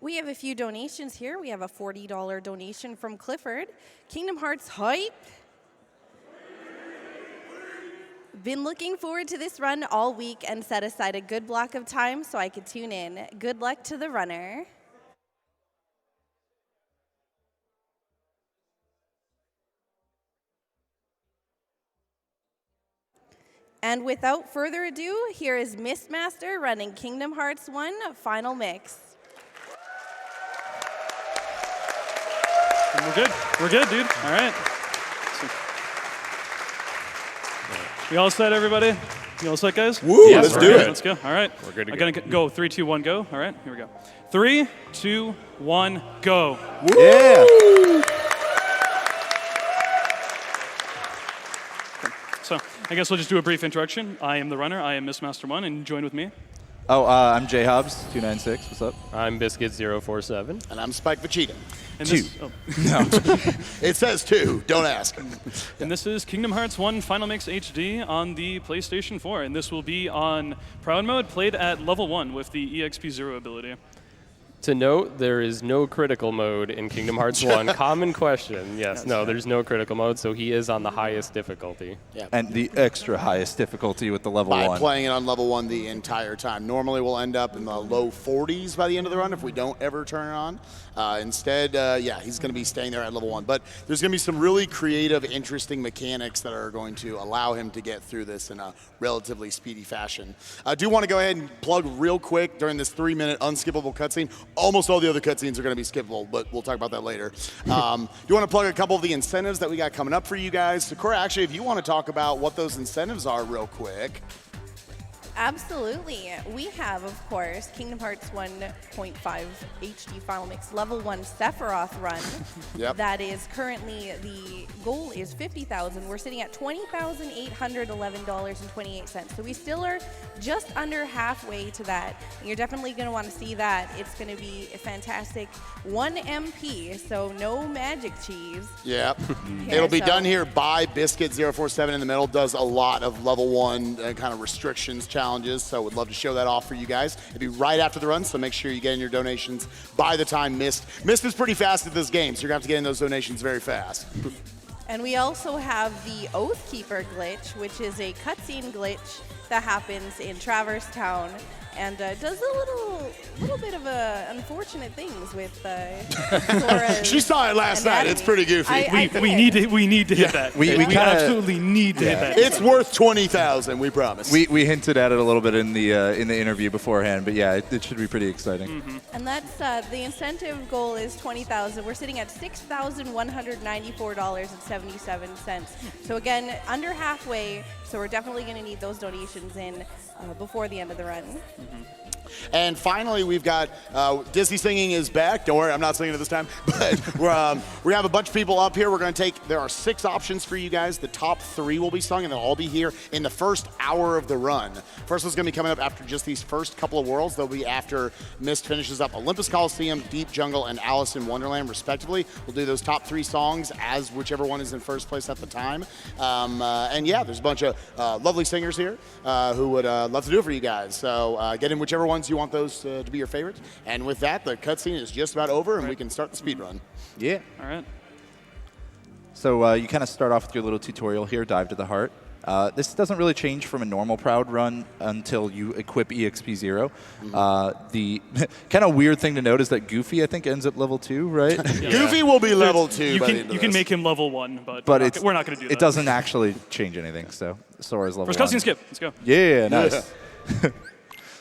We have a few donations here. We have a $40 donation from Clifford. Kingdom Hearts hype. Been looking forward to this run all week and set aside a good block of time so I could tune in. Good luck to the runner. And without further ado, here is Mistmaster running Kingdom Hearts 1 Final Mix. And we're good. We're good, dude. All right. You all set, everybody? You all set, guys? Woo, yeah, let's do it. Let's go. All right. We're good to go. I'm going to go 3, 2, 1, go. All right, here we go. 3, 2, 1, go. Woo. Yeah. So I guess we'll just do a brief introduction. I am the runner. I am mistmaster1, and join with me. Oh, I'm J Hobbes 296. What's up? I'm Biscuit047. And I'm Spike Vegeta. And two. Oh. No. It says 2. Don't ask. And this is Kingdom Hearts 1 Final Mix HD on the PlayStation 4. And this will be on Proud Mode, played at level 1 with the EXP0 ability. To note, there is no critical mode in Kingdom Hearts 1. Common question. Yes, no, there's no critical mode, so he is on the highest difficulty. Yeah. And the extra highest difficulty with the level 1. By playing it on level 1 the entire time. Normally we'll end up in the low 40s by the end of the run if we don't ever turn it on. Instead, yeah, he's going to be staying there at level 1. But there's going to be some really creative, interesting mechanics that are going to allow him to get through this in a relatively speedy fashion. I do want to go ahead and plug real quick during this 3-minute unskippable cutscene. Almost all the other cutscenes are going to be skippable, but we'll talk about that later. Do you want to plug a couple of the incentives that we got coming up for you guys? Sakura, actually, if you want to talk about what those incentives are real quick. Absolutely. We have, of course, Kingdom Hearts 1.5 HD Final Mix Level 1 Sephiroth run. Yep. That is currently, the goal is $50,000. We're sitting at $20,811.28. So we still are just under halfway to that. And you're definitely going to want to see that. It's going to be a fantastic 1 MP, so no magic cheese. Yep. Yeah, It'll be done here by Biscuit047 in the middle. Does a lot of level 1 kind of restrictions, challenges, so would love to show that off for you guys. It'll be right after the run, so make sure you get in your donations by the time Mist is pretty fast at this game, so you're going to have to get in those donations very fast. And we also have the Oathkeeper Glitch, which is a cutscene glitch that happens in Traverse Town and does a little bit of unfortunate things with Sora's She saw it last night. It's pretty goofy. We need to hit that. We absolutely need to hit that. It's worth 20,000, we promise. We hinted at it a little bit in the interview beforehand, but yeah, it should be pretty exciting. Mm-hmm. And that's the incentive goal is 20,000. We're sitting at $6,194.77. So again, under halfway. So we're definitely going to need those donations in before the end of the run. Mm-hmm. And finally, we've got Disney Singing is back. Don't worry, I'm not singing it this time. But we have a bunch of people up here. We're going to take, there are 6 options for you guys. The top 3 will be sung, and they'll all be here in the first hour of the run. First one's going to be coming up after just these first couple of worlds. They'll be after Mist finishes up Olympus Coliseum, Deep Jungle, and Alice in Wonderland, respectively. We'll do those top 3 songs as whichever one is in first place at the time. And yeah, there's a bunch of lovely singers here who would love to do it for you guys. So get in whichever one you want those to be your favorites. And with that, the cutscene is just about over, and we can start the speed run. Yeah. All right. So you kind of start off with your little tutorial here, Dive to the Heart. This doesn't really change from a normal Proud run until you equip EXP0. The kind of weird thing to note is that Goofy, I think, ends up level 2, right? Yeah. Goofy will be level 2 you by can, the end of You can this. make him level 1, but we're not going to do that. It doesn't actually change anything, so Sora's level 1. First cutscene skip. Let's go. Yeah, nice.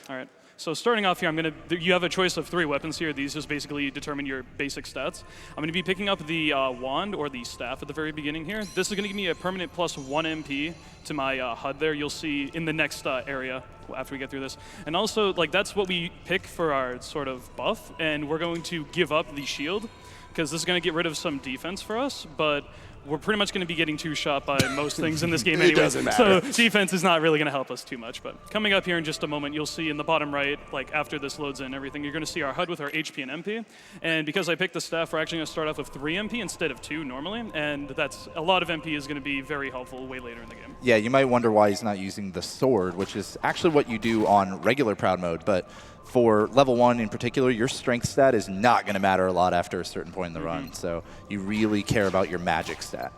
All right. So starting off here, you have a choice of 3 weapons here. These just basically determine your basic stats. I'm going to be picking up the wand or the staff at the very beginning here. This is going to give me a permanent plus 1 MP to my HUD there. You'll see in the next area after we get through this. And also, like, that's what we pick for our sort of buff. And we're going to give up the shield because this is going to get rid of some defense for us. But we're pretty much going to be getting 2-shot by most things in this game anyway. It doesn't matter. So defense is not really going to help us too much. But coming up here in just a moment, you'll see in the bottom right, like after this loads in everything, you're going to see our HUD with our HP and MP. And because I picked the staff, we're actually going to start off with 3 MP instead of 2 normally. And that's a lot of MP is going to be very helpful way later in the game. Yeah, you might wonder why he's not using the sword, which is actually what you do on regular Proud mode. But for level 1 in particular, your strength stat is not going to matter a lot after a certain point in the run. So you really care about your magic stat.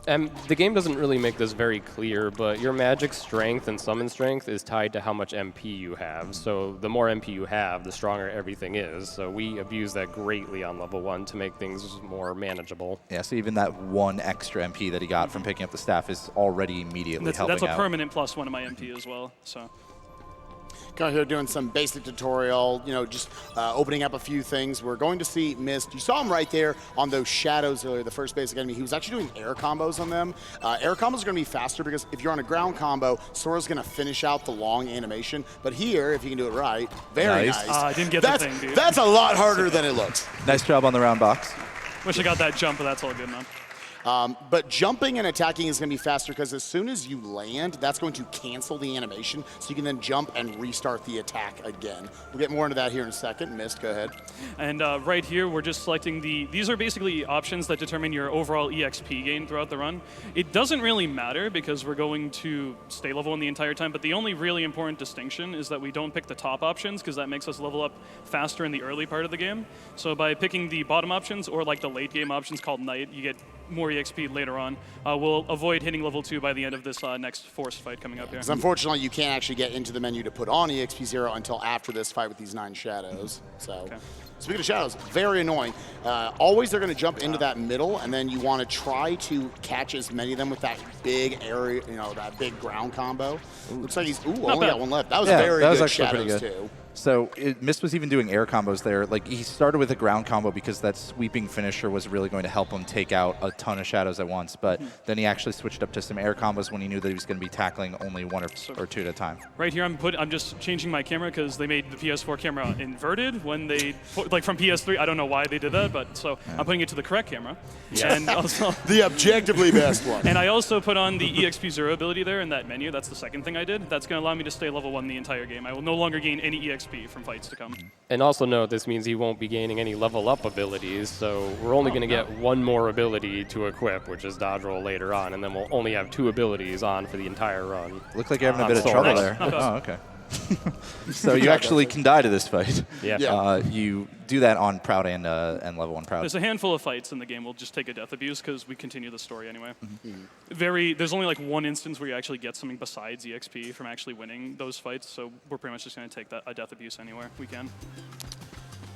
The game doesn't really make this very clear, but your magic strength and summon strength is tied to how much MP you have. So the more MP you have, the stronger everything is. So we abuse that greatly on level 1 to make things more manageable. Yeah, so even that 1 extra MP that he got from picking up the staff is already immediately helping out. That's a permanent +1 of my MP as well. So. Kind of here doing some basic tutorial, you know, just opening up a few things. We're going to see Mist. You saw him right there on those shadows earlier, the first basic enemy. He was actually doing air combos on them. Air combos are going to be faster because if you're on a ground combo, Sora's going to finish out the long animation. But here, if you can do it right, very nice. I didn't get the thing, dude. That's a lot harder than it looks. Nice job on the round box. Wish I got that jump, but that's all good, man. But jumping and attacking is going to be faster because as soon as you land, that's going to cancel the animation, so you can then jump and restart the attack again. We'll get more into that here in a second. Mist, go ahead. And right here, we're just selecting these are basically options that determine your overall EXP gain throughout the run. It doesn't really matter because we're going to stay level 1 the entire time, but the only really important distinction is that we don't pick the top options because that makes us level up faster in the early part of the game. So by picking the bottom options or like the late game options called Night, you get more EXP later on. We'll avoid hitting level 2 by the end of this next forced fight coming up here. Because unfortunately, you can't actually get into the menu to put on EXP 0 until after this fight with these 9 shadows. So, speaking of shadows, very annoying. Always they're going to jump into that middle, and then you want to try to catch as many of them with that big area, you know, that big ground combo. Looks like he's only got 1 left. That was very good shadows too. So Mist was even doing air combos there. Like, he started with a ground combo because that sweeping finisher was really going to help him take out a ton of shadows at once. But then he actually switched up to some air combos when he knew that he was going to be tackling only 1 or 2 at a time. Right here, I'm just changing my camera because they made the PS4 camera inverted when they, like from PS3. I don't know why they did that, but so I'm putting it to the correct camera. And also the objectively best one. And I also put on the EXP 0 ability there in that menu. That's the second thing I did. That's going to allow me to stay level 1 the entire game. I will no longer gain any EXP from fights to come. And also note, this means he won't be gaining any level up abilities, so we're only going to get 1 more ability to equip, which is dodge roll later on, and then we'll only have 2 abilities on for the entire run. Look like you're having a bit of trouble there. Oh, okay. So you actually can die to this fight. Yeah. You do that on Proud and level 1 Proud. There's a handful of fights in the game. We'll just take a death abuse because we continue the story anyway. There's only like 1 instance where you actually get something besides EXP from actually winning those fights, so we're pretty much just going to take a death abuse anywhere we can.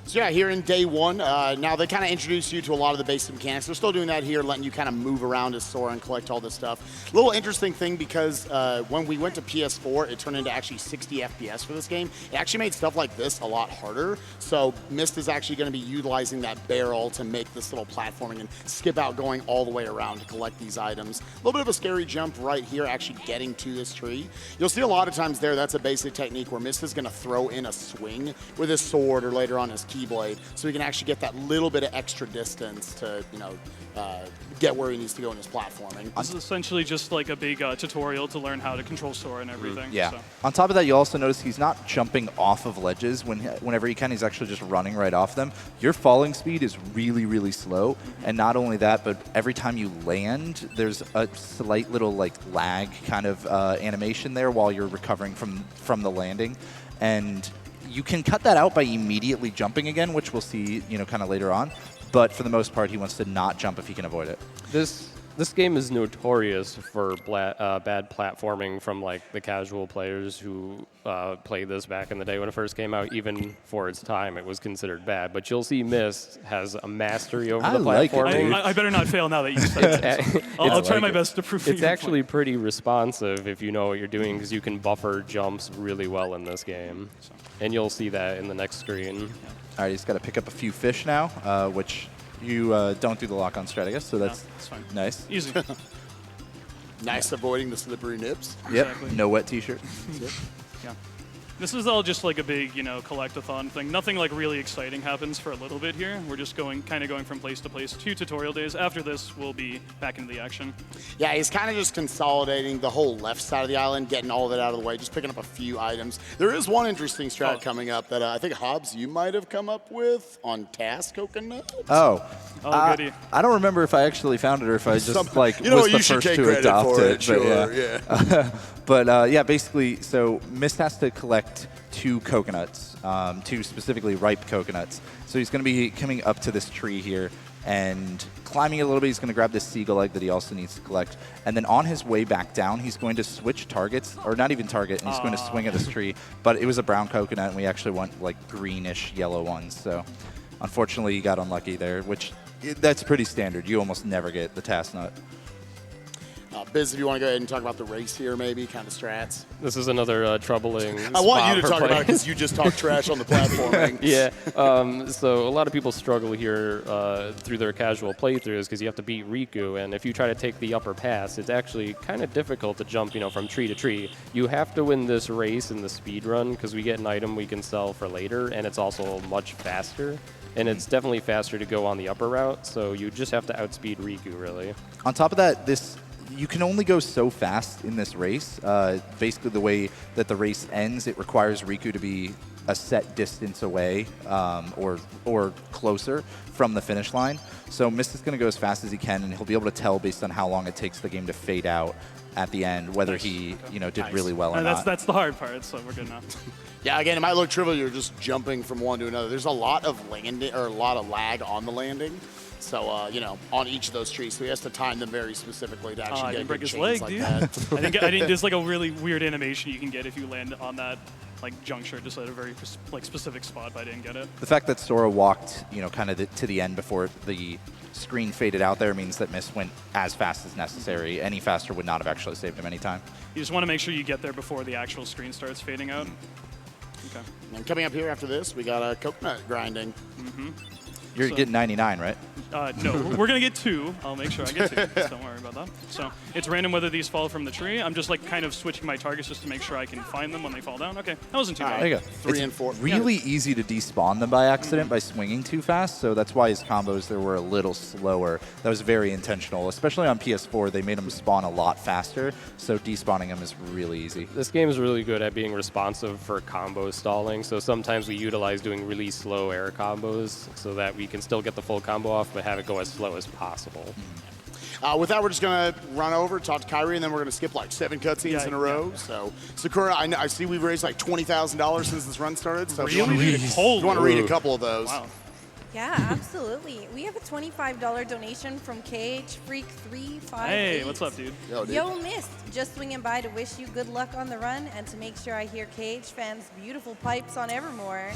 So yeah, here in day 1, now they kind of introduce you to a lot of the basic mechanics. They're still doing that here, letting you kind of move around as Sora and collect all this stuff. Little interesting thing because when we went to PS4, it turned into actually 60 FPS for this game. It actually made stuff like this a lot harder. So Mist is actually going to be utilizing that barrel to make this little platforming and skip out going all the way around to collect these items. A little bit of a scary jump right here, actually getting to this tree. You'll see a lot of times there, that's a basic technique where Mist is going to throw in a swing with his sword or later on his keyblade, so he can actually get that little bit of extra distance to, you know, get where he needs to go in his platforming. This is essentially just like a big tutorial to learn how to control Sora and everything. Yeah. So. On top of that, you also notice he's not jumping off of ledges whenever he can. He's actually just running right off them. Your falling speed is really, really slow. And not only that, but every time you land, there's a slight little like lag kind of animation there while you're recovering from the landing. And you can cut that out by immediately jumping again, which we'll see, you know, kind of later on. But for the most part, he wants to not jump if he can avoid it. This game is notorious for bad platforming from like the casual players who played this back in the day when it first came out. Even for its time, it was considered bad. But you'll see Mist has a mastery over the platforming. I better not fail now that you said that. I'll try my best to prove it's actually pretty responsive if you know what you're doing, because you can buffer jumps really well in this game. And you'll see that in the next screen. All right, he's got to pick up a few fish now, which you don't do the lock-on strat, I guess, so that's fine. Nice. Easy. Nice avoiding the slippery nips. Yep, Exactly. no wet t-shirt. Yeah. This is all just like a big, you know, collect-a-thon thing. Nothing like really exciting happens for a little bit here. We're just kind of going from place to place. 2 tutorial days. After this, we'll be back into the action. Yeah, he's kind of just consolidating the whole left side of the island, getting all of it out of the way, just picking up a few items. There is one interesting strat coming up that I think, Hobbes, you might have come up with on Task Coconut. Oh, goody. I don't remember if I actually found it or if I just like you know, was the you should first take to credit adopt for it. it. Sure, yeah. But yeah, basically, so Mist has to collect collect 2 coconuts, 2 specifically ripe coconuts. So he's going to be coming up to this tree here and climbing a little bit. He's going to grab this seagull egg that he also needs to collect. And then on his way back down, he's going to switch targets, or not even target, and he's going to swing at this tree. But it was a brown coconut, and we actually want like greenish yellow ones. So unfortunately, he got unlucky there, which that's pretty standard. You almost never get the task nut. Biz, if you want to go ahead and talk about the race here, maybe, kind of strats. This is another troubling I want spot you to for talk about playing. it because you just talk trash on the platforming. Yeah, so a lot of people struggle here through their casual playthroughs because you have to beat Riku, and if you try to take the upper pass, it's actually kind of difficult to jump, from tree to tree. You have to win this race in the speed run because we get an item we can sell for later, and it's also much faster. And it's definitely faster to go on the upper route, so you just have to outspeed Riku, really. On top of that, you can only go so fast in this race. Basically, the way that the race ends, it requires Riku to be a set distance away or closer from the finish line. So Mist is going to go as fast as he can, and he'll be able to tell based on how long it takes the game to fade out at the end whether he did really well or not. That's the hard part, so we're good now. Yeah, again, it might look trivial. You're just jumping from one to another. There's a lot of lag on the landing. So, on each of those trees. So he has to time them very specifically to actually get didn't break good his chains leg, like dude. that. I think there's like a really weird animation you can get if you land on that juncture just at a very specific spot, but I didn't get it. The fact that Sora walked, kind of to the end before the screen faded out there means that Mist went as fast as necessary. Any faster would not have actually saved him any time. You just want to make sure you get there before the actual screen starts fading out. Okay. And coming up here after this, we got a coconut grinding. You're getting 99, right? No, we're going to get 2. I'll make sure I get 2. Just don't worry about that. So it's random whether these fall from the tree. I'm just kind of switching my targets just to make sure I can find them when they fall down. Okay, that wasn't too bad. There you go. 3 and 4. Really easy to despawn them by accident by swinging too fast, so that's why his combos there were a little slower. That was very intentional, especially on PS4. They made them spawn a lot faster, so despawning them is really easy. This game is really good at being responsive for combo stalling, so sometimes we utilize doing really slow air combos so that we can still get the full combo off but have it go as slow as possible. With that, we're just going to run over, talk to Kyrie, and then we're going to skip 7 cutscenes in a row. So, Sakura, I see we've raised $20,000 since this run started. So if you want to read a couple of those. Wow. Yeah, absolutely. We have a $25 donation from KH358. Hey, what's up, dude? Yo, Mist, just swinging by to wish you good luck on the run and to make sure I hear KH fans' beautiful pipes on Evermore.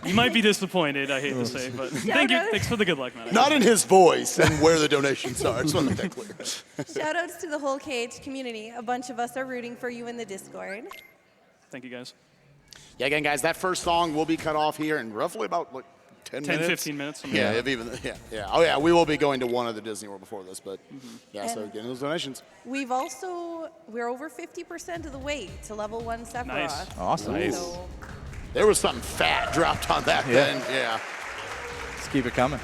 You might be disappointed, I hate to say, but thank you. Thanks for the good luck, man. Not in his voice and where the donations are. I just want to make that clear. Shoutouts to the whole KH community. A bunch of us are rooting for you in the Discord. Thank you, guys. Yeah, again, guys, that first song will be cut off here in roughly about 10 minutes. 15 minutes. Yeah. Oh, yeah, we will be going to one of the Disney World before this, but so getting those donations. We're over 50% of the way to level 1 Sephiroth. Nice. Awesome. Nice. So There was something fat dropped on that then. Yeah. Let's keep it coming.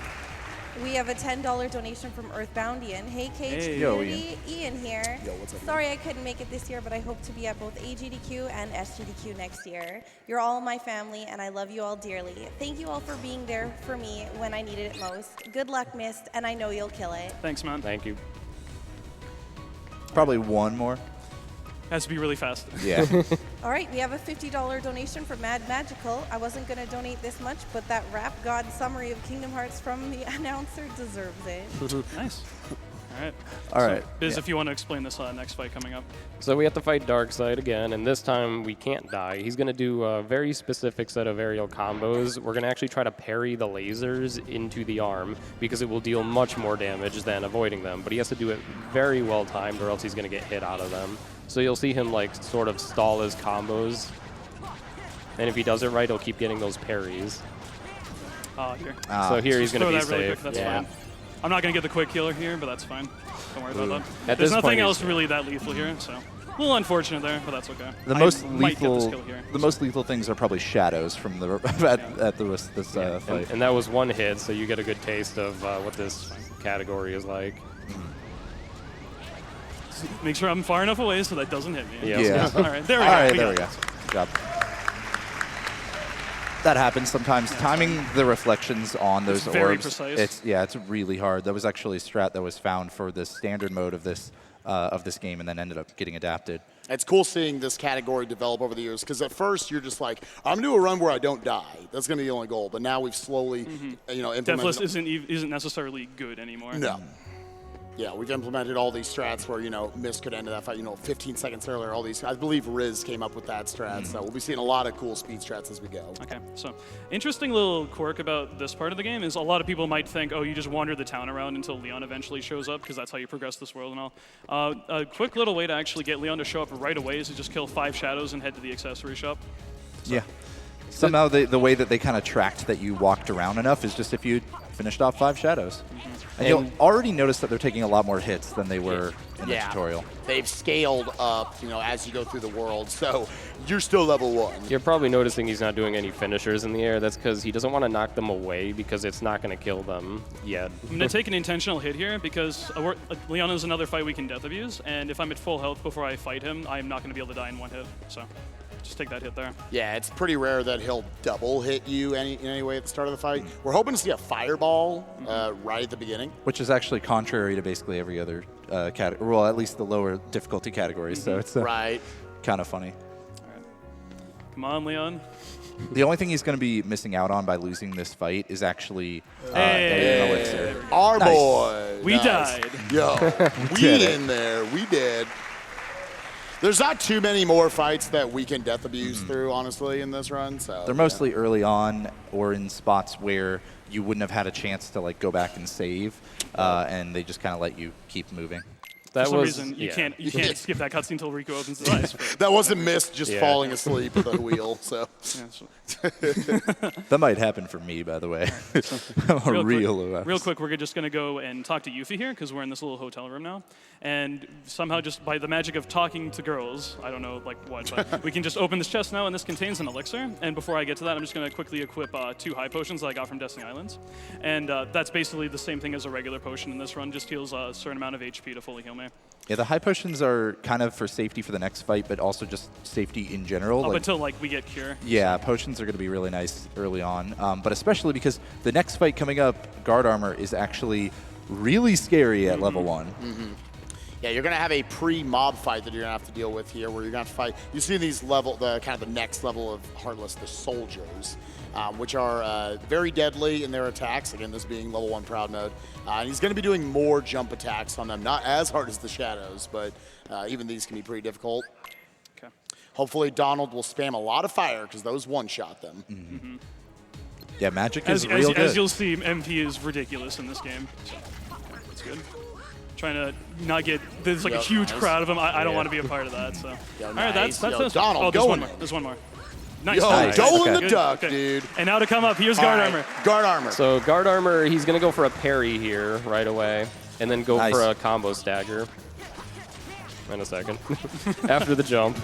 we have a $10 donation from Earthboundian. Hey, KH Hey. community, Ian here. Yo, what's up, Sorry I couldn't make it this year, but I hope to be at both AGDQ and SGDQ next year. You're all my family, and I love you all dearly. Thank you all for being there for me when I needed it most. Good luck, Mist, and I know you'll kill it. Thanks, man. Thank you. Probably one more. Has to be really fast. Yeah. All right, we have a $50 donation from Mad Magical. I wasn't going to donate this much, but that rap god summary of Kingdom Hearts from the announcer deserves it. Nice. All right. Biz, Yeah. if you want to explain this next fight coming up. So we have to fight Darkseid again, and this time we can't die. He's going to do a very specific set of aerial combos. We're going to actually try to parry the lasers into the arm because it will deal much more damage than avoiding them, but he has to do it very well timed or else he's going to get hit out of them. So you'll see him sort of stall his combos, and if he does it right, he'll keep getting those parries. Here. So here he's Just going to throw be that really safe. quick, that's fine. I'm not going to get the quick healer here, but that's fine. Don't worry about that. At There's this nothing point, else he's- really that lethal here, so a little unfortunate there, but that's okay. The I most might get this lethal, kill here. the most lethal things are probably shadows from the at the this fight. And that was one hit, so you get a good taste of what this category is like. Make sure I'm far enough away so that doesn't hit me. Yeah. Yeah. All right, there we All go. right, We there we got go. it. Good job. That happens sometimes. Timing the reflections on those very orbs, precise. it's really hard. That was actually a strat that was found for the standard mode of this game, and then ended up getting adapted. It's cool seeing this category develop over the years, because at first you're just like, I'm gonna do a run where I don't die. That's gonna be the only goal. But now we've slowly, implemented. Deathless isn't necessarily good anymore. No. Yeah, we've implemented all these strats where, Mist could end that fight, 15 seconds earlier, all these. I believe Riz came up with that strat, so we'll be seeing a lot of cool speed strats as we go. Okay, so interesting little quirk about this part of the game is a lot of people might think, oh, you just wander the town around until Leon eventually shows up, because that's how you progress this world and all. A quick little way to actually get Leon to show up right away is to just kill 5 shadows and head to the accessory shop. So. Yeah. Somehow the way that they kind of tracked that you walked around enough is just if you finished off 5 shadows. And you'll already notice that they're taking a lot more hits than they were in the tutorial. They've scaled up, as you go through the world, so you're still level 1. You're probably noticing he's not doing any finishers in the air. That's because he doesn't want to knock them away because it's not going to kill them yet. I'm going to take an intentional hit here because Leon is another fight we can death abuse, and if I'm at full health before I fight him, I'm not going to be able to die in 1 hit. So just take that hit there. Yeah, it's pretty rare that he'll double hit you in any way at the start of the fight. We're hoping to see a fireball right at the beginning. Which is actually contrary to basically every other category, well, at least the lower difficulty categories, so it's right. Kind of funny. All right. Come on, Leon. The only thing he's going to be missing out on by losing this fight is actually Hey. elixir. Our Nice. boy. We died. Yo, we did it. in there. We did. There's not too many more fights that we can death abuse through, honestly, in this run. So They're mostly early on or in spots where you wouldn't have had a chance to go back and save, and they just kind of let you keep moving. For some reason, you can't skip that cutscene until Riku opens his eyes. that wasn't Mist just falling asleep at the wheel. So That might happen for me, by the way. I'm real quick, we're just going to go and talk to Yuffie here because we're in this little hotel room now. And somehow just by the magic of talking to girls, I don't know what, but we can just open this chest now, and this contains an elixir. And before I get to that, I'm just going to quickly equip 2 high potions that I got from Destiny Islands. And that's basically the same thing as a regular potion in this run, just heals a certain amount of HP to fully heal me. Yeah, the high potions are kind of for safety for the next fight, but also just safety in general. Up until we get cure. Yeah, potions are going to be really nice early on, but especially because the next fight coming up, guard armor, is actually really scary at level 1. yeah, you're gonna have a pre-mob fight that you're gonna have to deal with here, where you're gonna have to fight. You see these the next level of Heartless, the soldiers, which are very deadly in their attacks. Again, this being level 1 Proud mode. And he's going to be doing more jump attacks on them. Not as hard as the Shadows, but even these can be pretty difficult. Okay. Hopefully Donald will spam a lot of fire, because those one-shot them. Yeah, magic is real good. As you'll see, MP is ridiculous in this game. So, that's good. Trying to not get, there's a huge crowd of them. I don't want to be a part of that. So. Yo, All right, that's Donald, there's one more. Nice. Yo, Nice. Dolan Okay. the Duck, Okay. dude. And now to come up, here's guard armor. Guard armor. So guard armor, he's going to go for a parry here right away, and then go Nice. for a combo stagger in a second after the jump.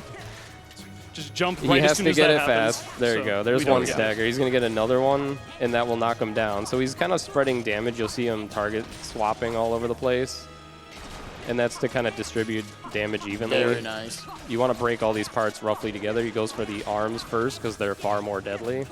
Just jump He right as has soon to as get that it happens. fast. There you So go. There's we don't one get it. stagger. He's going to get another one, and that will knock him down. So he's kind of spreading damage. You'll see him target swapping all over the place. And that's to kind of distribute damage evenly. Very nice. You want to break all these parts roughly together. He goes for the arms first because they're far more deadly.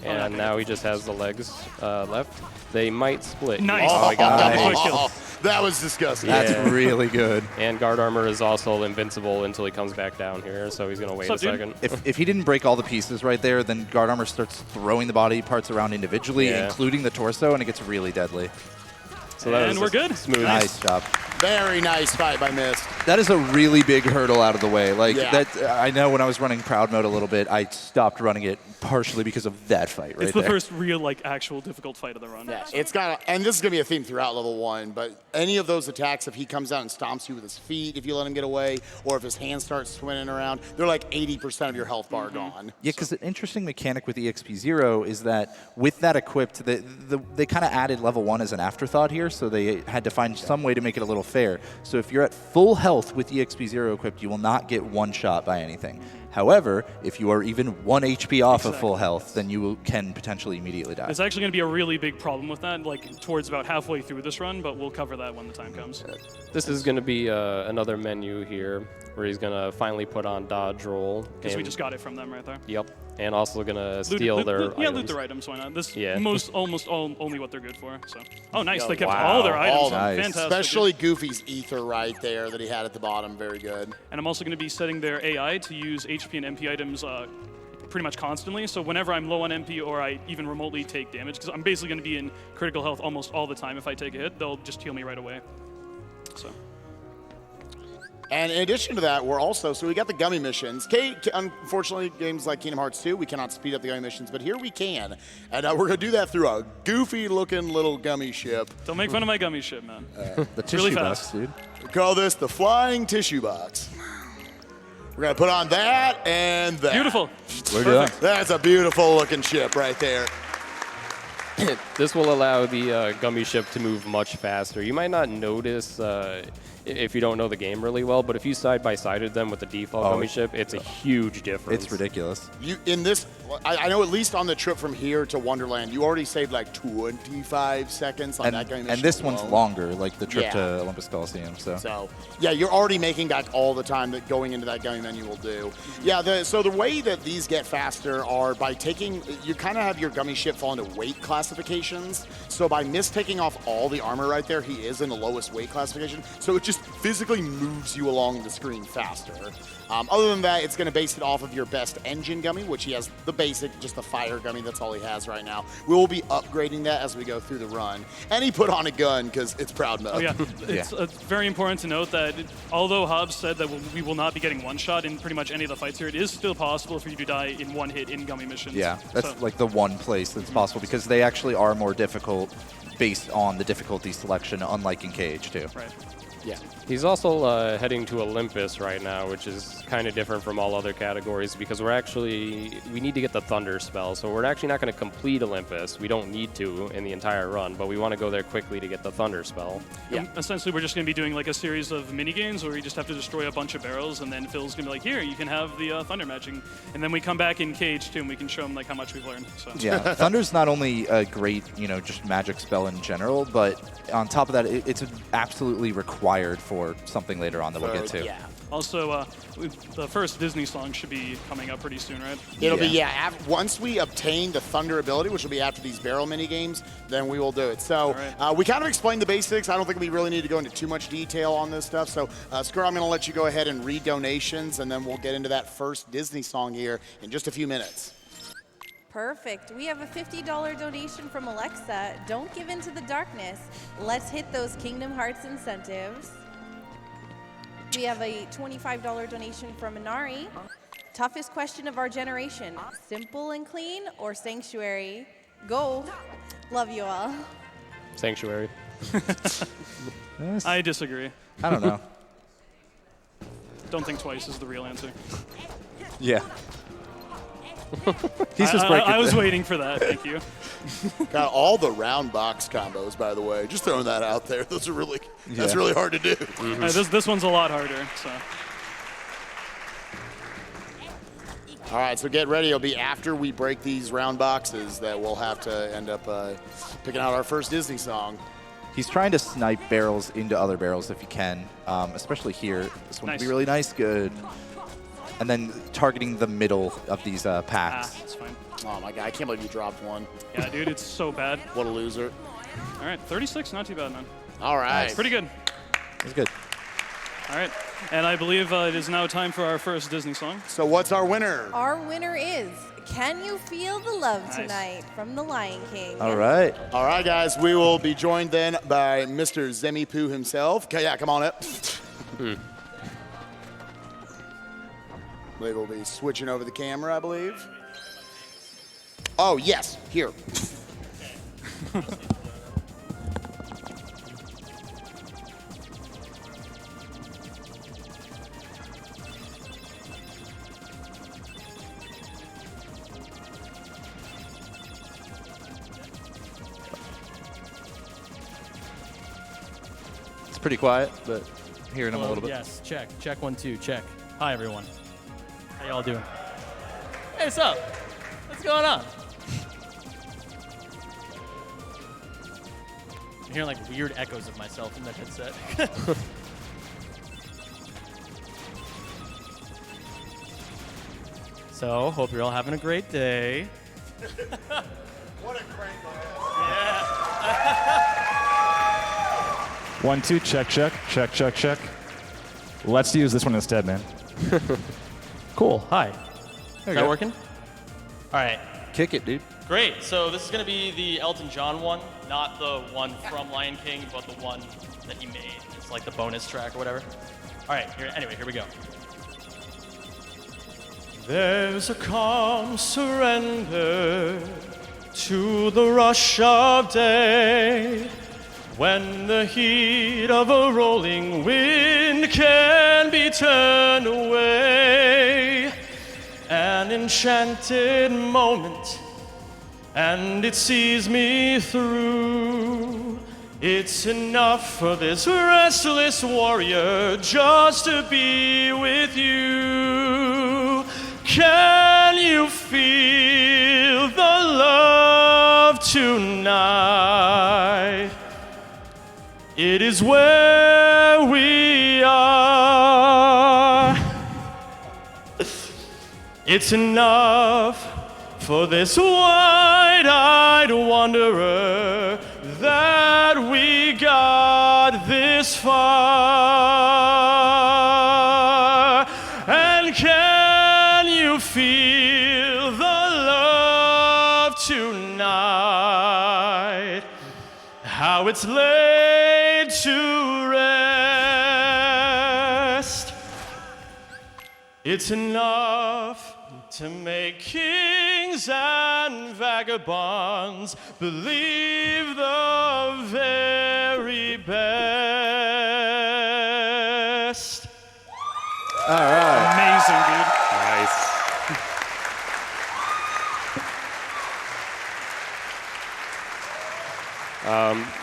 And now he just has the legs left. They might split. Nice. Oh, my God. Nice. Kill. That was disgusting. Yeah. That's really good. And guard armor is also invincible until he comes back down here, so he's going to wait a What's up, dude? second. If he didn't break all the pieces right there, then guard armor starts throwing the body parts around individually, Yeah. including the torso, and it gets really deadly. So that And was we're just good. Smooth. Nice job. Very nice fight by Mist. That is a really big hurdle out of the way. Yeah. That I know when I was running Proud Mode a little bit, I stopped running it partially because of that fight right It's the there. first real, actual difficult fight of the run. Yeah, it's got, and this is gonna be a theme throughout level 1. But any of those attacks, if he comes out and stomps you with his feet, if you let him get away, or if his hand starts swinging around, they're like 80% of your health bar gone. Yeah, because an interesting mechanic with EXP0 is that with that equipped, they kind of added level 1 as an afterthought here, so they had to find some way to make it a little fair. So if you're at full health with EXP0 equipped, you will not get one shot by anything. However, if you are even 1 HP off of full health, then you can potentially immediately die. There's actually going to be a really big problem with that, like towards about halfway through this run, but we'll cover that when the time comes. This is going to be another menu here where he's going to finally put on dodge roll. Because we just got it from them right there. Yep. And also going to steal their items. Yeah, loot their items, why not? This almost only what they're good for. So, oh, nice. Yo, they kept wow. all their items. All nice. Fantastic. Especially Goofy's ether right there that he had at the bottom. Very good. And I'm also going to be setting their AI to use HP and MP items pretty much constantly. So whenever I'm low on MP or I even remotely take damage, because I'm basically going to be in critical health almost all the time if I take a hit, they'll just heal me right away. So. And in addition to that, we're also, so we got the Gummi Missions. Unfortunately, games like Kingdom Hearts 2, we cannot speed up the Gummi Missions, but here we can. And we're going to do that through a goofy-looking little gummy ship. Don't make fun of my gummy ship, man. The tissue really box, fast. dude. We call this the Flying Tissue Box. We're going to put on that and that. Beautiful. We're done. That's a beautiful-looking ship right there. This will allow the gummy ship to move much faster. You might not notice if you don't know the game really well, but if you side-by-sided them with the default gummy ship, it's a huge difference. It's ridiculous. You in this, I know at least on the trip from here to Wonderland, you already saved like 25 seconds on that Gummi Mission. And this one's alone. longer, like the trip Yeah. to Olympus Coliseum. So, yeah, you're already making back all the time that going into that gummy menu will do. Yeah, so the way that these get faster are by taking, you kind of have your gummy ship fall into weight classifications. So by taking off all the armor right there, he is in the lowest weight classification. So it just physically moves you along the screen faster. Other than that, it's going to base it off of your best engine gummy, which he has the basic, just the fire gummy. That's all he has right now. We will be upgrading that as we go through the run. And he put on a gun because it's proud mode. Oh, yeah. It's very important to note that although Hobbes said that we will not be getting one shot in pretty much any of the fights here, it is still possible for you to die in one hit in Gummi Missions. Yeah, that's So- like the one place that's possible because they actually are more difficult based on the difficulty selection, unlike in KH2. Right. Yeah. He's also heading to Olympus right now, which is kind of different from all other categories because we need to get the Thunder spell. So we're actually not going to complete Olympus. We don't need to in the entire run, but we want to go there quickly to get the Thunder spell. Yeah. Essentially, we're just going to be doing like a series of mini games where we just have to destroy a bunch of barrels, and then Phil's going to be like, "Here, you can have the Thunder matching," and then we come back in KH2 and we can show him like how much we've learned. So. Yeah, Thunder's not only a great, just magic spell in general, but on top of that, it's absolutely required for something later on that we'll get to. Yeah. Also, the first Disney song should be coming up pretty soon, right? It'll be, once we obtain the Thunder ability, which will be after these barrel mini games, then we will do it. So we kind of explained the basics. I don't think we really need to go into too much detail on this stuff. So, Skr, I'm going to let you go ahead and read donations, and then we'll get into that first Disney song here in just a few minutes. Perfect. We have a $50 donation from Alexa. Don't give in to the darkness. Let's hit those Kingdom Hearts incentives. We have a $25 donation from Inari. Toughest question of our generation. Simple and clean or Sanctuary? Go. Love you all. Sanctuary. I disagree. I don't know. Don't think twice is the real answer. Yeah. He's just breaking. I was waiting for that. Thank you. Got all the round box combos, by the way. Just throwing that out there. Those are really, that's really hard to do. This one's a lot harder. So. All right, so get ready. It'll be after we break these round boxes that we'll have to end up picking out our first Disney song. He's trying to snipe barrels into other barrels if he can, especially here. This one would be really nice. Good. And then targeting the middle of these packs. That's fine. Oh, my God. I can't believe you dropped one. Yeah, dude, it's so bad. What a loser. All right, 36, not too bad, man. All right. Pretty good. That's good. All right, and I believe it is now time for our first Disney song. So what's our winner? Our winner is Can You Feel the Love Tonight from The Lion King. All right. All right, guys. We will be joined then by Mr. Zemi Poo himself. Okay, yeah, come on up. They will be switching over the camera, I believe. Oh, yes, here. It's pretty quiet, but hearing him a little bit. Yes, check. Check 1, 2, check. Hi, everyone. How y'all doing? Hey, what's up? What's going on? I'm hearing like weird echoes of myself in that headset. So, hope you're all having a great day. What a great one. Yeah. 1, 2, check, check, check, check, check. Let's use this one instead, man. Cool. Hi. There Is you that go. working? All right. Kick it, dude. Great. So this is going to be the Elton John one, not the one from Lion King, but the one that he made. It's like the bonus track or whatever. All right. Anyway, here we go. There's a calm surrender to the rush of day, when the heat of a rolling wind can be turned away. An enchanted moment, and it sees me through. It's enough for this restless warrior just to be with you. Can you feel the love tonight? It is where we are. It's enough for this wide-eyed wanderer that we got this far. And can you feel the love tonight? How it's laid to rest. It's enough to make kings and vagabonds believe the very best. All right. Amazing, dude. Nice.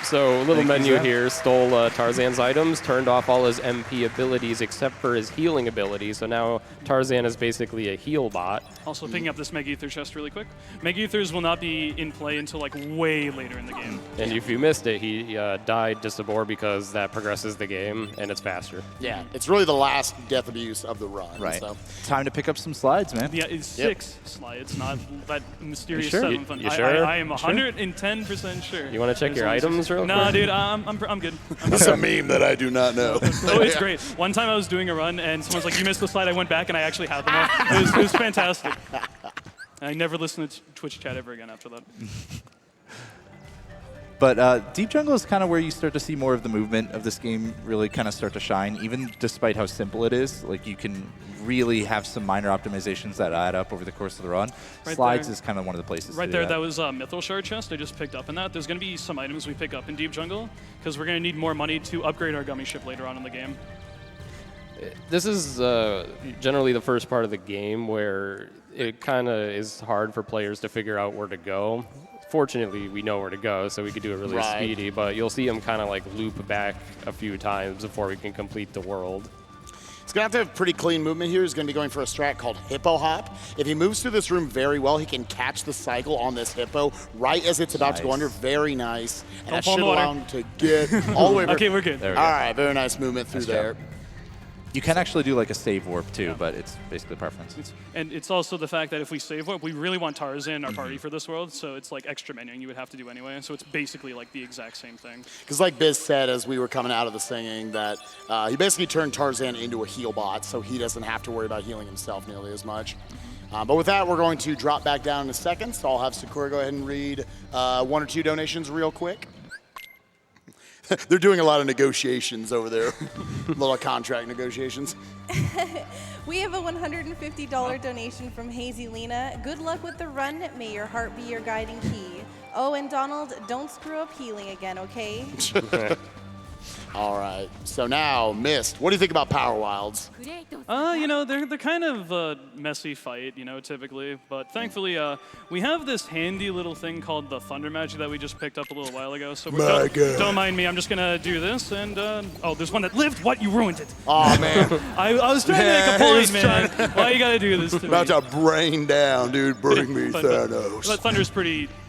So little Thank you, menu Zach. here stole Tarzan's items, turned off all his MP abilities except for his healing ability. So now Tarzan is basically a heal bot. Also picking up this Mega Ether chest really quick. Mega Ethers will not be in play until like way later in the game. And if you missed it, he died to Sabor because that progresses the game and it's faster. Yeah, it's really the last death abuse of the run. Right. So. Time to pick up some slides, man. Yeah, it's 6 slides, not that mysterious sure? 7 You- fun. you sure? I am 110% sure. You want to check As your long as items real Nah, quick? dude, I'm good. That's a meme that I do not know. Oh, it's great. One time I was doing a run and someone's like, "You missed the slide." I went back and I actually had them all. It was fantastic. And I never listened to Twitch chat ever again after that. But Deep Jungle is kind of where you start to see more of the movement of this game really kind of start to shine, even despite how simple it is. Like, you can really have some minor optimizations that add up over the course of the run. Right Slides there. is kind of one of the places Right to do there, that was Mythal Shard chest I just picked up in that. There's going to be some items we pick up in Deep Jungle because we're going to need more money to upgrade our Gummy ship later on in the game. This is generally the first part of the game where it kind of is hard for players to figure out where to go. Fortunately, we know where to go, so we could do it really Right. speedy, but you'll see him kind of like loop back a few times before we can complete the world. He's going to have pretty clean movement here. He's going to be going for a strat called Hippo Hop. If he moves through this room very well, he can catch the cycle on this hippo right as it's about to go Nice. under. Very nice. And Don't that fall in should the water. allow him to get all the way back. Okay, we're good. There we All go. right, very nice movement through Nice there. job. You can actually do like a save warp too, but it's basically preference. And it's also the fact that if we save what we really want Tarzan, our party for this world, so it's like extra menuing you would have to do anyway. So it's basically like the exact same thing. Because like Biz said as we were coming out of the singing, that he basically turned Tarzan into a heal bot, so he doesn't have to worry about healing himself nearly as much. But with that, we're going to drop back down in a second, so I'll have Sakura go ahead and read 1 or 2 donations real quick. They're doing a lot of negotiations over there, a little contract negotiations. We have a $150 donation from Hazy Lena. Good luck with the run. May your heart be your guiding key. Oh, and Donald, don't screw up healing again, okay? All right. So now, Mist, what do you think about Power Wilds? You know, they're kind of a messy fight, you know, typically. But thankfully, we have this handy little thing called the Thunder Magic that we just picked up a little while ago. So don't mind me. I'm just gonna do this, and oh, there's one that lived. What? You ruined it. Oh man. I was trying to make a point, man. Why you gotta do this to me? About to brain down, dude. Bring me But Thanos. Thunder's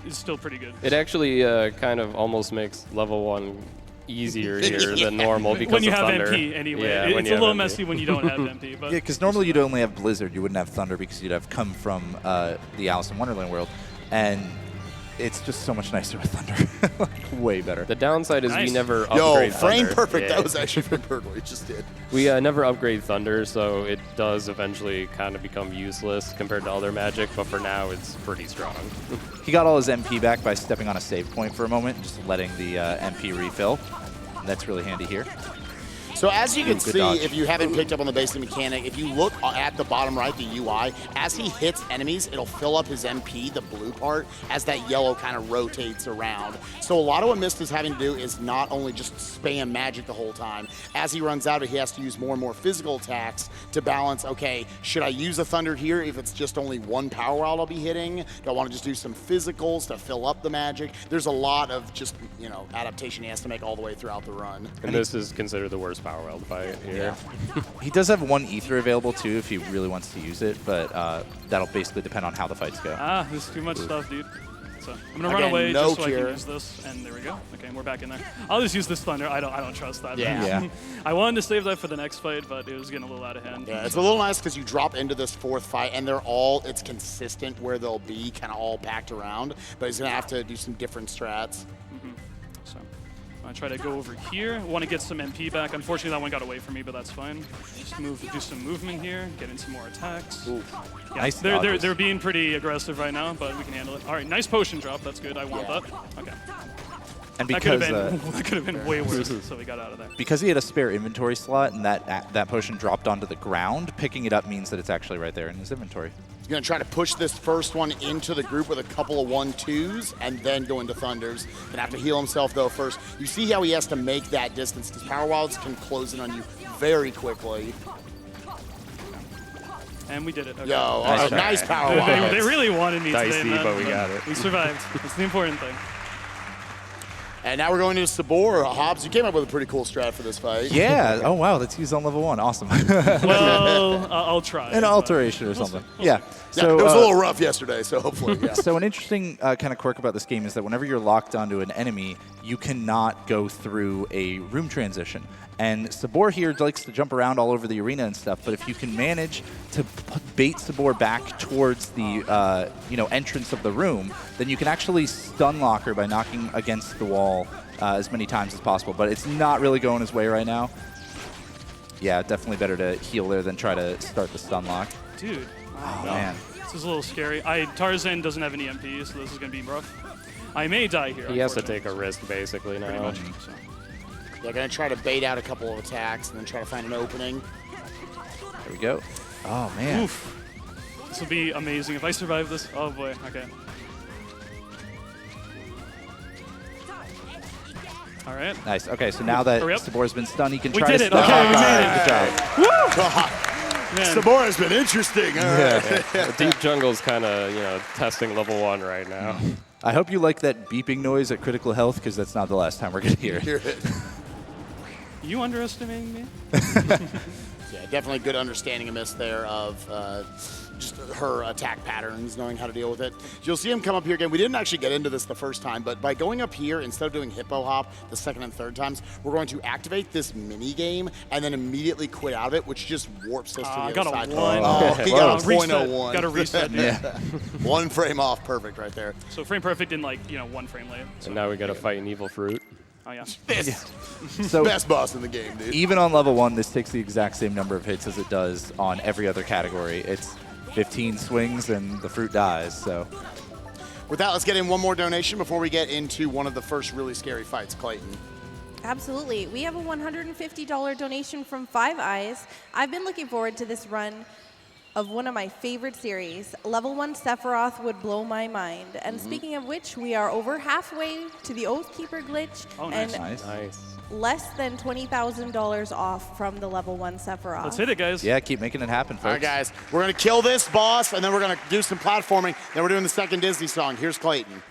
is still pretty good. It actually kind of almost makes level 1 easier here than normal because when you of have Thunder. MP anyway. Yeah, It's a little messy when you don't have MP. But Yeah, because normally you'd only have Blizzard. You wouldn't have Thunder because you'd have come from the Alice in Wonderland world. And it's just so much nicer with Thunder. Like, way better. The downside is Nice. we never Yo, upgrade frame Thunder. perfect. Yeah. That was actually frame perfect. We just did. We never upgrade Thunder, so it does eventually kind of become useless compared to other magic, but for now it's pretty strong. He got all his MP back by stepping on a save point for a moment, just letting the MP refill. And that's really handy here. So as you can Good see, dodge. if you haven't picked up on the basic mechanic, if you look at the bottom right, the UI, as he hits enemies, it'll fill up his MP, the blue part, as that yellow kind of rotates around. So a lot of what Mist is having to do is not only just spam magic the whole time. As he runs out, he has to use more and more physical attacks to balance, okay, should I use a Thunder here if it's just only one Power Wild I'll be hitting? Do I want to just do some physicals to fill up the magic? There's a lot of just, you know, adaptation he has to make all the way throughout the run. And this is considered the worst Power Wild fight here. He does have one Ether available too if he really wants to use it, but that'll basically depend on how the fights go. there's too much stuff, dude. So I'm gonna run Again, away no just so I cure. can use this, and there we go. Okay, we're back in there. I'll just use this Thunder. I don't trust that. Yeah. I wanted to save that for the next fight, but it was getting a little out of hand. Yeah, it's a little nice because you drop into this fourth fight and they're all, it's consistent where they'll be kind of all packed around, but he's going to have to do some different strats. So I try to go over here. Want to get some MP back. Unfortunately, that one got away from me, but that's fine. Just do some movement here, get in some more attacks. Ooh. Yeah, Nice they're dodges. being pretty aggressive right now, but we can handle it. All right, nice potion drop. That's good. I want Yeah. that. Okay. And That could because have been way worse, so we got out of there. because he had a spare inventory slot and that potion dropped onto the ground, picking it up means that it's actually right there in his inventory. He's going to try to push this first one into the group with a couple of 1-2s and then go into Thunders. Going to have to heal himself, though, first. You see how he has to make that distance because Power Wilds can close in on you very quickly. And we did it. Okay. Yo, all right, nice Power They Wilds. really wanted me Dicey, today, man. but we got it. We survived. That's the important thing. And now we're going to Sabor Hobbes. You came up with a pretty cool strat for this fight. Yeah. Oh, wow. That's used on level 1. Awesome. Well, I'll try. An but alteration or something. Yeah. Yeah, So, it was a little rough yesterday, so hopefully, yeah. So an interesting kind of quirk about this game is that whenever you're locked onto an enemy, you cannot go through a room transition. And Sabor here likes to jump around all over the arena and stuff, but if you can manage to bait Sabor back towards the entrance of the room, then you can actually stun lock her by knocking against the wall as many times as possible. But it's not really going his way right now. Yeah, definitely better to heal there than try to start the stun lock. Dude. Oh, man. This is a little scary. Tarzan doesn't have any MP, so this is going to be rough. I may die here. He has to unfortunately. take a risk basically Pretty now. much. So. They're going to try to bait out a couple of attacks and then try to find an opening. There we go. Oh, man. Oof. This will be amazing if I survive this. Oh boy. Okay. All right. Nice. Okay, so now that Hurry up. Sabor's been stunned, he can We try did to it. stun Okay, lock. we All made right, it. good job. Man. Sabor has been interesting. All right. The deep jungle's kind of, testing level 1 right now. I hope you like that beeping noise at critical health, because that's not the last time we're going to hear it. Hear it. You underestimating me? Yeah, definitely good understanding of Mist there of just her attack patterns, knowing how to deal with it. You'll see him come up here again. We didn't actually get into this the first time, but by going up here, instead of doing Hippo Hop the second and third times, we're going to activate this mini game and then immediately quit out of it, which just warps us to the I other got a side. 1. Oh, he got a Reset. 0.01. Got a reset, dude. Yeah. 1 frame off, perfect right there. So frame perfect in 1 frame late. So. And now we got to fight an evil fruit. Oh yeah. So Best boss in the game, dude. even on level 1, this takes the exact same number of hits as it does on every other category. It's 15 swings and the fruit dies. So With that, let's get in one more donation before we get into one of the first really scary fights, Clayton. Absolutely. We have a $150 donation from Five Eyes. I've been looking forward to this run of one of my favorite series. Level 1 Sephiroth would blow my mind. And speaking of which, we are over halfway to the Oathkeeper Glitch. Oh, nice. And Nice. less than $20,000 off from the Level 1 Sephiroth. Let's hit it, guys. Yeah, keep making it happen, folks. All right, guys. We're going to kill this boss, and then we're going to do some platforming. Then we're doing the second Disney song. Here's Clayton.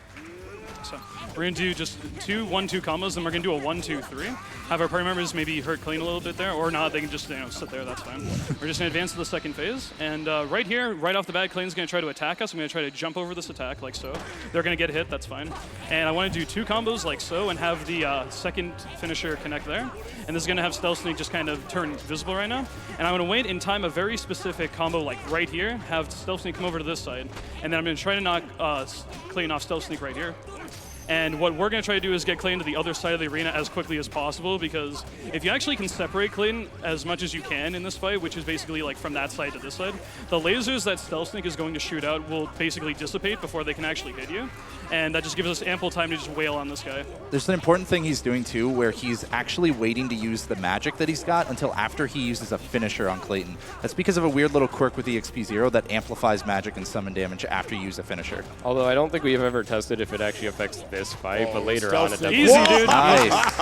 So we're gonna do just 2 1-2 combos, and we're gonna do a 1-2-3. Have our party members maybe hurt clean a little bit there, or not. They can just sit there. That's fine. We're just gonna advance to the second phase, and right here, right off the bat, Clayton's gonna try to attack us. I'm gonna try to jump over this attack like so. They're gonna get hit. That's fine. And I want to do 2 combos like so, and have the second finisher connect there. And this is gonna have Stealth Sneak just kind of turn visible right now. And I'm gonna wait and time a very specific combo like right here. Have Stealth Sneak come over to this side, and then I'm gonna try to knock Clayton off Stealth Sneak right here. And what we're going to try to do is get Clayton to the other side of the arena as quickly as possible, because if you actually can separate Clayton as much as you can in this fight, which is basically like from that side to this side, the lasers that Stealth Sneak is going to shoot out will basically dissipate before they can actually hit you. And that just gives us ample time to just wail on this guy. There's an important thing he's doing, too, where he's actually waiting to use the magic that he's got until after he uses a finisher on Clayton. That's because of a weird little quirk with the EXP0 that amplifies magic and summon damage after you use a finisher. Although I don't think we've ever tested if it actually affects this fight, but later Stealth on it Sneak. definitely. Easy, dude. Nice.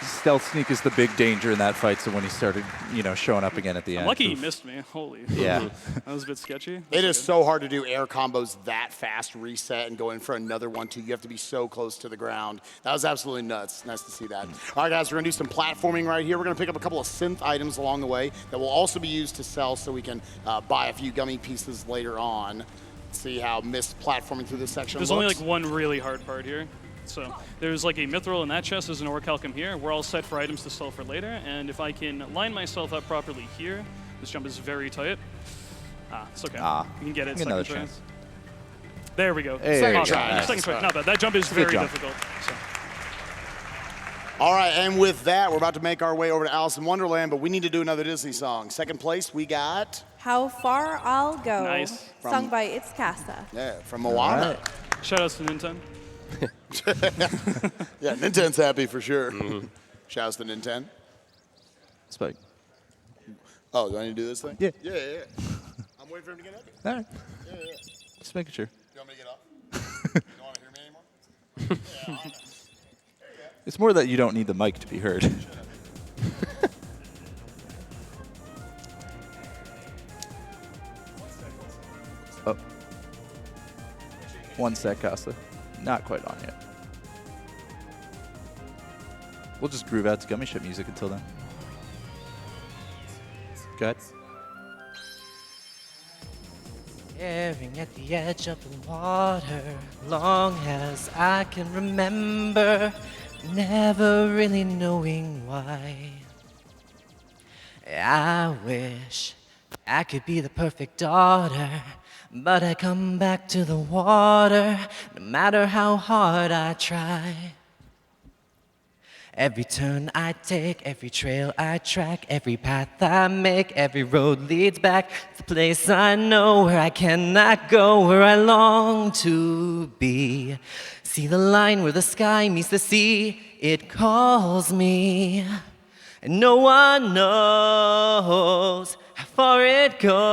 Stealth Sneak is the big danger in that fight, so when he started, showing up again at the end. Lucky he oof. missed me. Holy. Yeah. That was a bit sketchy. It is so hard to do air combos that fast, reset, and go in for another 1-2. You have to be so close to the ground. That was absolutely nuts. Nice to see that. All right, guys, we're going to do some platforming right here. We're going to pick up a couple of synth items along the way that will also be used to sell so we can buy a few gummy pieces later on. See how missed platforming through this section There's looks. only like one really hard part here. So there's like a mithril in that chest, there's an orichalcum here. We're all set for items to sell for later, and if I can line myself up properly here, this jump is very tight. It's okay. You can get it. Give me another Second try. chance. There we go. Hey, Second Not try. bad. Second try. Not bad. That jump is good very jump. difficult. So. All right, and with that, we're about to make our way over to Alice in Wonderland, but we need to do another Disney song. Second place, we got, How Far I'll Go, Nice. sung by It's Casa. from Moana. Right. Shout outs to Nintendo. Yeah, Nintendo's happy for sure. Shouts to Nintendo. Spike. Oh, do I need to do this thing? Yeah. Yeah. I'm waiting for him to get up. All right. Yeah. Just making sure. You want me to get up? You don't want to hear me anymore? Yeah, I know. It's more that you don't need the mic to be heard. Oh. 1 sec, Casa. Not quite on yet. We'll just groove out to Gummi Ship music until then. Go ahead. Staring at the edge of the water, long as I can remember, never really knowing why. I wish I could be the perfect daughter, but I come back to the water, no matter how hard I try. Every turn I take, every trail I track, every path I make, every road leads back to the place I know where I cannot go, where I long to be. See the line where the sky meets the sea, it calls me. And no one knows how far it goes.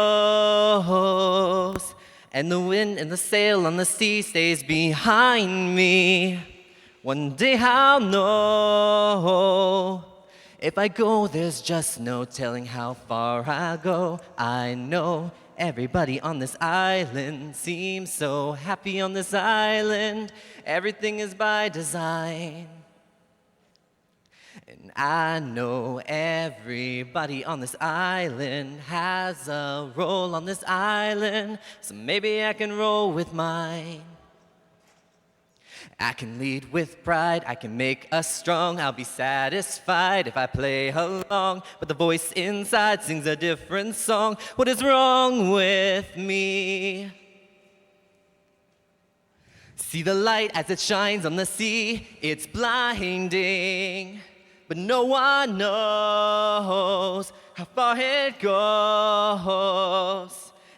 And the wind and the sail on the sea stays behind me. One day I'll know. If I go, there's just no telling how far I'll go. I know everybody on this island seems so happy on this island. Everything is by design. And I know everybody on this island has a role on this island, so maybe I can roll with mine. I can lead with pride, I can make us strong. I'll be satisfied if I play along, but the voice inside sings a different song. What is wrong with me? See the light as it shines on the sea, it's blinding. But no one knows how far it goes.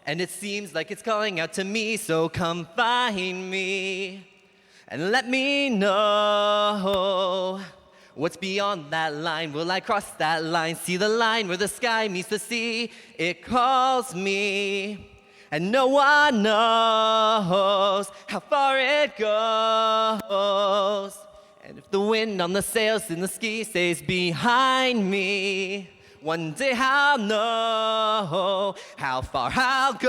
And it seems like it's calling out to me, so come find me. And let me know What's beyond that line? Will I cross that line? See the line where the sky meets the sea? It calls me, and no one knows how far it goes. And if the wind on the sails in the ski stays behind me, one day I'll know how far I'll go.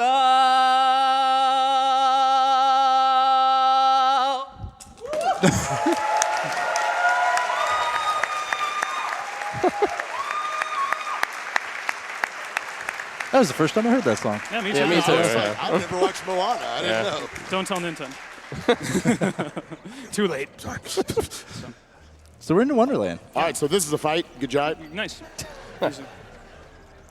That was the first time I heard that song. Yeah, me too. Yeah, me too. I've never watched Moana. I didn't know. Don't tell Nintendo. Too late. So we're into Wonderland. All right, so this is a fight. Good job. Nice.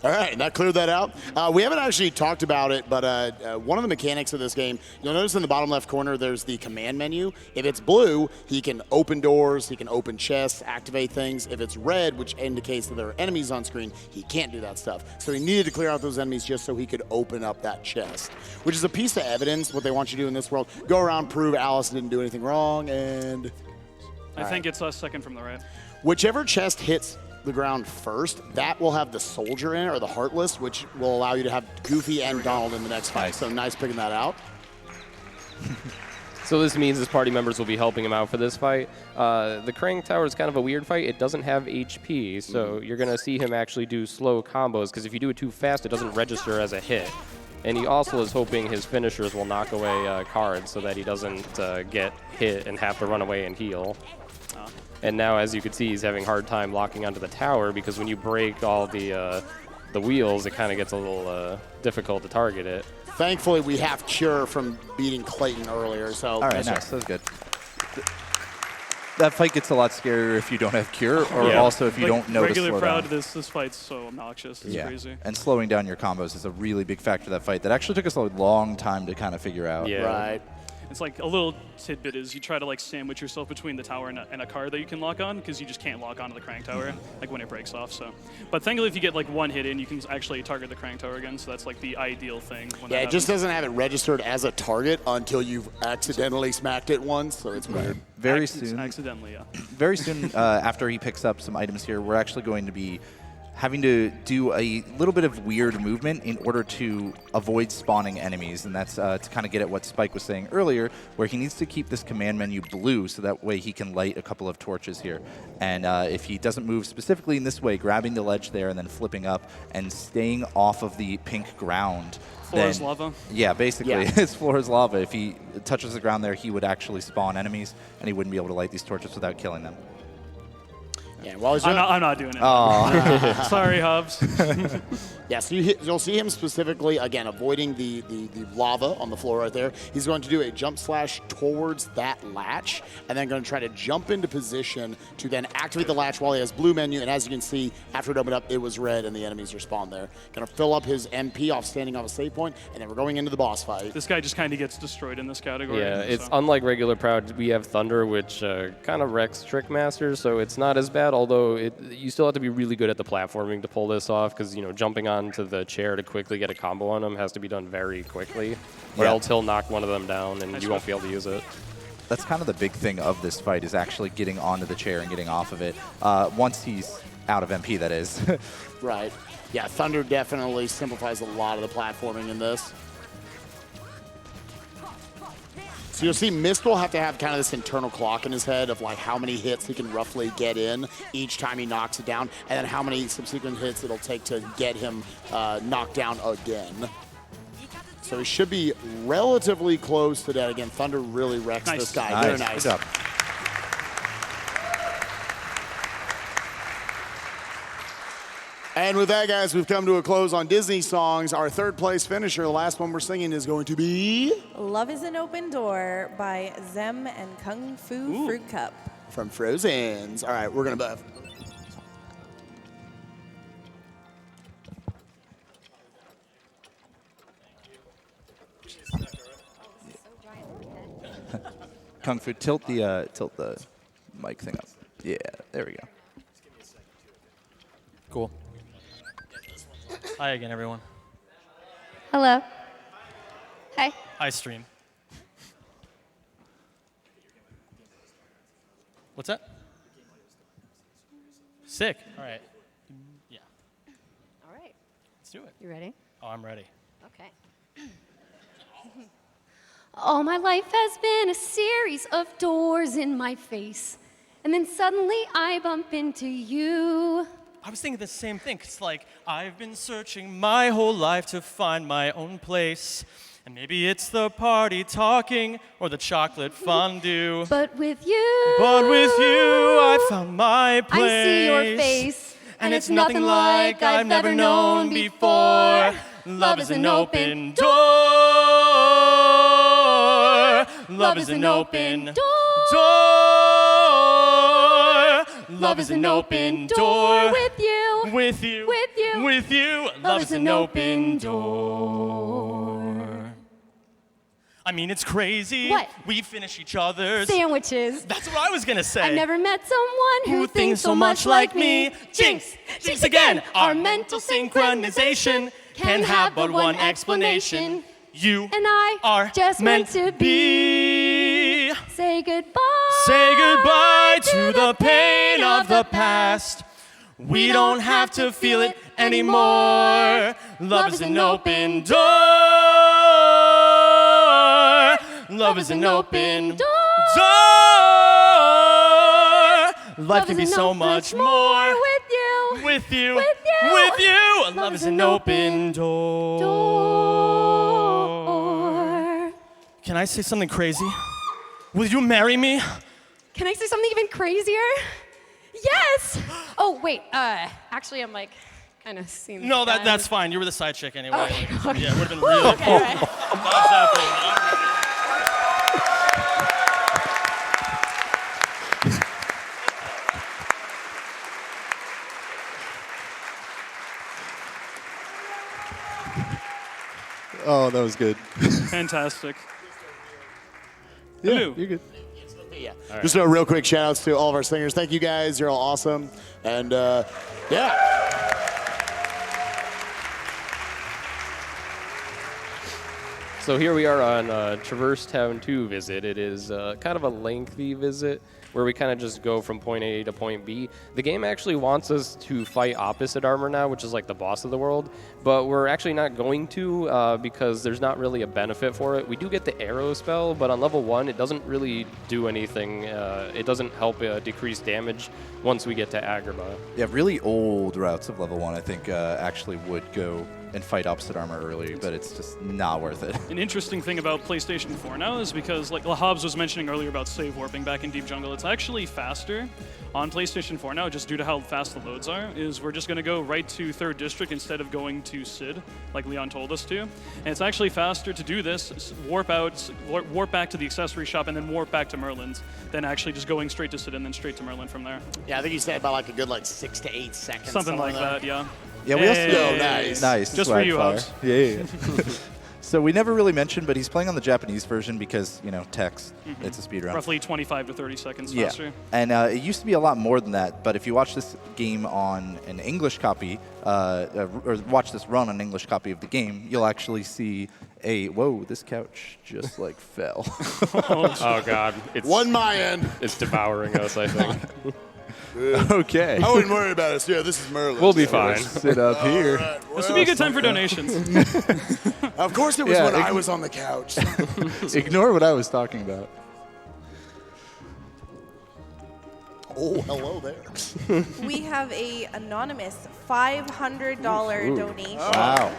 All right, that cleared that out. We haven't actually talked about it, but one of the mechanics of this game, you'll notice in the bottom left corner, there's the command menu. If it's blue, he can open doors, he can open chests, activate things. If it's red, which indicates that there are enemies on screen, he can't do that stuff. So he needed to clear out those enemies just so he could open up that chest, which is a piece of evidence, what they want you to do in this world. Go around, prove Alice didn't do anything wrong, and... I think it's us second from the right. Whichever chest hits the ground first, that will have the soldier in it, or the Heartless, which will allow you to have Goofy and Donald in the next fight. So nice picking that out. So this means his party members will be helping him out for this fight. The Kraang Tower is kind of a weird fight. It doesn't have HP, so you're going to see him actually do slow combos, because if you do it too fast, it doesn't register as a hit. And he also is hoping his finishers will knock away cards so that he doesn't get hit and have to run away and heal. And now, as you can see, he's having a hard time locking onto the tower, because when you break all the wheels, it kind of gets a little difficult to target it. Thankfully, we have Cure from beating Clayton earlier, so... All right, nice. That was good. That fight gets a lot scarier if you don't have Cure, or also if you don't know to slow regular crowd, down. this fight's so obnoxious. It's crazy. And slowing down your combos is a really big factor of that fight that actually took us a long time to kind of figure out. Yeah. Right. It's like a little tidbit is you try to like sandwich yourself between the tower and a car that you can lock on, because you just can't lock onto the Kraang Tower like when it breaks off. So, but thankfully if you get like one hit in, you can actually target the Kraang Tower again. So that's like the ideal thing. When Yeah, that it just happens. doesn't have it registered as a target until you've accidentally smacked it once, so it's weird. Very soon, Accidentally, yeah. very soon after he picks up some items here, we're actually going to be having to do a little bit of weird movement in order to avoid spawning enemies, and that's to kind of get at what Spike was saying earlier, where he needs to keep this command menu blue so that way he can light a couple of torches here. And if he doesn't move specifically in this way, grabbing the ledge there and then flipping up and staying off of the pink ground. Floor is lava? Yeah, basically, his floor is lava. If he touches the ground there, he would actually spawn enemies, and he wouldn't be able to light these torches without killing them. Yeah, while he's I'm not doing it. Sorry, Hobbes. Yeah, so you'll see him specifically, again, avoiding the lava on the floor right there. He's going to do a jump slash towards that latch, and then going to try to jump into position to then activate the latch while he has blue menu. And as you can see, after it opened up, it was red, and the enemies respawn there. Going to fill up his MP off standing off a save point, and then we're going into the boss fight. This guy just kind of gets destroyed in this category. Yeah, it's so. unlike regular Proud. We have Thunder, which kind of wrecks Trickmaster, so it's not as bad. Although you still have to be really good at the platforming to pull this off, because jumping onto the chair to quickly get a combo on him has to be done very quickly, or else he'll knock one of them down and you won't be able to use it. That's kind of the big thing of this fight, is actually getting onto the chair and getting off of it. Once he's out of MP, that is. Right. Yeah, Thunder definitely simplifies a lot of the platforming in this. So you'll see Mist will have to have kind of this internal clock in his head of like how many hits he can roughly get in each time he knocks it down, and then how many subsequent hits it'll take to get him knocked down again. So he should be relatively close to that. Again, Thunder really wrecks this guy. Very nice. Good job. And with that, guys, we've come to a close on Disney songs. Our third place finisher, the last one we're singing, is going to be... Love is an Open Door by Zem and Kung Fu Fruit Cup. From Frozen's. All right, we're going to... Kung Fu, tilt the mic thing up. Yeah, there we go. Cool. Hi again, everyone. Hello. Hi. I stream. What's that? Sick. All right. Yeah. All right. Let's do it. You ready? Oh, I'm ready. Okay. All my life has been a series of doors in my face. And then suddenly I bump into you. I was thinking the same thing. It's like, I've been searching my whole life to find my own place. And maybe it's the party talking or the chocolate fondue. But with you, I found my place. I see your face. And it's nothing like I've never known before. Love is an open door. Love is an open door. Love is an open door. With you. With you. With you. With you. Love is an open door. I mean, it's crazy. What? We finish each other's Sandwiches. That's what I was gonna say. I've never met someone who thinks so much like me. Jinx! Jinx again! Our mental synchronization can have but one explanation. You and I are just meant to be. Say goodbye. Say goodbye to the pain of the past. We don't have to feel it anymore. Love is an open door. Love is an open door. Life can be so much more with you. With you. With you. With you. Love is an open door. Can I say something crazy? Will you marry me? Can I say something even crazier? Yes! Oh, wait, actually I'm like kind of seeing No, that's fine. You were the side chick anyway. Okay, okay. Yeah, it would have been really Okay, all right. What's happening? Oh, that was good. Fantastic. Yeah, Hello. you're good. Yeah. Just a real quick shout outs to all of our singers. Thank you guys. You're all awesome. And yeah. So here we are on Traverse Town 2 visit. It is kind of a lengthy visit where we kind of just go from point A to point B. The game actually wants us to fight opposite armor now, which is like the boss of the world, but we're actually not going to because there's not really a benefit for it. We do get the arrow spell, but on level 1 it doesn't really do anything. It doesn't help decrease damage once we get to Agrabah. Yeah, really old routes of level 1 I think actually would go and fight opposite armor early, but it's just not worth it. An interesting thing about PlayStation 4 now is because, like Hobbes was mentioning earlier about save warping back in Deep Jungle, it's actually faster on PlayStation 4 now, just due to how fast the loads are, is we're just going to go right to 3rd District instead of going to Sid, like Leon told us to. And it's actually faster to do this, warp back to the accessory shop, and then warp back to Merlin's, than actually just going straight to Sid and then straight to Merlin from there. Yeah, I think you said about like a good 6 to 8 seconds. Something like that, yeah. Yeah, we also nice. Nice. Just for you, Swagfire. Hobbs. Yeah. So we never really mentioned, but he's playing on the Japanese version because, text, it's a speed run. Roughly 25 to 30 seconds Yeah. faster. And it used to be a lot more than that, but if you watch this game on an English copy, or watch this run on an English copy of the game, you'll actually see whoa, this couch just fell. Oh God, it's One my end. It's devouring us, I think. Okay. I wouldn't worry about us. Yeah, this is Merlin. We'll be fine. Sit up here. Right, This would be a good time for donations. Of course it was Yeah, when I was on the couch. Ignore what I was talking about. Oh, hello there. We have a anonymous $500 donation. Wow.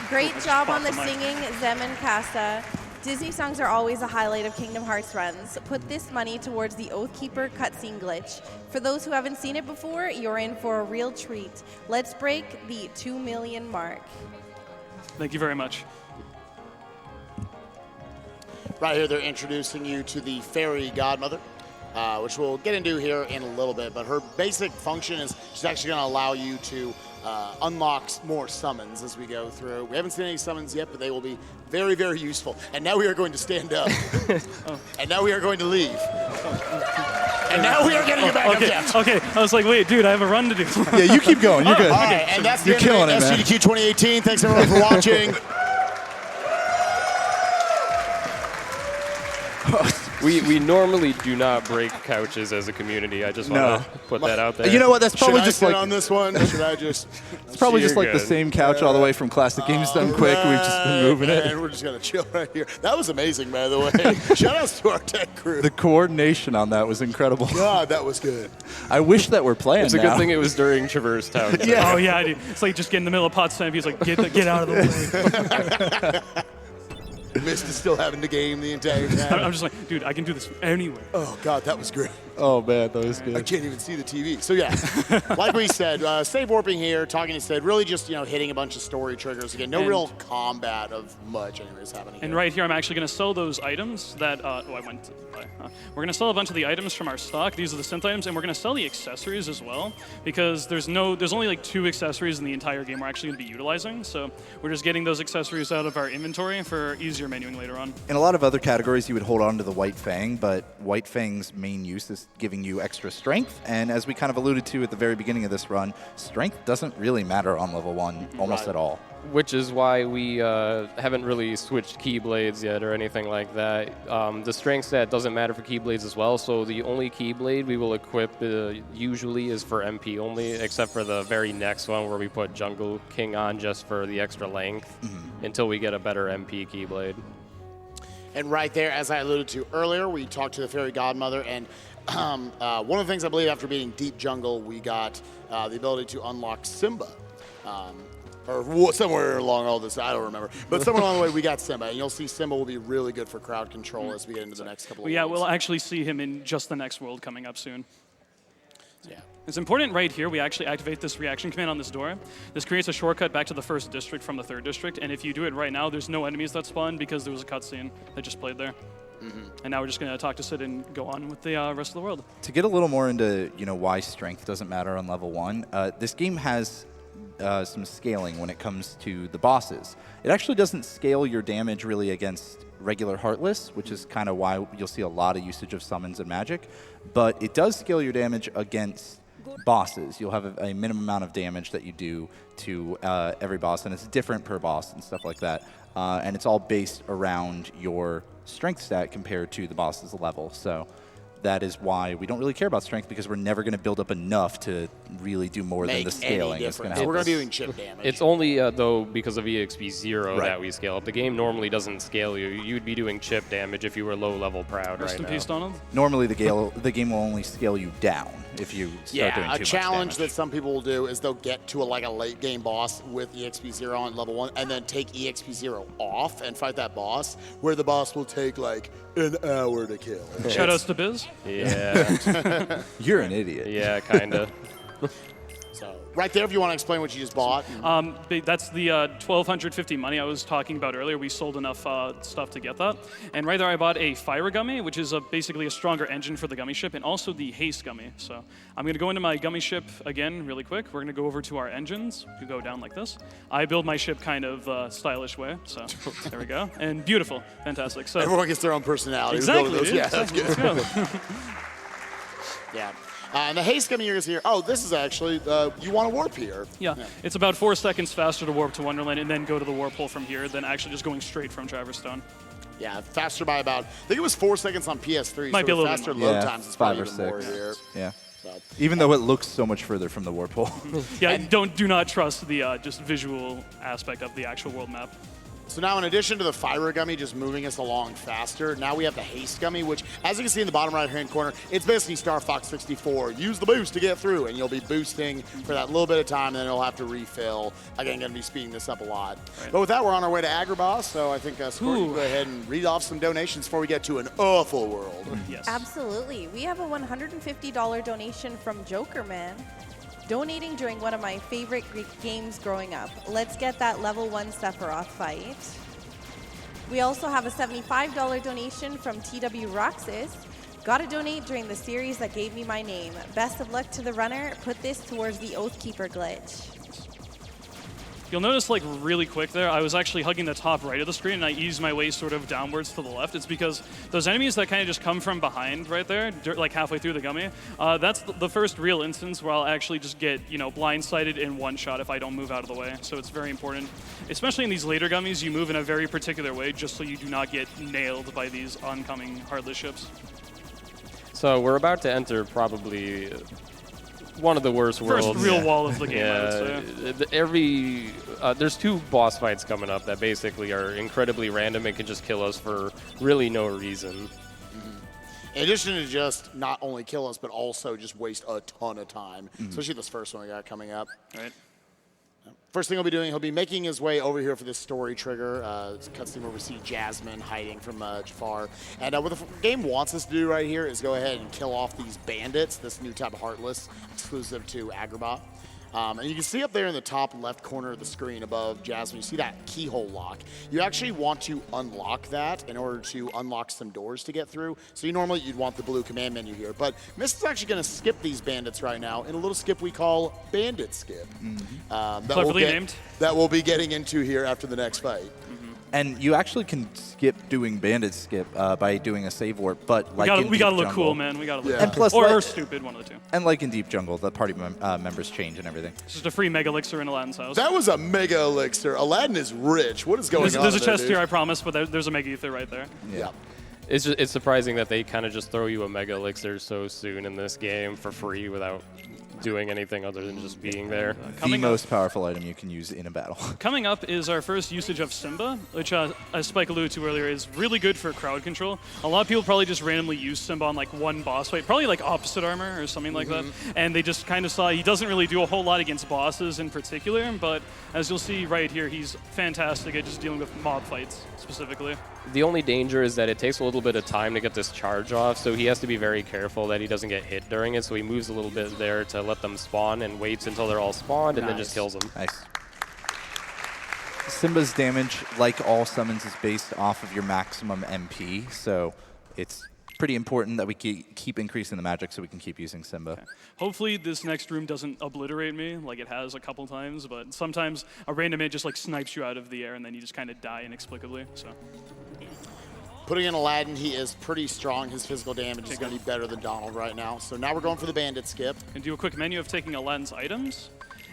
Great job on the singing, Zeman Casa. Disney songs are always a highlight of Kingdom Hearts runs. Put this money towards the Oathkeeper cutscene glitch. For those who haven't seen it before, you're in for a real treat. Let's break the 2 million mark. Thank you very much. Right here, they're introducing you to the fairy godmother, which we'll get into here in a little bit. But her basic function is she's actually going to allow you to unlock more summons as we go through. We haven't seen any summons yet, but they will be very, very useful. And now we are going to stand up. And now we are going to leave. And now we are getting a backup depth. Okay, I was like, wait, dude, I have a run to do. Yeah, you keep going. You're good. All right, and that's the You're killing end it, of man. SGDQ 2018. Thanks, everyone, for watching. We normally do not break couches as a community. I just want to put that out there. You know what? That's probably just Should I sit like on this one? Should I just? it's probably just You're like the good. same couch all the way from Classic Games Done Quick. We've just been moving it. And we're just gonna chill right here. That was amazing, by the way. Shout outs to our tech crew. The coordination on that was incredible. God, that was good. I wish that were playing. It's a now. good thing it was during Traverse Town. Oh yeah, dude. It's like just get in the middle of pot stamp. He's like, get out of the way. Mist is still having the game the entire time. I'm just like, dude, I can do this anywhere. Oh God, that was great. Oh man, that was I good. can't even see the TV. So yeah, like we said, save warping here, talking instead, really just hitting a bunch of story triggers again. No And- real combat of much, anyways, happening. And here. right here, I'm actually going to sell those items that, I went to buy. We're going to sell a bunch of the items from our stock. These are the synth items, and we're going to sell the accessories as well, because there's only like 2 accessories in the entire game we're actually going to be utilizing. So we're just getting those accessories out of our inventory for easier menuing later on. In a lot of other categories, you would hold on to the White Fang, but White Fang's main use is giving you extra strength. And as we kind of alluded to at the very beginning of this run, strength doesn't really matter on level 1 almost at all. Which is why we haven't really switched Keyblades yet or anything like that. The strength stat doesn't matter for Keyblades as well, so the only Keyblade we will equip usually is for MP only, except for the very next one where we put Jungle King on just for the extra length until we get a better MP Keyblade. And right there, as I alluded to earlier, we talked to the Fairy Godmother, and one of the things I believe after beating Deep Jungle, we got the ability to unlock Simba. Or somewhere along all this, I don't remember. But somewhere along the way, we got Simba. And you'll see Simba will be really good for crowd control as we get into the next couple of Yeah, worlds. we'll actually see him in just the next world coming up soon. Yeah. It's important right here, we actually activate this reaction command on this door. This creates a shortcut back to the 1st district from the 3rd district, and if you do it right now, there's no enemies that spawn because there was a cutscene that just played there. And now we're just going to talk to Sid and go on with the rest of the world. To get a little more into why strength doesn't matter on level 1, this game has some scaling when it comes to the bosses. It actually doesn't scale your damage really against regular Heartless, which is kind of why you'll see a lot of usage of summons and magic, but it does scale your damage against bosses. You'll have a minimum amount of damage that you do to every boss, and it's different per boss and stuff like that. And it's all based around your strength stat compared to the boss's level. So that is why we don't really care about strength, because we're never going to build up enough to really do more than the scaling is going to help We're going us. to be doing chip damage. It's only, though, because of EXP 0 that we scale up. The game normally doesn't scale you. You'd be doing chip damage if you were low-level Proud Rest right in now. peace, Donald. Normally the game will only scale you down if you start doing too a much challenge damage. that some people will do is they'll get to a late game boss with EXP 0 on level 1 and then take EXP 0 off and fight that boss, where the boss will take like an hour to kill. Shoutouts to Biz. Yeah. You're an idiot. Yeah, kind of. So right there, if you want to explain what you just bought. That's the 1,250 money I was talking about earlier. We sold enough stuff to get that. And right there, I bought a Fire Gummy, which is basically a stronger engine for the Gummy ship, and also the Haste Gummy. So I'm going to go into my Gummy ship again really quick. We're going to go over to our engines. You go down like this. I build my ship kind of stylish way. So there we go. And beautiful. Fantastic. So Everyone gets their own personality. Exactly. Those. Dude. Yeah, that's Let's good. go. Yeah. And the Haste Gummy you're going to see here, oh, this is actually, you want to warp here. Yeah, it's about 4 seconds faster to warp to Wonderland and then go to the warp hole from here than actually just going straight from Traverse Town. Yeah, faster by about, I think it was 4 seconds on PS3. Might so be a little faster bit load Yeah, times. It's 5 probably or even 6. more here. Yeah. So. Even though it looks so much further from the warp hole. Yeah, do not trust the just visual aspect of the actual world map. So now in addition to the Fire Gummy just moving us along faster, now we have the Haste Gummy, which, as you can see in the bottom right-hand corner, it's basically Star Fox 64. Use the boost to get through, and you'll be boosting for that little bit of time, and then you'll have to refill. Again, going to be speeding this up a lot. Right. But with that, we're on our way to Agrabah, so I think Squirt, you can go ahead and read off some donations before we get to an awful world. Yes. Absolutely. We have a $150 donation from Joker Man, donating during one of my favorite games growing up. Let's get that level 1 Sephiroth fight. We also have a $75 donation from TW Roxas. Gotta donate during the series that gave me my name. Best of luck to the runner. Put this towards the Oathkeeper Glitch. You'll notice, like, really quick there, I was actually hugging the top right of the screen, and I eased my way sort of downwards to the left. It's because those enemies that kind of just come from behind right there, like halfway through the gummy, that's the first real instance where I'll actually just get, you know, blindsided in one shot if I don't move out of the way. So it's very important. Especially in these later gummies, you move in a very particular way just so you do not get nailed by these oncoming Heartless ships. So we're about to enter probably one of the worst worlds. First real wall of the game, I would say. There's 2 boss fights coming up that basically are incredibly random and can just kill us for really no reason. In addition to just not only kill us, but also just waste a ton of time, especially this first one we got coming up. All right. First thing he'll be making his way over here for this story trigger. It's a cutscene where we see Jasmine hiding from Jafar. And what the game wants us to do right here is go ahead and kill off these bandits, this new type of Heartless, exclusive to Agrabah. And you can see up there in the top left corner of the screen above Jasmine, you see that keyhole lock. You actually want to unlock that in order to unlock some doors to get through. So you'd want the blue command menu here. But Mist is actually going to skip these bandits right now in a little skip we call Bandit Skip. Cleverly named. That we'll be getting into here after the next fight. And you actually can skip doing Bandit Skip by doing a save warp, but we gotta look cool, man. We gotta look and cool. plus, or stupid, one of the two. And like in Deep Jungle, the party members change and everything. It's just a free mega elixir in Aladdin's house. That was a mega elixir. Aladdin is rich. What is going on? There's a chest here, I promise, but there's a mega ether right there. Yeah. It's surprising that they kind of just throw you a mega elixir so soon in this game for free without doing anything other than just being there. The most powerful item you can use in a battle. Coming up is our first usage of Simba, which, as Spike alluded to earlier, is really good for crowd control. A lot of people probably just randomly use Simba on like one boss fight, probably like opposite armor or something like that, and they just kind of saw he doesn't really do a whole lot against bosses in particular, but as you'll see right here, he's fantastic at just dealing with mob fights specifically. The only danger is that it takes a little bit of time to get this charge off, so he has to be very careful that he doesn't get hit during it, so he moves a little bit there to let them spawn and waits until they're all spawned and then just kills them. Nice. Simba's damage, like all summons, is based off of your maximum MP, so it's pretty important that we keep increasing the magic so we can keep using Simba. Okay. Hopefully this next room doesn't obliterate me like it has a couple times, but sometimes a random hit just like snipes you out of the air and then you just kind of die inexplicably. So. Putting in Aladdin, he is pretty strong. His physical damage is going to be better than Donald right now. So now we're going for the Bandit Skip. And do a quick menu of taking Aladdin's items.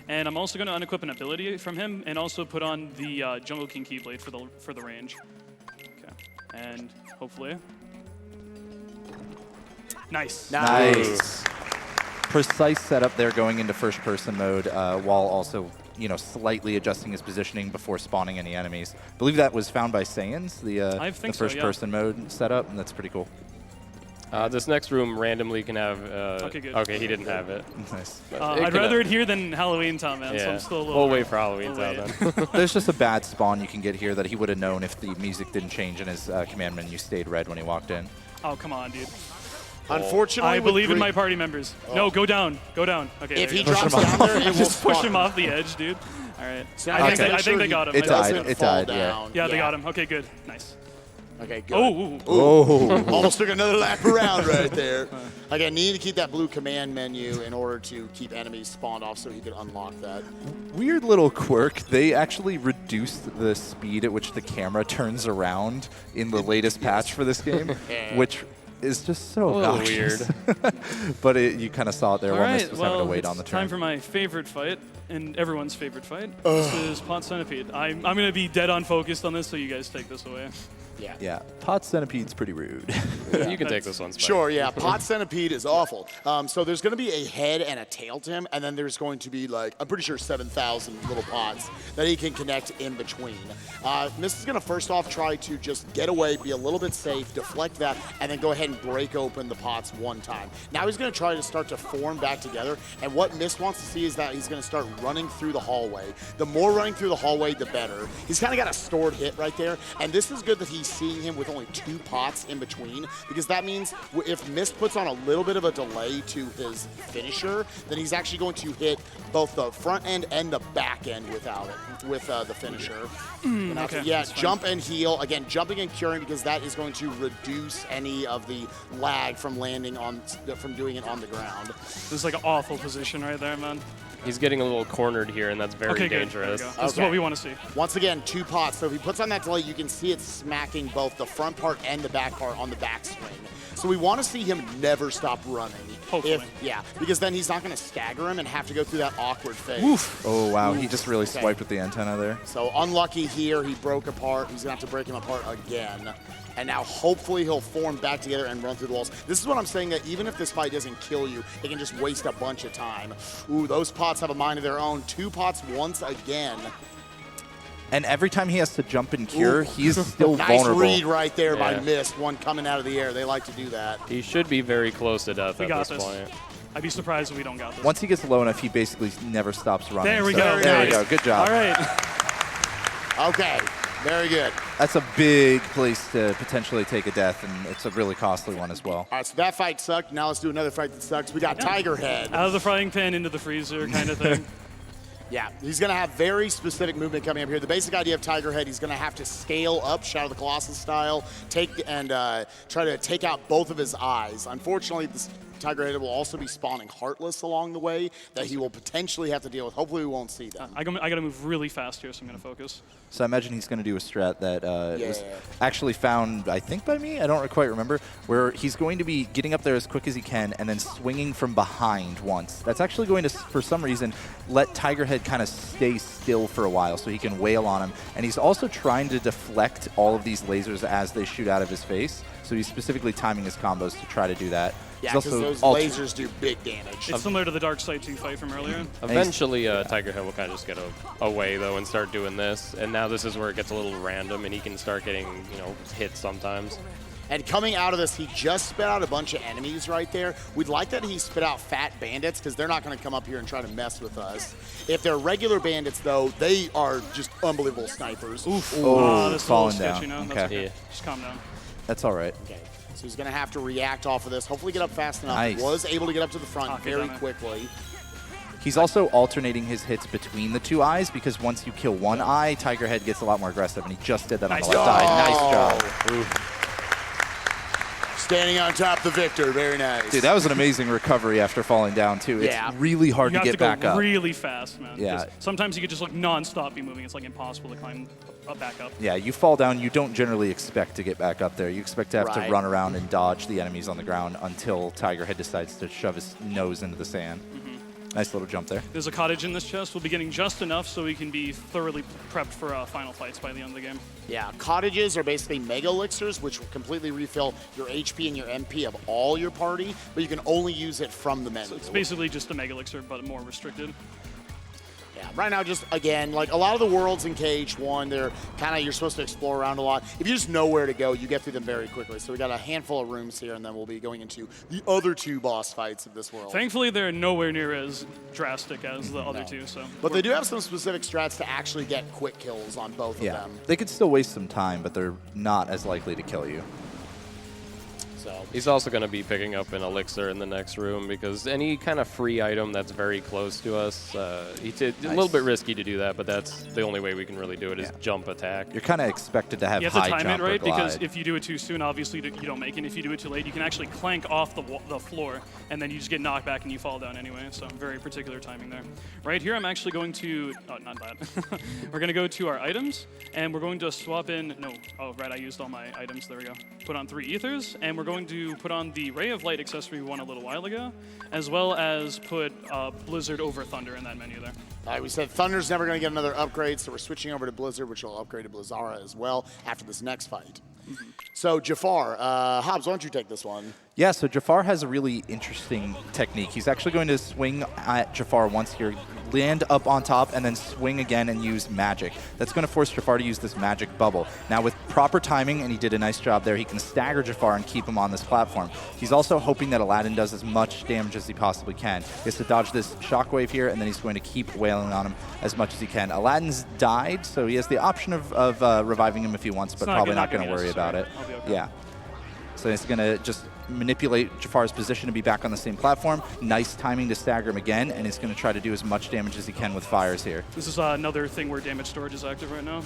And I'm also going to unequip an ability from him and also put on the Jungle King Keyblade for the range. Okay. And hopefully. Nice. Nice. Precise setup there going into first-person mode while also, you know, slightly adjusting his positioning before spawning any enemies. I believe that was found by Saiyans, the first-person mode setup, and that's pretty cool. This next room randomly can have... okay, good. Okay, he didn't have it. Nice. I'd rather it here than Halloween Town, man, so I'm still a little... We'll wait for Halloween Town then. There's just a bad spawn you can get here that he would have known if the music didn't change and his command menu stayed red when he walked in. Oh, come on, dude. Unfortunately, I believe in my party members. No, go down. Go down. Okay. If he drops down there, it will just push him off the edge, dude. All right. I think they got him. It died, yeah. Yeah, they got him. Okay, good. Nice. Okay, good. Oh. Almost took another lap around right there. Again, need to keep that blue command menu in order to keep enemies spawned off so he could unlock that. Weird little quirk. They actually reduced the speed at which the camera turns around in the latest patch for this game, which is just so obnoxious. Weird. But you kind of saw it there All while right, Mist was having to wait on the turn. Time for my favorite fight, and everyone's favorite fight. This is Pot Centipede. I'm going to be dead on focused on this, so you guys take this away. Yeah, Pot Centipede's pretty rude. You can take this one, Spike. Sure, yeah. Pot Centipede is awful. So there's going to be a head and a tail to him, and then there's going to be, like, I'm pretty sure 7,000 little pots that he can connect in between. Mist is going to first off try to just get away, be a little bit safe, deflect that, and then go ahead and break open the pots one time. Now he's going to try to start to form back together, and what Mist wants to see is that he's going to start running through the hallway. The more running through the hallway, the better. He's kind of got a stored hit right there, and this is good that he's seeing him with only 2 pots in between, because that means if Mist puts on a little bit of a delay to his finisher, then he's actually going to hit both the front end and the back end with the finisher. Okay. Yeah, jump and heal. Again, jumping and curing, because that is going to reduce any of the lag from landing on, from doing it on the ground. This is like an awful position right there, man. He's getting a little cornered here, and that's very Okay, good. dangerous. There we go. This is what we want to see. Once again, 2 pots. So if he puts on that delay, you can see it smacking both the front part and the back part on the backswing. So we want to see him never stop running. Hopefully. Yeah, because then he's not going to stagger him and have to go through that awkward phase. Oof. Oh, wow. He just really swiped with the antenna there. So unlucky here. He broke apart. He's going to have to break him apart again. And now hopefully he'll form back together and run through the walls. This is what I'm saying, that even if this fight doesn't kill you, it can just waste a bunch of time. Ooh, those pots have a mind of their own. 2 pots once again. And every time he has to jump and cure, he's still nice vulnerable. Nice read right there by Yeah. Mist. One coming out of the air. They like to do that. He should be very close to death We at got this this. point. I'd be surprised if we don't got this. Once he gets low enough, he basically never stops running. There we So go. There we Nice. go. Good job. All right. Okay, very good. That's a big place to potentially take a death, and it's a really costly one as well. All right, so that fight sucked. Now let's do another fight that sucks. We got Tiger Head. Out of the frying pan into the freezer kind of thing. Yeah, he's going to have very specific movement coming up here. The basic idea of Tiger Head, he's going to have to scale up Shadow of the Colossus style, try to take out both of his eyes. Unfortunately, this Tiger Head will also be spawning Heartless along the way that he will potentially have to deal with. Hopefully we won't see them. I got to move really fast here, so I'm going to focus. So I imagine he's going to do a strat that was actually found, I think, by me. I don't quite remember, where he's going to be getting up there as quick as he can and then swinging from behind once. That's actually going to, for some reason, let Tiger Head kind of stay still for a while so he can wail on him. And he's also trying to deflect all of these lasers as they shoot out of his face. So he's specifically timing his combos to try to do that. Yeah, He's because also those lasers do big damage. It's similar to the Dark Side 2 fight from earlier. Eventually, Tiger Head will kind of just get away, though, and start doing this. And now this is where it gets a little random, and he can start getting, hits sometimes. And coming out of this, he just spit out a bunch of enemies right there. We'd like that he spit out fat bandits, because they're not going to come up here and try to mess with us. If they're regular bandits, though, they are just unbelievable snipers. Oof. Oh, this is a falling little down. sketchy now. Okay. That's okay. Yeah. Just calm down. That's all right. Okay, so he's going to have to react off of this. Hopefully get up fast enough. Nice. Was able to get up to the front Okay, very damn it. quickly. He's also alternating his hits between the 2 eyes, because once you kill one eye, Tiger Head gets a lot more aggressive, and he just did that on the left eye. Nice job. Oof. Standing on top, the victor. Very nice. Dude, that was an amazing recovery after falling down, too. Yeah. It's really hard You to have get to back go up. really fast, man. Yeah. 'Cause sometimes you could just non-stop be moving. It's impossible to climb back up. Yeah, you fall down, you don't generally expect to get back up there. You expect to have Right. to run around and dodge the enemies on the ground until Tiger Head decides to shove his nose into the sand. Nice little jump there. There's a cottage in this chest. We'll be getting just enough so we can be thoroughly prepped for final fights by the end of the game. Yeah, cottages are basically mega elixirs, which will completely refill your HP and your MP of all your party, but you can only use it from the menu. So it's basically just a mega elixir, but more restricted. Yeah, right now, just again, like a lot of the worlds in KH1, they're kind of, you're supposed to explore around a lot. If you just know where to go, you get through them very quickly. So we got a handful of rooms here, and then we'll be going into the other 2 boss fights of this world. Thankfully, they're nowhere near as drastic as the other 2. So, But they do have some specific strats to actually get quick kills on both of Yeah, them. they could still waste some time, but they're not as likely to kill you. So He's also going to be picking up an elixir in the next room, because any kind of free item that's very close to us, it's a little bit risky to do that, but that's the only way we can really do it is jump attack. You're kind of expected to have you have high to time jump it right, or glide. because if you do it too soon, obviously you don't make it. If you do it too late, you can actually clank off the floor, and then you just get knocked back and you fall down anyway. So very particular timing there. Right here, I'm actually going to, oh, not that. We're going to go to our items, and we're going to swap in, I used all my items. There we go. Put on 3 ethers, and we're going to put on the Ray of Light accessory we won a little while ago, as well as put Blizzard over Thunder in that menu there. All right, we said Thunder's never going to get another upgrade, so we're switching over to Blizzard, which will upgrade to Blizzara as well after this next fight. So Jafar, Hobbes, why don't you take this one? Yeah, so Jafar has a really interesting technique. He's actually going to swing at Jafar once here, land up on top, and then swing again and use magic. That's going to force Jafar to use this magic bubble. Now, with proper timing, and he did a nice job there, he can stagger Jafar and keep him on this platform. He's also hoping that Aladdin does as much damage as he possibly can. He has to dodge this shockwave here, and then he's going to keep wailing on him as much as he can. Aladdin's died, so he has the option of reviving him if he wants, but probably not going to worry about it. I'll be okay. Yeah. So he's going to just manipulate Jafar's position to be back on the same platform. Nice timing to stagger him again, and he's going to try to do as much damage as he can with fires here. This is another thing where damage storage is active right now.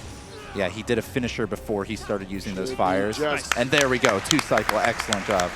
Yeah, he did a finisher before he started using those Should be fires. just- And there we go, 2 cycle, excellent job.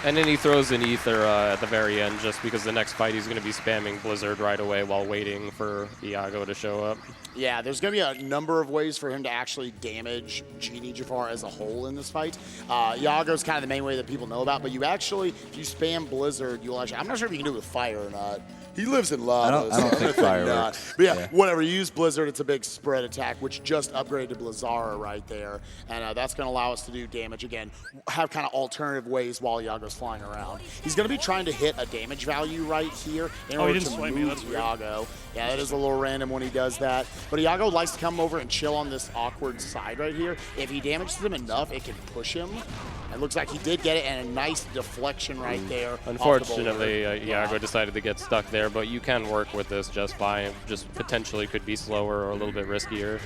And then he throws an ether at the very end just because the next fight he's going to be spamming Blizzard right away while waiting for Iago to show up. Yeah, there's going to be a number of ways for him to actually damage Genie Jafar as a whole in this fight. Iago's kind of the main way that people know about, but you actually, if you spam Blizzard, you'll actually, I'm not sure if you can do it with fire or not. He lives in lava. I don't think fire works. But yeah, whatever. You use Blizzard, it's a big spread attack, which just upgraded to Blizzara right there. And that's going to allow us to do damage again. Have kind of alternative ways while Iago's flying around. He's going to be trying to hit a damage value right here in order to move Iago. Yeah, that is a little random when he does that. But Iago likes to come over and chill on this awkward side right here. If he damages him enough, it can push him. It looks like he did get it, and a nice deflection right there. Unfortunately, Iago decided to get stuck there, but you can work with this just fine. Just potentially could be slower or a little bit riskier.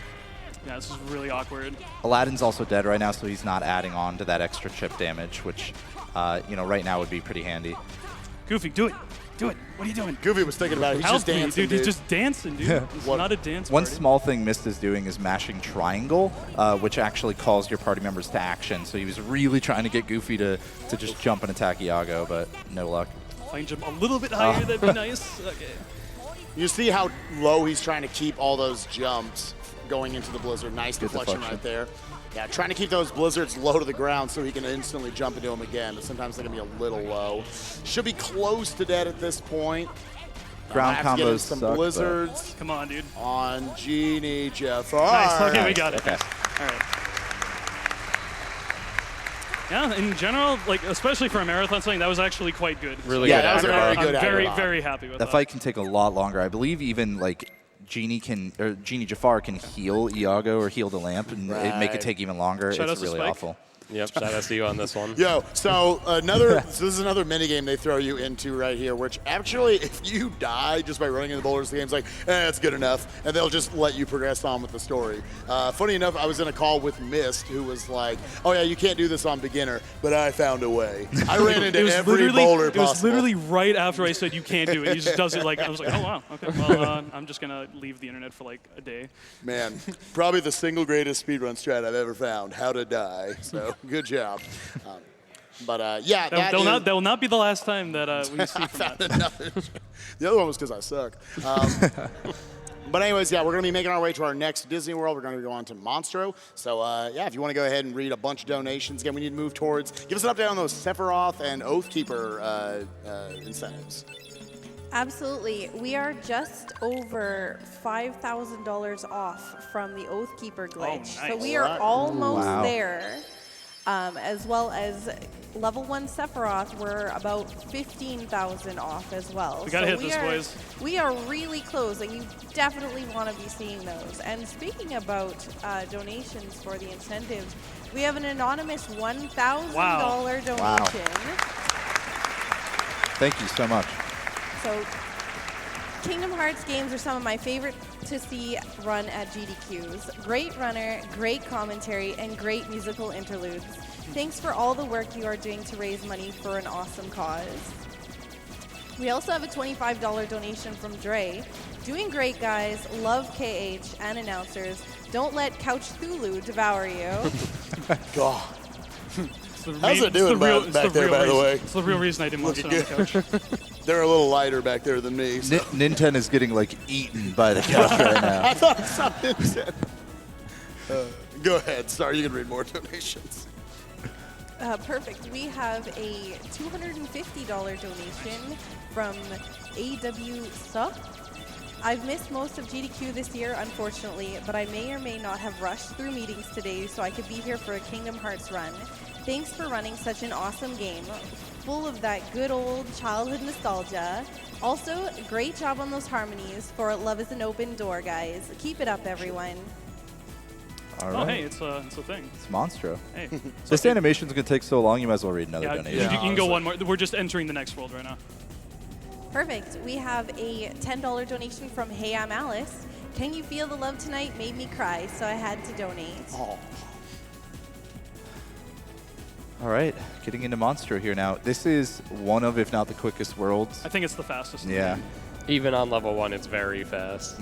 Yeah, this is really awkward. Aladdin's also dead right now, so he's not adding on to that extra chip damage, which, right now would be pretty handy. Goofy, do it. Do it. What are you doing? Goofy was thinking about it. He's Help just dancing, dude. He's just dancing, dude. It's not a dance One party. small thing Mist is doing is mashing triangle, which actually calls your party members to action. So he was really trying to get Goofy to just jump and attack Iago, but no luck. If I can jump a little bit higher, that'd be nice. Okay. You see how low he's trying to keep all those jumps going into the Blizzard. Nice deflection right there. Yeah, trying to keep those Blizzards low to the ground so he can instantly jump into them again, but sometimes they can be a little low. Should be close to dead at this point. Ground combos some suck, Blizzards. Come on, dude. On Genie Jafar. Nice. Okay, we got it. Okay. All right. Yeah, in general, like especially for a marathon setting, that was actually quite good. Really Yeah, good. that was a very good I'm very, aggro. very happy with That that. fight can take a lot longer. I believe even like Genie Jafar can heal Iago or heal the lamp and make it take even longer. Shout out It's to really Spike. awful. Yep, shout out to you on this one. Yo, so this is another minigame they throw you into right here, which actually, if you die just by running in the boulders, the game's like, it's good enough, and they'll just let you progress on with the story. Funny enough, I was in a call with Mist, who was like, oh yeah, you can't do this on beginner, but I found a way. I ran into every boulder possible. It was literally right after I said you can't do it. He just does it like, I was like, oh wow, okay, well, I'm just gonna leave the internet for like a day. Man, probably the single greatest speedrun strat I've ever found, how to die, so good job. Yeah, that will not be the last time that we see from that. The other one was because I suck. But anyways, yeah, we're going to be making our way to our next Disney World. We're going to go on to Monstro. So, yeah, if you want to go ahead and read a bunch of donations, again, we need to move towards. Give us an update on those Sephiroth and Oathkeeper incentives. Absolutely. We are just over $5,000 off from the Oathkeeper glitch. nice. So we are almost Wow. there. As well as level 1 Sephiroth, we're about 15,000 off as well. We gotta hit we this, are, boys. We are really close, and you definitely want to be seeing those. And speaking about donations for the incentives, we have an anonymous $1,000 donation. Wow. Thank you so much. So, Kingdom Hearts games are some of my favorite to see run at GDQs. Great runner, great commentary, and great musical interludes. Thanks for all the work you are doing to raise money for an awesome cause. We also have a $25 donation from Dre. Doing great, guys. Love KH and announcers. Don't let Couch Thulu devour you. God. How's How's it doing back there, by the way? It's the real reason I didn't want to sit on the couch. They're a little lighter back there than me. So. Nintendo is getting like eaten by the couch right now. I thought I saw Nintendo. Go ahead. Sorry, you can read more donations. Perfect. We have a $250 donation from AW Sup. I've missed most of GDQ this year, unfortunately, but I may or may not have rushed through meetings today so I could be here for a Kingdom Hearts run. Thanks for running such an awesome game, full of that good old childhood nostalgia. Also, great job on those harmonies for Love is an Open Door, guys. Keep it up, everyone. All Oh, right. hey, it's a thing. It's Monstro. Hey. This animation's going to take so long, you might as well read another Yeah, donation. you can go one more. We're just entering the next world right now. Perfect. We have a $10 donation from Hey, I'm Alice. Can you feel the love tonight? Made me cry, so I had to donate. Oh. All right, getting into Monstro here now. This is one of, if not the quickest worlds. I think it's the fastest. in the Yeah. game. Even on level 1, it's very fast.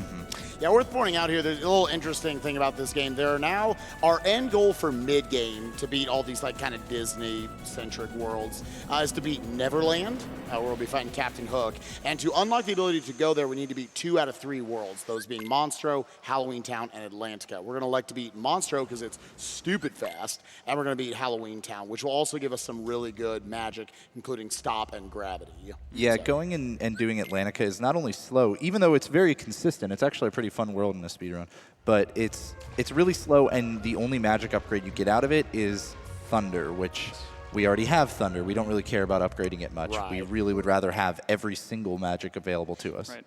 Yeah, worth pointing out here, there's a little interesting thing about this game. There are now, our end goal for mid-game to beat all these like kind of Disney-centric worlds is to beat Neverland, where we'll be fighting Captain Hook. And to unlock the ability to go there, we need to beat 2 out of 3 worlds, those being Monstro, Halloween Town, and Atlantica. We're going to like to beat Monstro because it's stupid fast, and we're going to beat Halloween Town, which will also give us some really good magic, including stop and gravity. Yeah, going in and doing Atlantica is not only slow, even though it's very consistent, it's actually a pretty fun world in a speedrun, but it's really slow, and the only magic upgrade you get out of it is Thunder, which we already have Thunder. We don't really care about upgrading it much. Right. We really would rather have every single magic available to us. Right.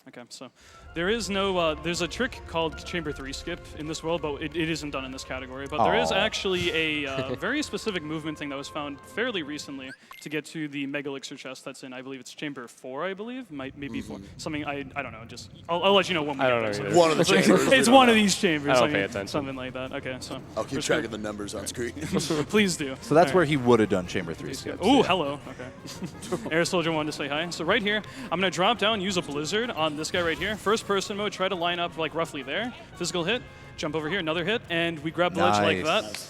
Okay, so there is no, there's a trick called Chamber 3 skip in this world, but it isn't done in this category. But there is actually a very specific movement thing that was found fairly recently to get to the Mega Elixir chest that's in, I believe it's Chamber 4, I believe, maybe 4. Something, I don't know, just, I'll let you know when we get there. One of the chambers. It's one of these chambers. I don't pay attention. Something like that. Okay, so. I'll keep track of the numbers on screen. Please do. So that's where he would have done Chamber 3 skip. Oh, hello. Okay. Air Soldier wanted to say hi. So right here, I'm going to drop down, use a Blizzard on this guy right here. First person mode, try to line up like roughly there. Physical hit, jump over here, another hit, and we grab the ledge like that.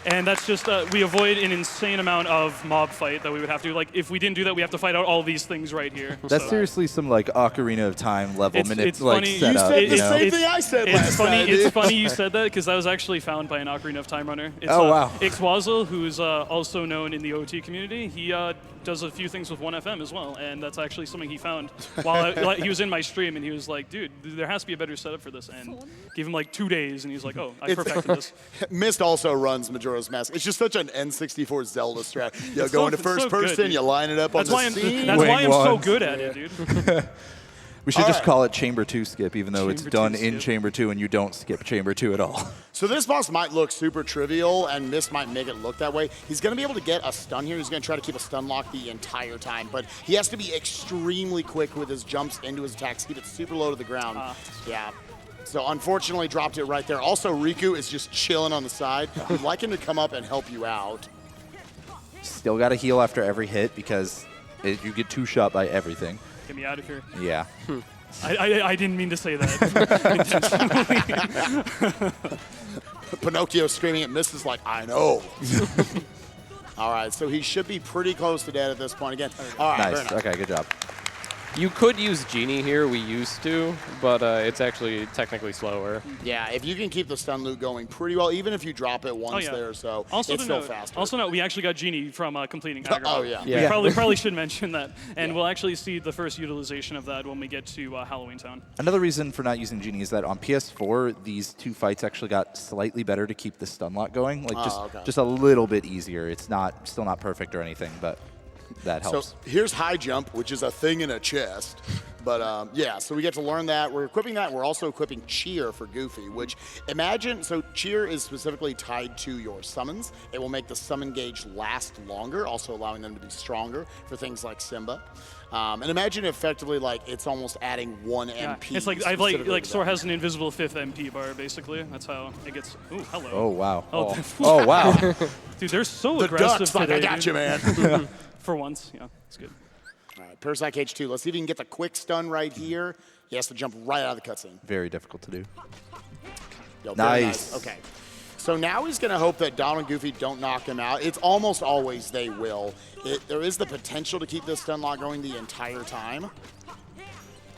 And that's just, we avoid an insane amount of mob fight that we would have to. Like, if we didn't do that, we have to fight out all these things right here. That's seriously some, like, Ocarina of Time level it's like, funny. setup. You said the same thing I said last time. It's funny you said that, because that was actually found by an Ocarina of Time runner. It's, wow. Ixwazel, who's also known in the OT community. He does a few things with 1FM as well, and that's actually something he found while he was in my stream, and he was like, dude, there has to be a better setup for this, and gave him like 2 days, and he's like, oh, I perfected this. Mist also runs Majora's Mask. It's just such an N64 Zelda strat. You go into first so person, good, you line it up on the scene. That's why I'm so once. good at it, dude. We should just call it Chamber 2 skip, even though it's Chamber 2 done in skip. Chamber 2 and you don't skip Chamber 2 at all. So this boss might look super trivial, and Mist might make it look that way. He's going to be able to get a stun here. He's going to try to keep a stun lock the entire time, but he has to be extremely quick with his jumps into his attacks, keep it super low to the ground. Yeah. So unfortunately dropped it right there. Also, Riku is just chilling on the side. I'd like him to come up and help you out. Still got to heal after every hit because you get two-shot by everything. Get me out of here. Yeah. I didn't mean to say that. Pinocchio screaming at Mrs. like, I know. All right, so he should be pretty close to dead at this point again. All right, Nice. Okay, good job. You could use Genie here, we used to, but it's actually technically slower. Yeah, if you can keep the stun loop going pretty well, even if you drop it once there or so, Also it's to still note, faster. Also note, we actually got Genie from completing Aggro. Oh, yeah. We probably should mention that. And we'll actually see the first utilization of that when we get to Halloween Town. Another reason for not using Genie is that on PS4, these two fights actually got slightly better to keep the stun lock going. Like just a little bit easier. It's still not perfect or anything, but that helps. So here's high jump, which is a thing in a chest. But yeah, so we get to learn that. We're equipping that. We're also equipping Cheer for Goofy, which so Cheer is specifically tied to your summons. It will make the summon gauge last longer, also allowing them to be stronger for things like Simba. And imagine effectively like it's almost adding 1 MP. It's like Sora has an invisible 5th MP bar, basically. That's how it gets. Ooh, hello. Oh, wow. Oh wow. Dude, they're so the aggressive ducks, today. like, I got you, man. For once, yeah, it's good. All right, Parasite KH2. Let's see if he can get the quick stun right here. He has to jump right out of the cutscene. Very difficult to do. Yo, Nice. Okay. So now he's going to hope that Donald and Goofy don't knock him out. It's almost always they will. There is the potential to keep this stun lock going the entire time.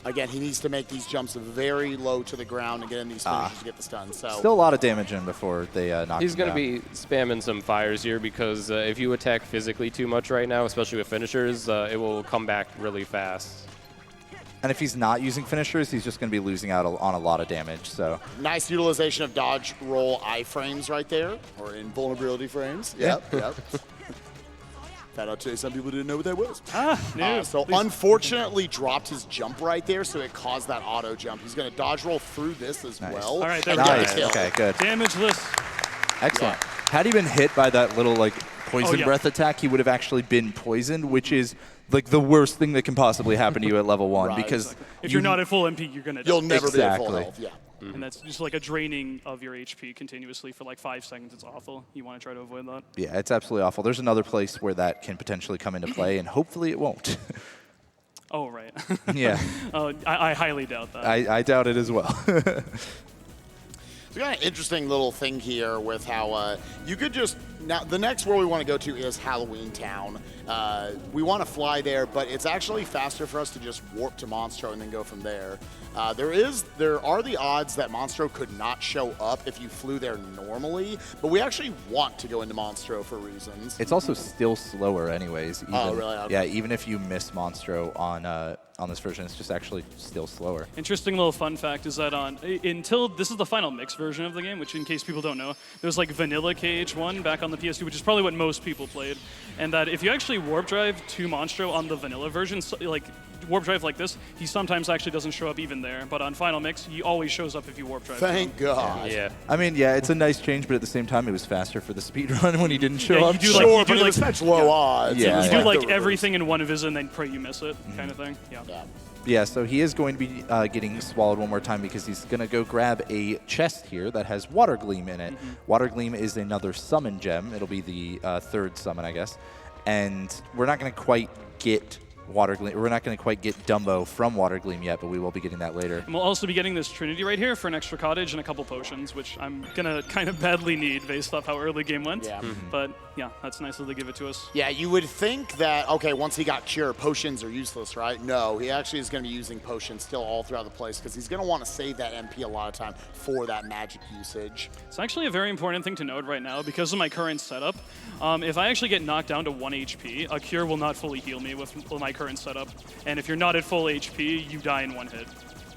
Again, he needs to make these jumps very low to the ground and get in these finishes to get the stun. So Still a lot of damage in before they knock He's him going to down. be spamming some fires here because if you attack physically too much right now, especially with finishers, it will come back really fast. And if he's not using finishers, he's just going to be losing out on a lot of damage. So nice utilization of dodge roll iframes right there, or invulnerability frames. Yep. Found out today some people didn't know what that was. So unfortunately dropped his jump right there, so it caused that auto jump. He's going to dodge roll through this as well. All right, there and we go. get the kill. Okay, good. Damageless. Excellent. Had he been hit by that little poison breath attack, he would have actually been poisoned, which is like the worst thing that can possibly happen to you at level 1 because If you're not at full MP, you're gonna die. You'll never be at full health. Yeah. And that's just like a draining of your HP continuously for like 5 seconds. It's awful. You want to try to avoid that. Yeah, it's absolutely awful. There's another place where that can potentially come into play, and hopefully it won't. Oh, right. Yeah. I highly doubt that. I doubt it as well. It's got an interesting little thing here with how you could just now the next where we want to go to is Halloween Town. We want to fly there, but it's actually faster for us to just warp to Monstro and then go from there. There are the odds that Monstro could not show up if you flew there normally, but we actually want to go into Monstro for reasons. It's also still slower anyways. Even, oh, really? Okay. Yeah, even if you miss Monstro on this version, it's just actually still slower. Interesting little fun fact is that until this is the final mix version of the game, which in case people don't know, there's like vanilla KH1 back on the PS2, which is probably what most people played, and that if you actually warp drive to Monstro on the vanilla version, like warp drive like this, he sometimes actually doesn't show up even there, but on final mix, he always shows up if you warp drive. Thank God. Yeah. I mean, yeah, it's a nice change, but at the same time, it was faster for the speed run when he didn't show up. You do Sure, like, but it was such low odds. Yeah, you yeah. do like everything in one visit and then pray you miss it, kind of thing. Yeah. Yeah, so he is going to be getting swallowed one more time because he's going to go grab a chest here that has Water Gleam in it. Water Gleam is another summon gem. It'll be the third summon, I guess. And we're not going to quite get Water Gleam. We're not going to quite get Dumbo from Water Gleam yet, but we will be getting that later. And we'll also be getting this Trinity right here for an extra cottage and a couple potions, which I'm going to kind of badly need based off how early the game went. Yeah. But yeah, that's nice that they give it to us. Yeah, you would think that, okay, once he got Cure, potions are useless, right? No, he actually is going to be using potions still all throughout the place because he's going to want to save that MP a lot of time for that magic usage. It's actually a very important thing to note right now because of my current setup. If I actually get knocked down to 1 HP, a Cure will not fully heal me with my current setup. And if you're not at full HP, you die in 1 hit.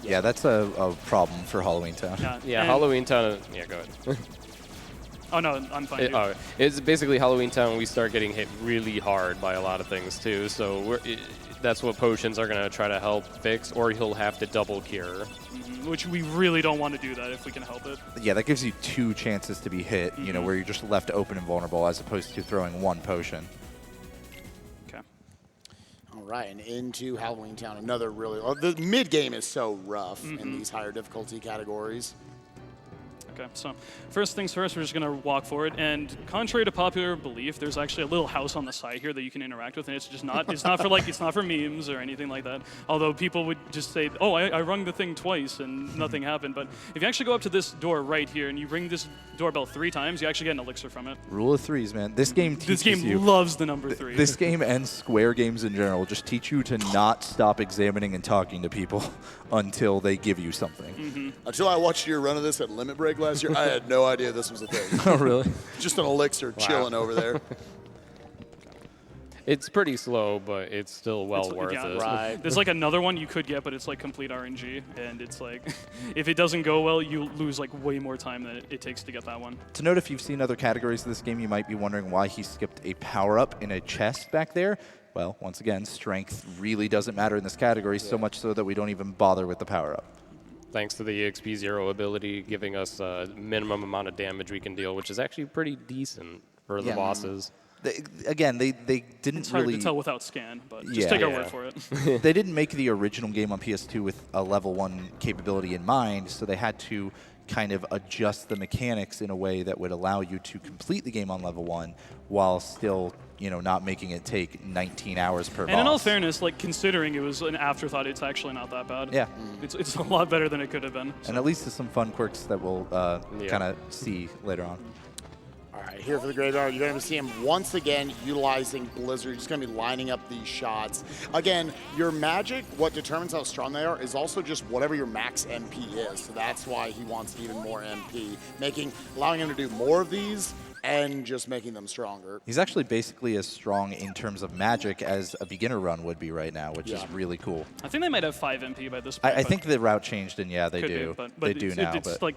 Yeah, that's a problem for Halloween Town. Yeah, Halloween Town. Yeah, go ahead. Oh, no, I'm fine. It's basically Halloween Town. We start getting hit really hard by a lot of things, too. So that's what potions are going to try to help fix, or he'll have to double cure. Which we really don't want to do that if we can help it. Yeah, that gives you 2 chances to be hit, you know, where you're just left open and vulnerable as opposed to throwing 1 potion. Okay. All right, and into Halloween Town, another really... the mid-game is so rough in these higher difficulty categories. Okay, so first things first, we're just going to walk forward, and contrary to popular belief, there's actually a little house on the side here that you can interact with, and it's just not, it's not for memes or anything like that, although people would just say, oh, I rung the thing twice and nothing happened, but if you actually go up to this door right here and you ring this doorbell 3 times, you actually get an elixir from it. Rule of 3s, man. This game teaches you... This game loves the number 3. This game and Square games in general just teach you to not stop examining and talking to people until they give you something. Until I watched your run of this at Limit Break last year, I had no idea this was a thing. Oh, really? Just an elixir chilling over there. It's pretty slow, but it's still well worth it. Right. There's like another one you could get, but it's like complete RNG, and it's like, if it doesn't go well, you lose like way more time than it takes to get that one. To note, if you've seen other categories of this game, you might be wondering why he skipped a power-up in a chest back there. Well, once again, strength really doesn't matter in this category, so much so that we don't even bother with the power-up. Thanks to the EXP 0 ability, giving us a minimum amount of damage we can deal, which is actually pretty decent for the bosses. They didn't It's hard really... to tell without scan, but just take our word for it. They didn't make the original game on PS2 with a level 1 capability in mind, so they had to kind of adjust the mechanics in a way that would allow you to complete the game on level 1 while still, you know, not making it take 19 hours per boss. And in all fairness, like considering it was an afterthought, it's actually not that bad. Yeah. It's a lot better than it could have been. So. And at least there's some fun quirks that we'll kind of see later on. All right, here for the graveyard, you're going to see him once again utilizing Blizzard. He's going to be lining up these shots. Again, your magic, what determines how strong they are, is also just whatever your max MP is. So that's why he wants even more MP, allowing him to do more of these and just making them stronger. He's actually basically as strong in terms of magic as a beginner run would be right now, which is really cool. I think they might have 5 MP by this point. I think the route changed, and yeah, they do. But they do now. It's like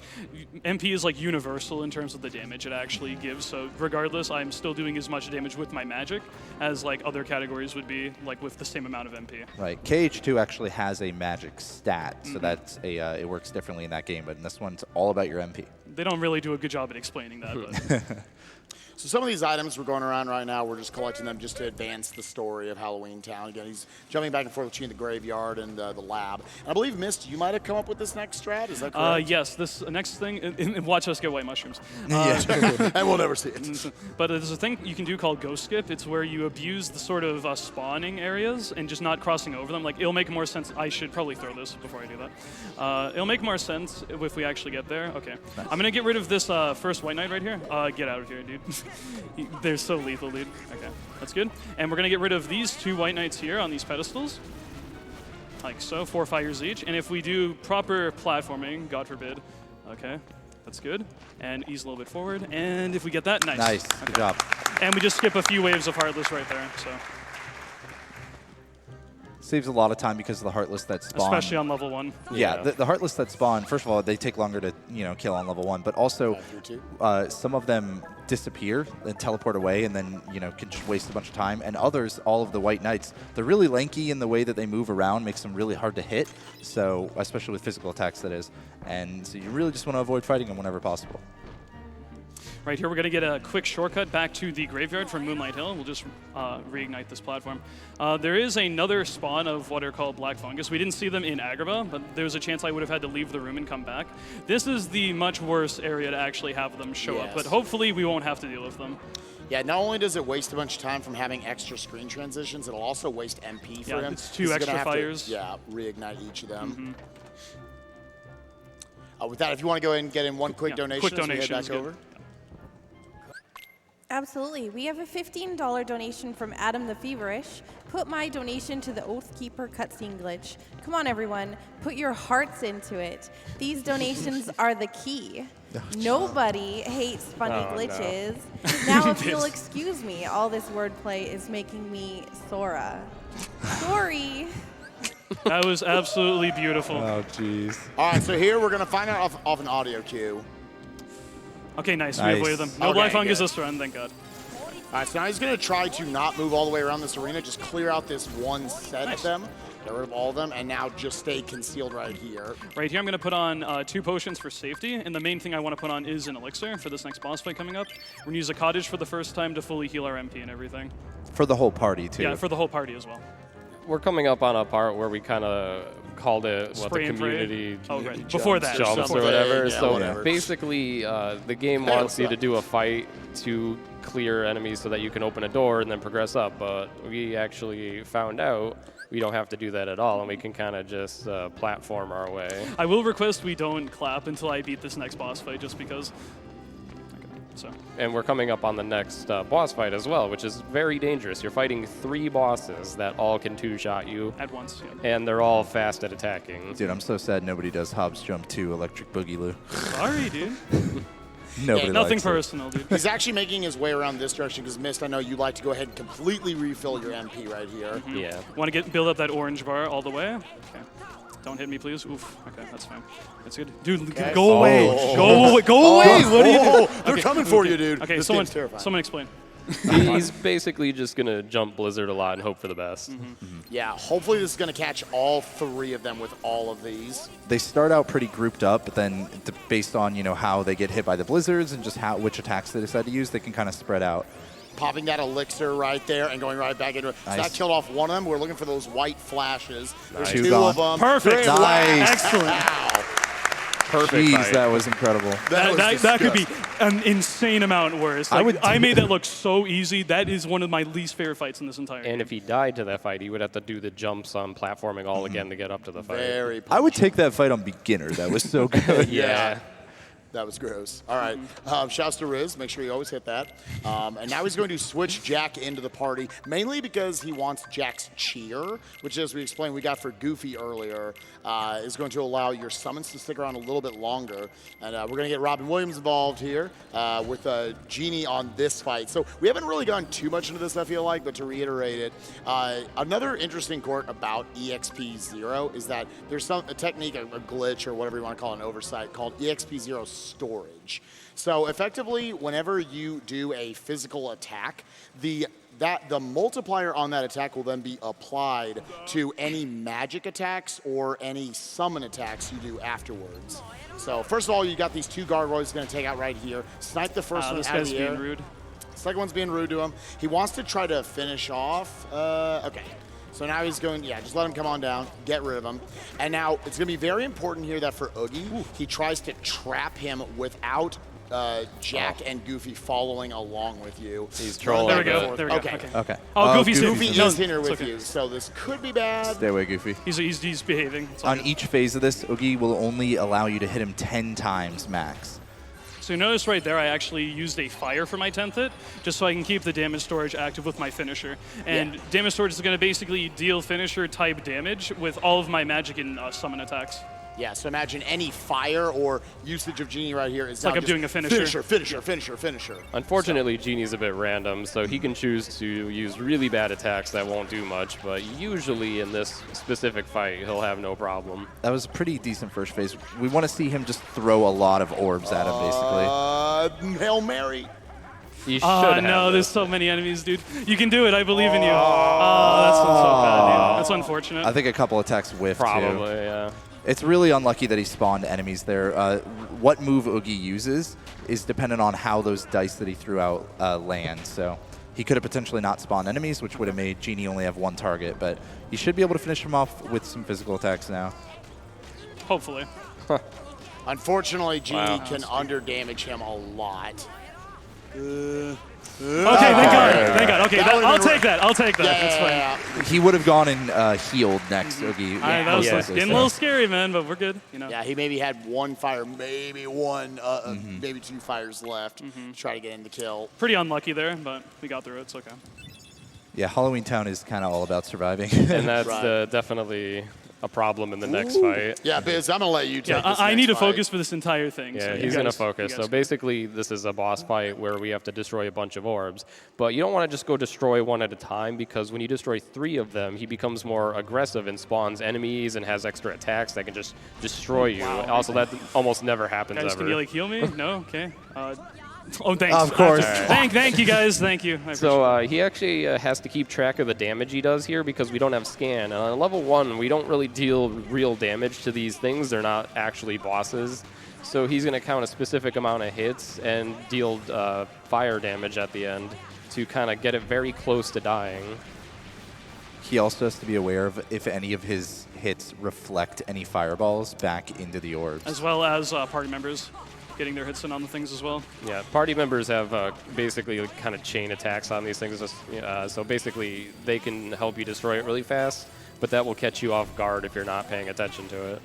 MP is like universal in terms of the damage it actually gives. So regardless, I'm still doing as much damage with my magic as like other categories would be, like with the same amount of MP. Right. KH2 actually has a magic stat, so that's it works differently in that game. But in this one, it's all about your MP. They don't really do a good job at explaining that. But. So some of these items we're going around right now, we're just collecting them just to advance the story of Halloween Town. Again, he's jumping back and forth between the graveyard and the lab. And I believe, Mist, you might have come up with this next strat. Is that correct? Yes, this next thing, and watch us get white mushrooms. And we'll never see it. But there's a thing you can do called Ghost Skip. It's where you abuse the sort of spawning areas and just not crossing over them. Like, it'll make more sense. I should probably throw this before I do that. It'll make more sense if we actually get there. Okay. Nice. I'm going to get rid of this first White Knight right here. Get out of here, dude. They're so lethal, dude. Okay, that's good. And we're going to get rid of these 2 White Knights here on these pedestals. Like so, 4 fires each. And if we do proper platforming, God forbid, okay, that's good. And ease a little bit forward. And if we get that, nice. Nice, okay. Good job. And we just skip a few waves of Heartless right there, so. Saves a lot of time because of the Heartless that spawn. Especially on level 1. Yeah, the Heartless that spawn, first of all, they take longer to kill on level 1, but also some of them disappear and teleport away and then can just waste a bunch of time. And others, all of the White Knights, they're really lanky in the way that they move around, makes them really hard to hit, so especially with physical attacks, that is. And so you really just want to avoid fighting them whenever possible. Right here, we're going to get a quick shortcut back to the graveyard from Moonlight Hill. We'll just reignite this platform. There is another spawn of what are called black fungus. We didn't see them in Agrabah, but there's a chance I would have had to leave the room and come back. This is the much worse area to actually have them show up, but hopefully we won't have to deal with them. Yeah, not only does it waste a bunch of time from having extra screen transitions, it'll also waste MP for him. It's 2 extra fires. Reignite each of them. With that, if you want to go ahead and get in one quick donation, quick donation as we head back over. Absolutely. We have a $15 donation from Adam the Feverish. Put my donation to the Oathkeeper cutscene glitch. Come on, everyone. Put your hearts into it. These donations are the key. Nobody hates funny glitches. Now, if you'll excuse me, all this wordplay is making me Sora. Sorry. That was absolutely beautiful. Oh, jeez. All right, so here we're going to find out off an audio cue. Okay, nice. We avoided them. No black fungus this run, thank God. All right, so now he's going to try to not move all the way around this arena, just clear out this one set of them, get rid of all of them, and now just stay concealed right here. Right here, I'm going to put on 2 potions for safety, and the main thing I want to put on is an elixir for this next boss fight coming up. We're going to use a cottage for the first time to fully heal our MP and everything. For the whole party, too. Yeah, for the whole party as well. We're coming up on a part where we kind of called it the community before that jumps or whatever. So basically, the game wants you to do a fight to clear enemies so that you can open a door and then progress up. But we actually found out we don't have to do that at all, and we can kind of just platform our way. I will request we don't clap until I beat this next boss fight, just because. And we're coming up on the next boss fight as well, which is very dangerous. You're fighting 3 bosses that all can 2-shot you. At once, And they're all fast at attacking. Dude, I'm so sad nobody does Hobbs Jump 2 Electric Boogaloo. Sorry, dude. Nothing personal, dude. He's actually making his way around this direction because, Mist, I know you like to go ahead and completely refill your MP right here. Yeah. Want to build up that orange bar all the way? Okay. Don't hit me, please. Oof. Okay, that's fine. That's good. Dude, go away. Go away. Go away. What are you doing? They're coming for you, dude. Okay, someone explain. He's basically just going to jump Blizzard a lot and hope for the best. Yeah, hopefully this is going to catch all 3 of them with all of these. They start out pretty grouped up, but then based on how they get hit by the blizzards and just which attacks they decide to use, they can kind of spread out. Popping that elixir right there and going right back into it. Nice. So that killed off one of them. We're looking for those white flashes. There's 2 2 gone. of them. Perfect. Nice. Excellent. Wow. Perfect. Jeez, that was incredible. That could be an insane amount worse. Like, I made that look so easy. That is one of my least favorite fights in this entire game. And if he died to that fight, he would have to do the jumps on platforming all again to get up to the fight. Very I would take that fight on beginner. That was so good. Yeah. That was gross. All right. Shouts to Riz. Make sure you always hit that. And now he's going to switch Jack into the party, mainly because he wants Jack's cheer, which, as we explained, we got for Goofy earlier, is going to allow your summons to stick around a little bit longer. And we're going to get Robin Williams involved here with Genie on this fight. So we haven't really gone too much into this, I feel like, but to reiterate it, another interesting quirk about EXP0 is that there's a technique, a glitch, or whatever you want to call it, an oversight, called EXP0 storage. So effectively, whenever you do a physical attack, the multiplier on that attack will then be applied to any magic attacks or any summon attacks you do afterwards. So first of all, you got these 2 gargoyles going to take out right here. Snipe the first one this out of guy's the air. being rude. second one's being rude to him. He wants to try to finish off. Okay. So now he's going, yeah, just let him come on down, get rid of him. And now it's going to be very important here that for Oogie, he tries to trap him without Jack and Goofy following along with you. He's trolling. There we go. There we go. Okay. Okay. Oh, Goofy's Goofy here. is here with okay. you, so this could be bad. Stay away, Goofy. He's behaving. It's all On good. each phase of this, Oogie will only allow you to hit him 10 times max. So you notice right there, I actually used a fire for my 10th hit, just so I can keep the damage storage active with my finisher. And damage storage is going to basically deal finisher type damage with all of my magic and summon attacks. Yeah, so imagine any fire or usage of Genie right here is like now I'm just doing a finisher. Finisher. Unfortunately, Genie's a bit random, so he can choose to use really bad attacks that won't do much, but usually in this specific fight, he'll have no problem. That was a pretty decent first phase. We want to see him just throw a lot of orbs at him, basically. Hail Mary. You should have no, there's this. so many enemies, dude. You can do it. I believe in you. Oh, that's so bad, dude. That's unfortunate. I think a couple attacks whiffed, Probably, too. yeah. It's really unlucky that he spawned enemies there. What move Oogie uses is dependent on how those dice that he threw out land. So he could have potentially not spawned enemies, which would have made Genie only have one target. But you should be able to finish him off with some physical attacks now. Hopefully. Unfortunately, Genie can under-damage him a lot. Okay, thank God. Thank God. Okay, I'll take that. I'll take that. That's fine. He would have gone and healed next, Oogie. That was getting a little scary, man, but we're good. You know. Yeah, he maybe had one fire, maybe one, maybe two fires left to try to get in the kill. Pretty unlucky there, but we got through it. It's okay. Yeah, Halloween Town is kind of all about surviving. And that's definitely a problem in the next fight. Yeah, Biz, I'm going to let you take this I need to next fight. focus for this entire thing. Yeah, so he's going to focus. So basically, this is a boss fight where we have to destroy a bunch of orbs. But you don't want to just go destroy one at a time, because when you destroy 3 of them, he becomes more aggressive and spawns enemies and has extra attacks that can just destroy you. Wow. Also, that almost never happens Guys, ever. can you like heal me? No? Okay. Oh, thanks. Of course. Thank you, guys. Thank you. So he actually has to keep track of the damage he does here, because we don't have scan. And on level 1, we don't really deal real damage to these things. They're not actually bosses. So he's going to count a specific amount of hits and deal fire damage at the end to kind of get it very close to dying. He also has to be aware of if any of his hits reflect any fireballs back into the orbs. As well as party members getting their hits in on the things as well. Yeah, party members have basically kind of chain attacks on these things. So basically, they can help you destroy it really fast, but that will catch you off guard if you're not paying attention to it.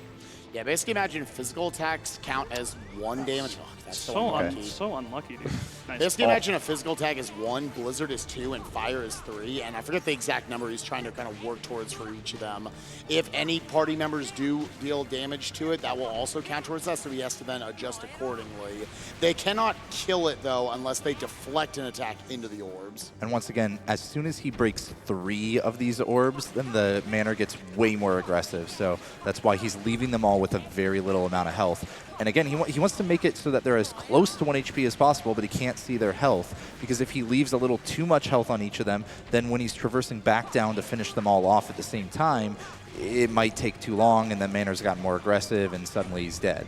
Yeah, basically imagine physical attacks count as 1 damage. Oh, that's so unlucky. So unlucky, dude. Nice. Basically imagine a physical attack is 1, blizzard is 2, and fire is 3. And I forget the exact number he's trying to kind of work towards for each of them. If any party members do deal damage to it, that will also count towards that, so he has to then adjust accordingly. They cannot kill it, though, unless they deflect an attack into the orbs. And once again, as soon as he breaks 3 of these orbs, then the manner gets way more aggressive. So that's why he's leaving them all with a very little amount of health. And again, he wants to make it so that they're as close to 1 HP as possible, but he can't see their health. Because if he leaves a little too much health on each of them, then when he's traversing back down to finish them all off at the same time, it might take too long, and then Manor's gotten more aggressive, and suddenly he's dead.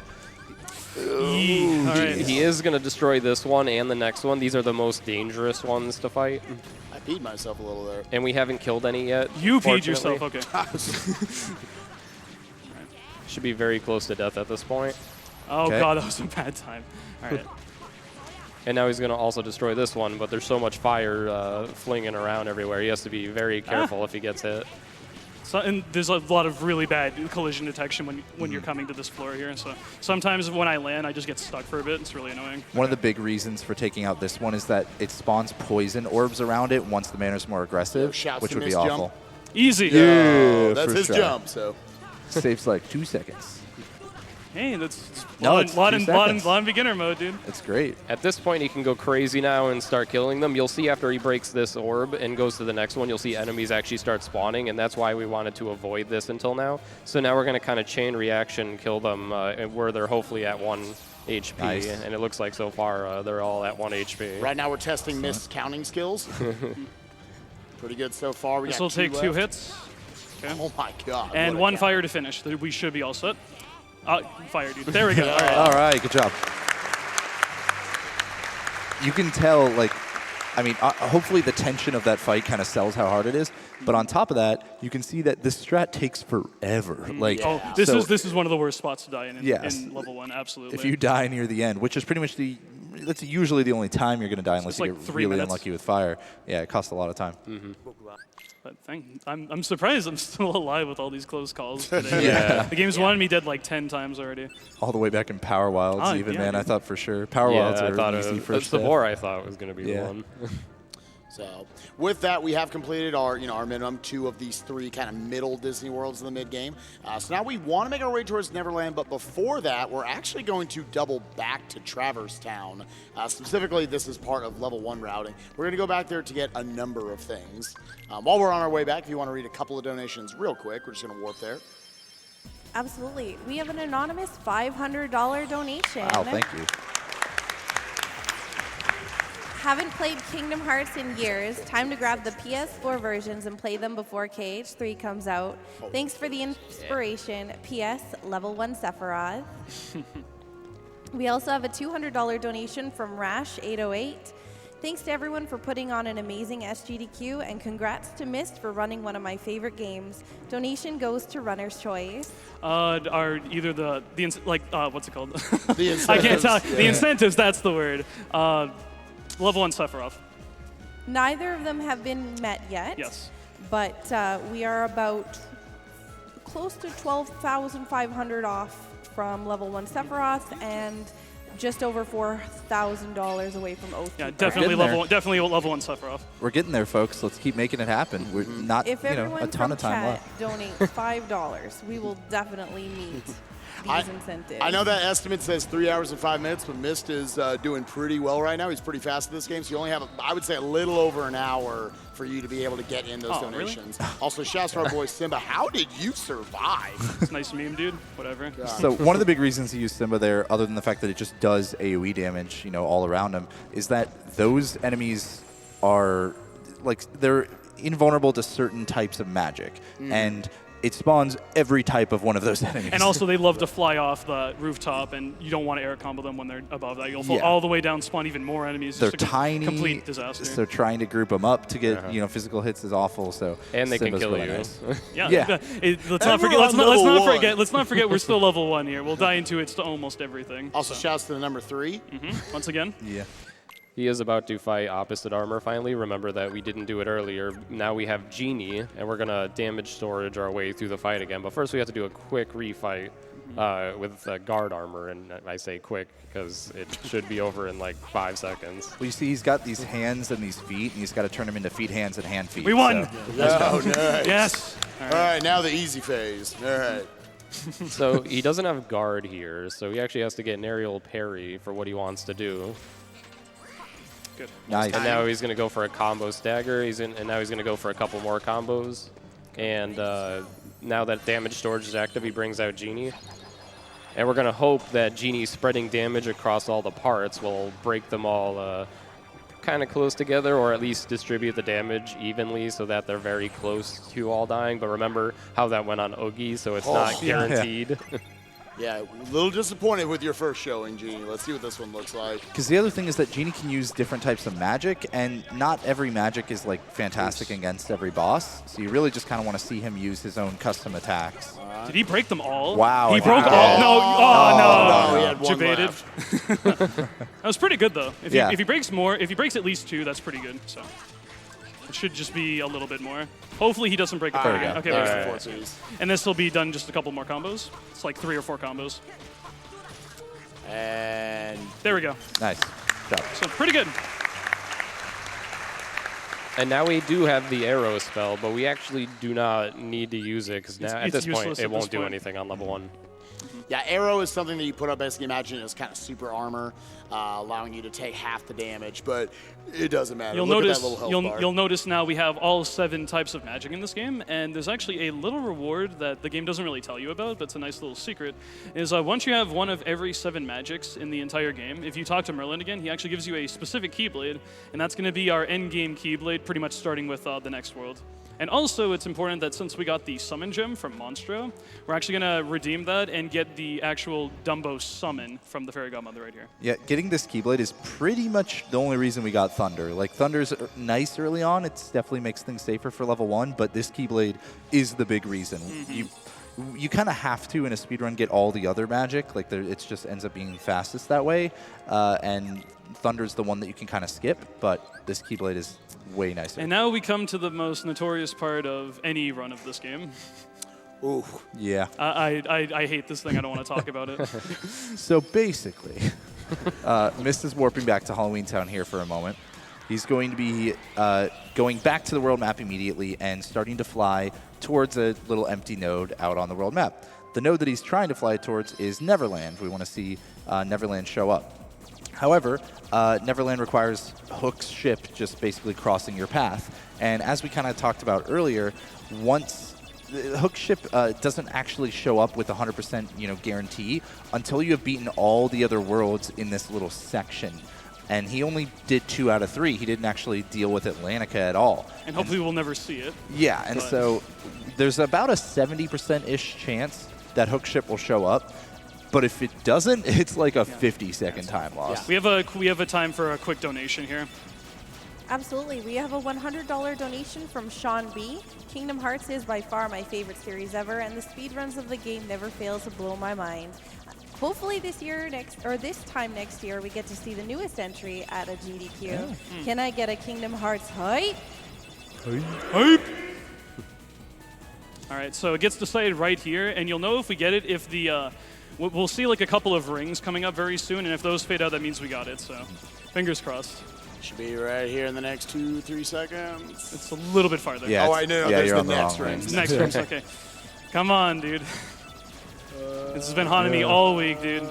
He is going to destroy this one and the next one. These are the most dangerous ones to fight. I peed myself a little there. And we haven't killed any yet. You peed yourself, okay. Should be very close to death at this point. Oh, God, that was a bad time. All right. And now he's going to also destroy this one, but there's so much fire flinging around everywhere. He has to be very careful if he gets hit. So, and there's a lot of really bad collision detection when you're coming to this floor here. So sometimes when I land, I just get stuck for a bit. It's really annoying. One of the big reasons for taking out this one is that it spawns poison orbs around it once the Manor's more aggressive, which would be awful. Easy. Yeah, that's his jump, so. Saves like 2 seconds. Hey, that's a it's lot 2 in seconds. beginner mode, dude. That's great. At this point, he can go crazy now and start killing them. You'll see after he breaks this orb and goes to the next one, you'll see enemies actually start spawning, and that's why we wanted to avoid this until now. So now we're going to kind of chain reaction, kill them where they're hopefully at 1 HP. Nice. And it looks like so far they're all at 1 HP. Right now we're testing Mist's counting skills. Pretty good so far. This will take 2 hits. Okay. Oh my God. And 1 fire to finish. We should be all set. Fire, dude. There we go. All right. All right, good job. You can tell, like, I mean, hopefully the tension of that fight kind of sells how hard it is. But on top of that, you can see that this strat takes forever. Like, oh, this is one of the worst spots to die in level 1. Absolutely. If you die near the end, which is pretty much that's usually the only time you're going to die unless you like get 3 really minutes. unlucky with fire. Yeah, it costs a lot of time. But I'm surprised I'm still alive with all these close calls today. The game's wanted me dead like 10 times already. All the way back in Power Wilds, man. I thought for sure Power Wilds I thought are easy first. Sabor, I thought was going to be the one. So with that, we have completed our minimum 2 of these 3 kind of middle Disney worlds in the mid game. So now we want to make our way towards Neverland, but before that, we're actually going to double back to Traverse Town. Specifically, this is part of level 1 routing. We're going to go back there to get a number of things. While we're on our way back, if you want to read a couple of donations real quick, we're just going to warp there. Absolutely. We have an anonymous $500 donation. Wow, thank you. Haven't played Kingdom Hearts in years. Time to grab the PS4 versions and play them before KH3 comes out. Thanks for the inspiration. PS, level 1 Sephiroth. We also have a $200 donation from Rash808. Thanks to everyone for putting on an amazing SGDQ, and congrats to Mist for running one of my favorite games. Donation goes to Runner's Choice. Are either what's it called? The incentives. I can't tell. The incentives, that's the word. Level 1 Sephiroth. Neither of them have been met yet. Yes. But we are about close to 12,500 off from level 1 Sephiroth and just over $4,000 away from Oathkeeper. Yeah, definitely level 1 Sephiroth. We're getting there, folks. Let's keep making it happen. We're not, If a everyone ton from of time chat left. donates $5, we will definitely meet these incentives. I know that estimate says 3 hours and 5 minutes, but Mist is doing pretty well right now. He's pretty fast at this game, so you only have, I would say, a little over an hour for you to be able to get in those donations. Really? Also, shouts to our boy Simba. How did you survive? It's nice meme, dude. Whatever. So one of the big reasons to use Simba there, other than the fact that it just does AoE damage, all around him, is that those enemies are, they're invulnerable to certain types of magic. And it spawns every type of one of those enemies. And also, they love to fly off the rooftop, and you don't want to air combo them when they're above that. You'll fall all the way down, spawn even more enemies. They're just tiny, complete disaster. So trying to group them up to get physical hits is awful. So and they Simba's can kill really you. nice. Let's not forget. We're still level 1 here. We'll die into it to almost everything. Also, shouts to the number 3. Once again. Yeah. He is about to fight opposite armor finally. Remember that we didn't do it earlier. Now we have Genie, and we're going to damage storage our way through the fight again. But first we have to do a quick refight with guard armor. And I say quick because it should be over in like 5 seconds. Well, you see he's got these hands and these feet, and he's got to turn them into feet, hands, and hand feet. We won! Oh, nice. Yes! All right, now the easy phase. All right. So he doesn't have guard here, so he actually has to get an aerial parry for what he wants to do. Good. Nice. And now he's going to go for a combo stagger, and now he's going to go for a couple more combos. And now that damage storage is active, he brings out Genie. And we're going to hope that Genie spreading damage across all the parts will break them all kind of close together, or at least distribute the damage evenly so that they're very close to all dying. But remember how that went on Oogie, so it's not guaranteed. Yeah, a little disappointed with your first showing, Genie. Let's see what this one looks like. Because the other thing is that Genie can use different types of magic, and not every magic is like fantastic against every boss. So you really just kind of want to see him use his own custom attacks. Did he break them all? Wow. He broke all? No. Oh, no. He had one Jebaited. left. That was pretty good, though. If he breaks more, if he breaks at least 2, that's pretty good. So it should just be a little bit more. Hopefully he doesn't break it third again. Okay, there's there's the the 4 piece. And this will be done just a couple more combos. It's like 3 or 4 combos. And there we go. Nice job. So pretty good. And now we do have the arrow spell, but we actually do not need to use it because now at this point it won't do anything on level 1. Yeah, arrow is something that you put up, basically imagine as kind of super armor, allowing you to take half the damage, but it doesn't matter. You'll Look notice at that little health bar. you'll notice now we have all 7 types of magic in this game, and there's actually a little reward that the game doesn't really tell you about, but it's a nice little secret, is once you have one of every 7 magics in the entire game, if you talk to Merlin again, he actually gives you a specific Keyblade, and that's going to be our end game Keyblade, pretty much starting with the next world. And also, it's important that since we got the summon gem from Monstro, we're actually going to redeem that and get the actual Dumbo summon from the Fairy Godmother right here. Yeah, getting this Keyblade is pretty much the only reason we got Thunder. Like, Thunder's nice early on. It definitely makes things safer for level 1, but this Keyblade is the big reason. You kind of have to, in a speedrun, get all the other magic. Like, it just ends up being fastest that way. And Thunder's the one that you can kind of skip, but this Keyblade is way nicer. And now we come to the most notorious part of any run of this game. Ooh. Yeah. I hate this thing. I don't want to talk about it. So basically, Mist is warping back to Halloween Town here for a moment. He's going to be going back to the world map immediately and starting to fly towards a little empty node out on the world map. The node that he's trying to fly towards is Neverland. We want to see Neverland show up. However, Neverland requires Hook's ship just basically crossing your path. And as we kind of talked about earlier, once the Hook's ship doesn't actually show up with 100% guarantee until you have beaten all the other worlds in this little section. And he only did 2 out of 3. He didn't actually deal with Atlantica at all. And hopefully we'll never see it. Yeah, and so there's about a 70%-ish chance that Hook's ship will show up. But if it doesn't, it's like a 50-second time loss. Yeah. We have a time for a quick donation here. Absolutely. We have a $100 donation from Sean B. Kingdom Hearts is by far my favorite series ever, and the speedruns of the game never fails to blow my mind. Hopefully this time next year, we get to see the newest entry at a GDQ. Yeah. Can I get a Kingdom Hearts hype? Hype! All right, so it gets decided right here, and you'll know if we get it if the we'll see like a couple of rings coming up very soon, and if those fade out, that means we got it. So, fingers crossed. Should be right here in the next 2-3 seconds. It's a little bit farther. Yeah, I know. Yeah, there's you're the on next the wrong rings. Next rings, okay. Come on, dude. This has been haunting me all week, dude.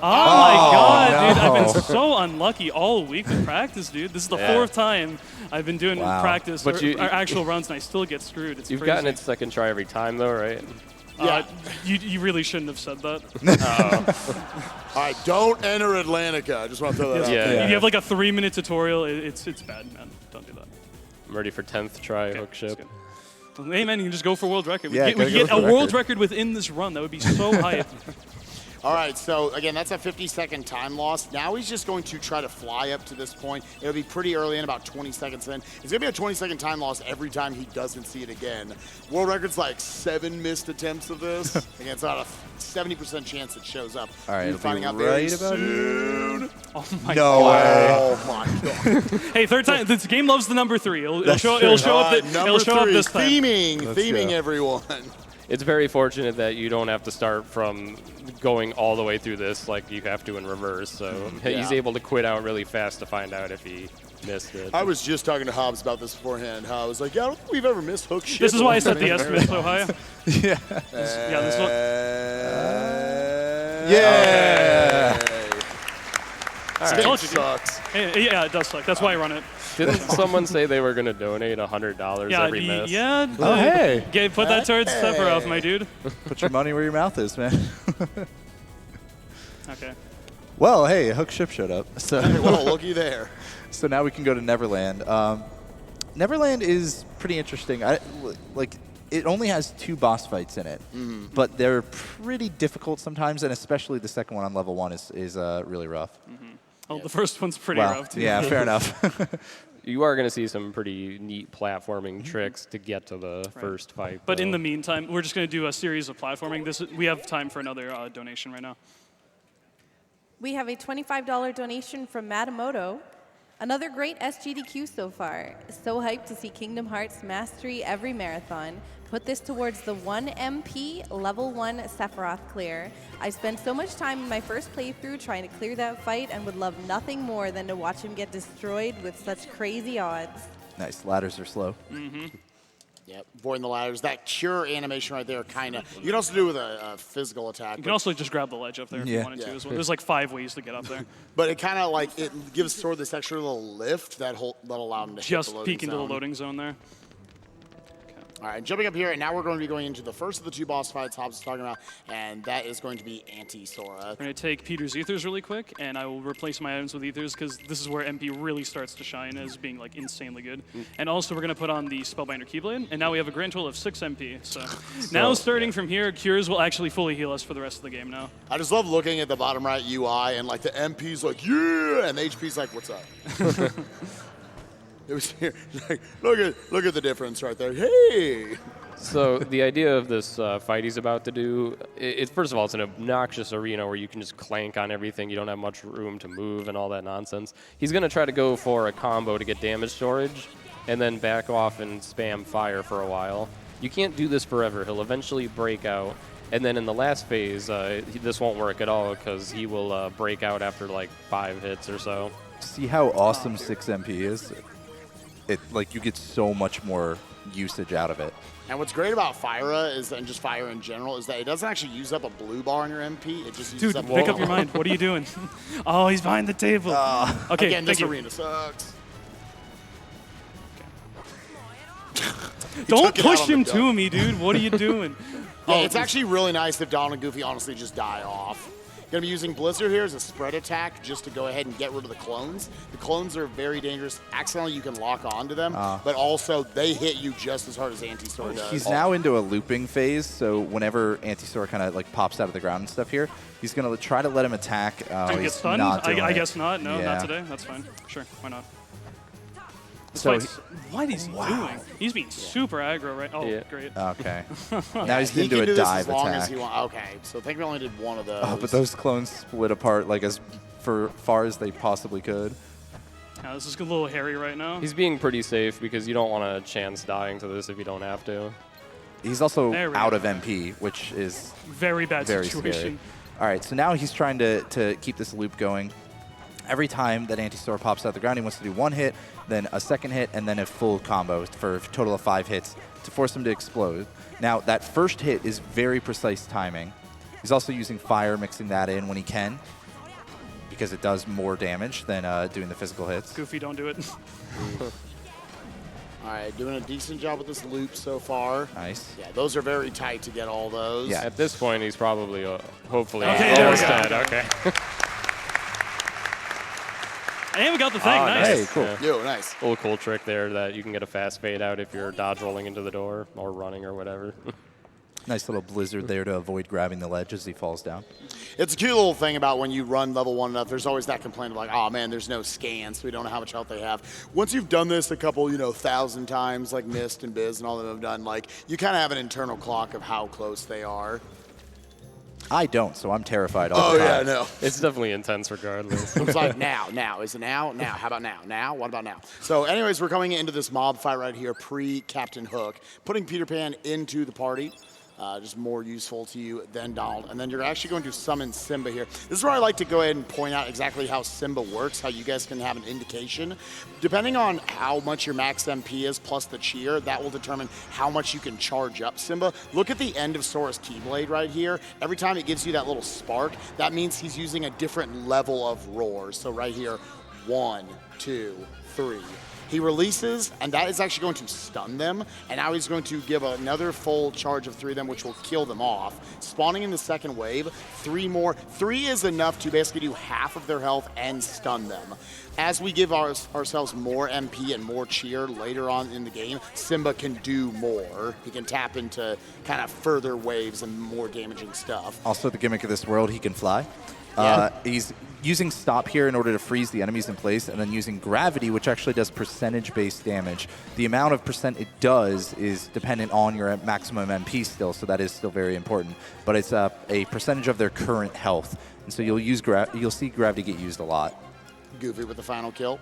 Oh my god, dude. I've been so unlucky all week with practice, dude. This is the 4th time I've been doing practice or actual runs, and I still get screwed. It's You've crazy. gotten it second try every time, though, right? Yeah. You really shouldn't have said that. All right, don't enter Atlantica. I just want to throw that out there. You have like a 3-minute tutorial. It's bad, man. Don't do that. I'm ready for 10th try Hook ship. Hey, man, you can just go for world record. Yeah, we get a world record within this run. That would be so hype. All right, so again, that's a 50-second time loss. Now he's just going to try to fly up to this point. It'll be pretty early in, about 20 seconds in. It's going to be a 20-second time loss every time he doesn't see it again. World record's like 7 missed attempts of this. Again, it's about a 70% chance it shows up. All right, we'll finding out right very about soon. Oh my no god. way. Oh my god. Hey, 3rd time. This game loves the number 3. It'll show up this time. Theming everyone. It's very fortunate that you don't have to start from going all the way through this like you have to in reverse. So he's able to quit out really fast to find out if he missed it. I was just talking to Hobbes about this beforehand. How I was like, yeah, I don't think we've ever missed Hook ship. This is why I set the estimate so high. Yeah. This one. Yeah. I told you, dude. Sucks. Yeah, it does suck. That's why I run it. Didn't someone say they were going to donate $100 every miss? Yeah. Oh, hey. Put that towards Sephiroth, my dude. Put your money where your mouth is, man. Okay. Well, hey, Hook ship showed up. So Well, looky there. So now we can go to Neverland. Neverland is pretty interesting. It only has 2 boss fights in it, but they're pretty difficult sometimes, and especially the second one on level 1 is really rough. Well, the first one's pretty rough, too. Yeah, fair enough. You are going to see some pretty neat platforming tricks to get to the first fight. But in the meantime, we're just going to do a series of platforming. We have time for another donation right now. We have a $25 donation from Matamoto. Another great SGDQ so far. So hyped to see Kingdom Hearts mastery every marathon. Put this towards the 1 MP level 1 Sephiroth clear. I spent so much time in my first playthrough trying to clear that fight and would love nothing more than to watch him get destroyed with such crazy odds. Nice. Ladders are slow. Yep, avoiding the ladders. That cure animation right there, kind of. You can also do it with a physical attack. You can also just grab the ledge up there if you wanted to as well. There's like 5 ways to get up there. But it kind of like, it gives Sword this extra little lift that'll allow him to just hit the peek into the zone. loading zone there. All right, jumping up here, and now we're going to be going into the first of the 2 boss fights Hobbs is talking about, and that is going to be Anti-Sora. We're going to take Peter's Ethers really quick, and I will replace my items with Ethers because this is where MP really starts to shine as being like insanely good. And also we're going to put on the Spellbinder Keyblade, and now we have a grand total of 6 MP. So now starting from here, Cures will actually fully heal us for the rest of the game now. I just love looking at the bottom right UI, and like the MP's like, yeah, and the HP's like, what's up? It was here. Like, look at the difference right there. Hey. So the idea of this fight he's about to do, first of all, it's an obnoxious arena where you can just clank on everything. You don't have much room to move and all that nonsense. He's going to try to go for a combo to get damage storage and then back off and spam fire for a while. You can't do this forever. He'll eventually break out. And then in the last phase, this won't work at all because he will break out after like 5 hits or so. See how awesome 6 MP is? Like you get so much more usage out of it. And what's great about Fyra is, and just Fire in general, is that it doesn't actually use up a blue bar on your MP. It just uses up. Dude, pick up your mind. What are you doing? Oh, he's behind the table. Okay, again, this arena sucks. Don't push him to me, dude. What are you doing? Yeah, it's actually really nice if Donald and Goofy honestly just die off. Going to be using Blizzard here as a spread attack just to go ahead and get rid of the clones. The clones are very dangerous. Accidentally, you can lock onto them, but also they hit you just as hard as Anti-Sora does. He's now into a looping phase, so whenever Anti-Sora kind of like pops out of the ground and stuff here, he's going to try to let him attack. Did he get stunned? I guess not. No, not today. That's fine. Sure, why not? So what is he doing? He's being super aggro, right? Oh, great. Okay. Now he's into a dive attack. Okay, so I think we only did one of those. Oh, but those clones split apart like as far as they possibly could. Yeah, this is a little hairy right now. He's being pretty safe because you don't want to chance dying to this if you don't have to. He's also out of MP, which is very bad situation. Scary. All right, so now he's trying to keep this loop going. Every time that Anti-Sora pops out the ground, he wants to do 1 hit, then a 2nd hit, and then a full combo for a total of 5 hits to force him to explode. Now, that first hit is very precise timing. He's also using fire, mixing that in when he can, because it does more damage than doing the physical hits. Goofy, don't do it. All right, doing a decent job with this loop so far. Nice. Yeah, those are very tight to get all those. Yeah, at this point, he's probably, hopefully, almost dead. Okay. I haven't got the thing. Nice. Hey, cool. Yeah. Yo, nice. A little cool trick there that you can get a fast fade out if you're dodge rolling into the door or running or whatever. Nice little blizzard there to avoid grabbing the ledge as he falls down. It's a cute little thing about when you run level 1 enough, there's always that complaint of like, oh man, there's no scans, so we don't know how much health they have. Once you've done this a couple, 1,000 times, like Mist and Biz and all of them have done, like, you kind of have an internal clock of how close they are. I don't, so I'm terrified all the time. Oh, yeah, no. It's definitely intense regardless. It's like now. Is it now? Now. How about now? Now? What about now? So anyways, we're coming into this mob fight right here, pre-Captain Hook, putting Peter Pan into the party. Just more useful to you than Donald. And then you're actually going to summon Simba here. This is where I like to go ahead and point out exactly how Simba works, how you guys can have an indication. Depending on how much your max MP is plus the cheer, that will determine how much you can charge up Simba. Look at the end of Sora's Keyblade right here. Every time it gives you that little spark, that means he's using a different level of roars. So right here, 1, 2, 3. He releases, and that is actually going to stun them, and now he's going to give another full charge of 3 of them, which will kill them off. Spawning in the second wave, 3 more. 3 is enough to basically do half of their health and stun them. As we give ourselves more MP and more cheer later on in the game, Simba can do more. He can tap into kind of further waves and more damaging stuff. Also, the gimmick of this world, he can fly. He's using stop here in order to freeze the enemies in place, and then using gravity, which actually does percentage-based damage. The amount of percent it does is dependent on your maximum MP still, so that is still very important. But it's a percentage of their current health, and so you'll see gravity get used a lot. Goofy with the final kill.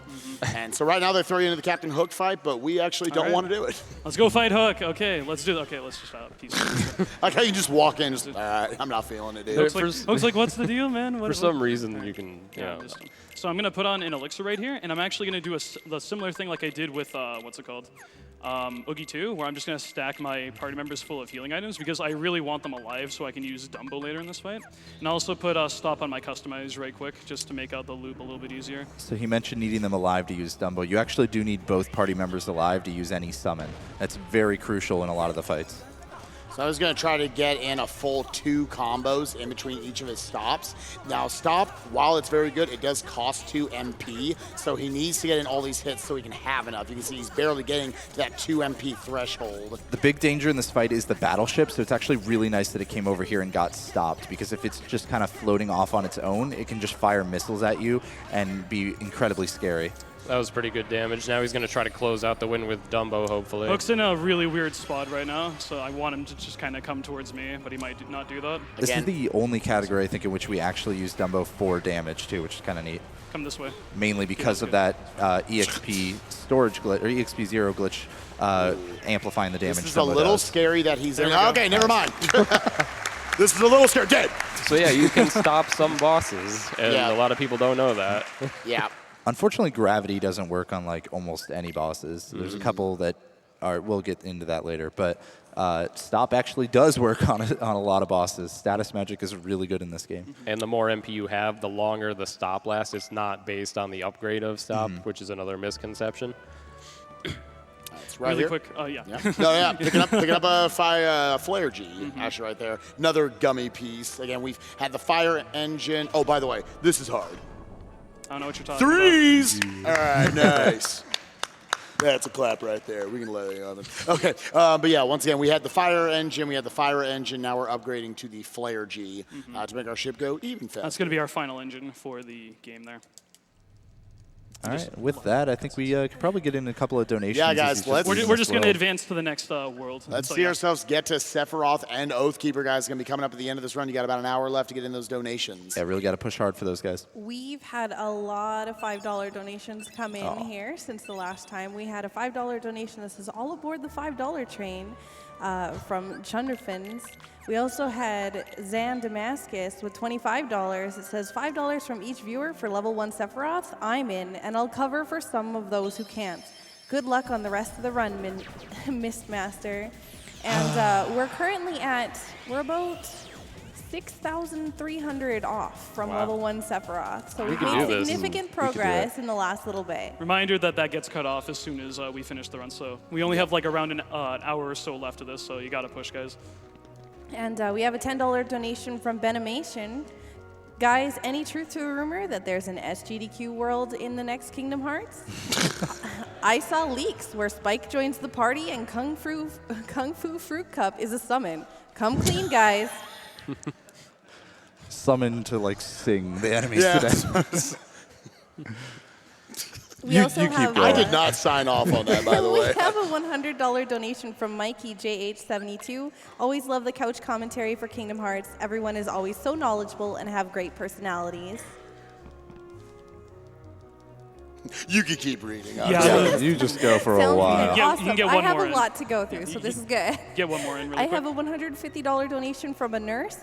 And so right now they're throwing into the Captain Hook fight, but we actually don't want to do it. Let's go fight Hook. Okay, let's do it. Okay, let's just peace. Like how you just walk in, just, all right, I'm not feeling it, dude. Hook's like, what's the deal, man? For some reason, you can, So I'm going to put on an elixir right here, and I'm actually going to do a similar thing like I did with, what's it called? Oogie 2, where I'm just going to stack my party members full of healing items because I really want them alive so I can use Dumbo later in this fight. And I'll also put Stop on my customize right quick just to make out the loop a little bit easier. So he mentioned needing them alive to use Dumbo. You actually do need both party members alive to use any summon. That's very crucial in a lot of the fights. So I was going to try to get in a full 2 combos in between each of his stops. Now, stop, while it's very good, it does cost 2 MP, so he needs to get in all these hits so he can have enough. You can see he's barely getting to that 2 MP threshold. The big danger in this fight is the battleship, so it's actually really nice that it came over here and got stopped, because if it's just kind of floating off on its own, it can just fire missiles at you and be incredibly scary. That was pretty good damage. Now he's going to try to close out the win with Dumbo, hopefully. Hook's in a really weird spot right now, so I want him to just kind of come towards me, but he might not do that. This is the only category, I think, in which we actually use Dumbo for damage, too, which is kind of neat. Come this way. Mainly because of that EXP storage glitch, or EXP0 glitch, amplifying the damage. This is a little scary that he's in. Okay, never mind. This is a little scary. Dead. So yeah, you can stop some bosses, and a lot of people don't know that. Yeah. Unfortunately, gravity doesn't work on like almost any bosses. There's a couple that are. We'll get into that later, but stop actually does work on a lot of bosses. Status magic is really good in this game. And the more MP you have, the longer the stop lasts. It's not based on the upgrade of stop, which is another misconception. It's right really here. quick, yeah. No, yeah, picking up a flare G, actually right there. Another gummy piece. Again, we've had the fire engine. Oh, by the way, this is hard. I don't know what you're talking Threes! about. All right, nice. That's a clap right there. We can let it on them. Okay, but yeah, once again, we had the fire engine. Now we're upgrading to the flare G to make our ship go even faster. That's going to be our final engine for the game there. All right, with that, I think we could probably get in a couple of donations. Yeah, guys, we're just going to advance to the next world. Let's see ourselves get to Sephiroth and Oathkeeper, guys. It's going to be coming up at the end of this run. You got about an hour left to get in those donations. Yeah, really got to push hard for those guys. We've had a lot of $5 donations come in here since the last time. We had a $5 donation. This is all aboard the $5 train from Chunderfins. We also had Zan Damascus with $25. It says $5 from each viewer for level 1 Sephiroth. I'm in, and I'll cover for some of those who can't. Good luck on the rest of the run, Mistmaster. And we're currently we're about 6,300 off from level 1 Sephiroth. So we've made significant progress in the last little bit. Reminder that gets cut off as soon as we finish the run. So we only have like around an hour or so left of this, so you got to push, guys. And we have a $10 donation from Benimation. Guys, any truth to a rumor that there's an SGDQ world in the next Kingdom Hearts? I saw leaks where Spike joins the party and Kung Fu Fruit Cup is a summon. Come clean, guys. Summon to like sing the enemies today. We also have I did not sign off on that, by the way. We have a $100 donation from Mikey JH72. Always love the couch commentary for Kingdom Hearts. Everyone is always so knowledgeable and have great personalities. You can keep reading. Yeah, you just go for a Sounds while. good. Yeah, Awesome. you can get I one have more a in. lot to go through, so this is good. Get one more in really I quick. have a $150 donation from a nurse.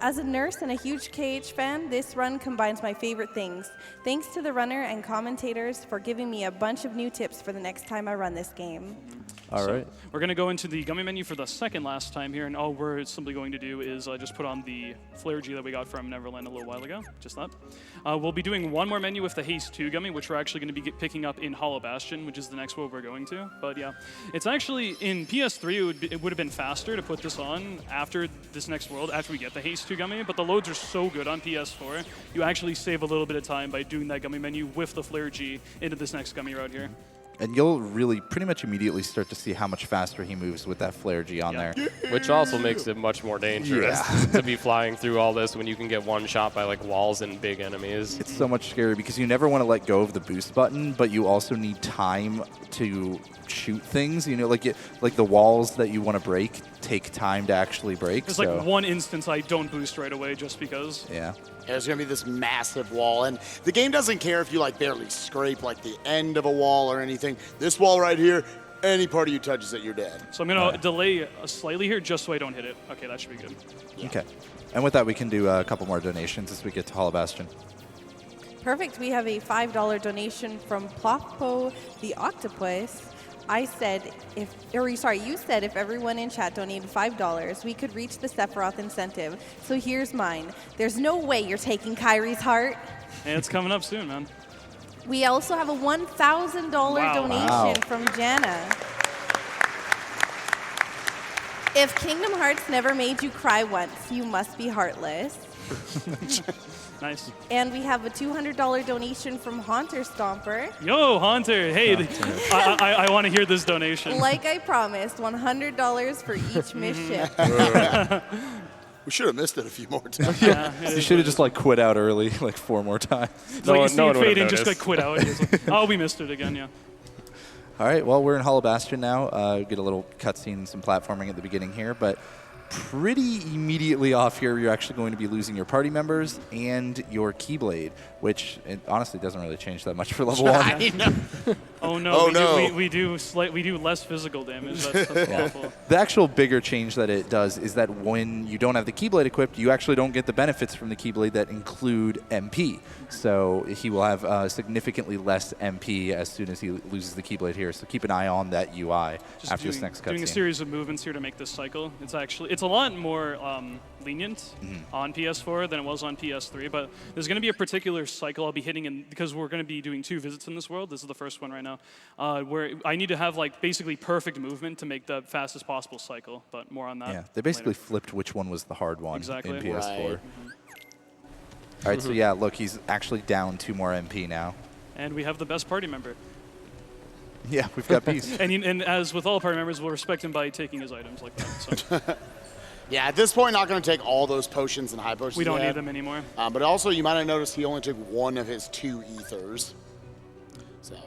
As a nurse and a huge KH fan, this run combines my favorite things. Thanks to the runner and commentators for giving me a bunch of new tips for the next time I run this game. All right. We're going to go into the gummy menu for the second last time here, and all we're simply going to do is just put on the Flare G that we got from Neverland a little while ago, just that. We'll be doing one more menu with the Haste 2 gummy, which we're actually going to be picking up in Hollow Bastion, which is the next world we're going to. But yeah, it's actually, in PS3, it would have been faster to put this on after this next world, after we get the Haste 2 gummy, but the loads are so good on PS4, you actually save a little bit of time by doing that gummy menu with the Flare G into this next gummy route here. And you'll really pretty much immediately start to see how much faster he moves with that Flare G on there. Which also makes it much more dangerous to be flying through all this when you can get one shot by like walls and big enemies. It's so much scarier because you never want to let go of the boost button, but you also need time to shoot things. You know, like the walls that you want to break take time to actually break. There's like one instance I don't boost right away just because. Yeah. There's going to be this massive wall, and the game doesn't care if you like barely scrape like the end of a wall or anything. This wall right here, any part of you touches it, you're dead. So I'm going to delay slightly here just so I don't hit it. Okay, that should be good. Yeah. Okay. And with that, we can do a couple more donations as we get to Hollow Bastion. Perfect. We have a $5 donation from Ploppo the Octopus. you said if everyone in chat donated $5, we could reach the Sephiroth incentive. So here's mine. There's no way you're taking Kyrie's heart. Hey, it's coming up soon, man. We also have a $1,000 donation from Jana. If Kingdom Hearts never made you cry once, you must be heartless. Nice. And we have a $200 donation from Haunter Stomper. Yo, Haunter. Hey, I want to hear this donation. Like I promised, $100 for each mission. We should have missed it a few more times. You should have just like quit out early, like 4 more times. It's like you see it fade in, just like quit out. Oh, we missed it again, yeah. All right, well, we're in Hollow Bastion now. Get a little cutscene and some platforming at the beginning here, but pretty immediately off here, you're actually going to be losing your party members and your Keyblade, which it honestly doesn't really change that much for level 1. Oh no! We do less physical damage. That's awful. The actual bigger change that it does is that when you don't have the Keyblade equipped, you actually don't get the benefits from the Keyblade that include MP. So he will have significantly less MP as soon as he loses the Keyblade here. So keep an eye on that UI after this next cutscene. Doing a series of movements here to make this cycle. It's a lot more lenient on PS4 than it was on PS3. But there's going to be a particular cycle I'll be hitting in because we're going to be doing 2 visits in this world. This is the first one right now, where I need to have like basically perfect movement to make the fastest possible cycle. But more on that. Yeah, they basically flipped which one was the hard one in PS4. Right. All right, so yeah, look, he's actually down 2 more MP now. And we have the best party member. Yeah, we've got Beast. and as with all party members, we'll respect him by taking his items like that. So. Yeah, at this point, not going to take all those potions and high potions. We don't need them anymore. But also, you might have noticed he only took 1 of his 2 ethers. So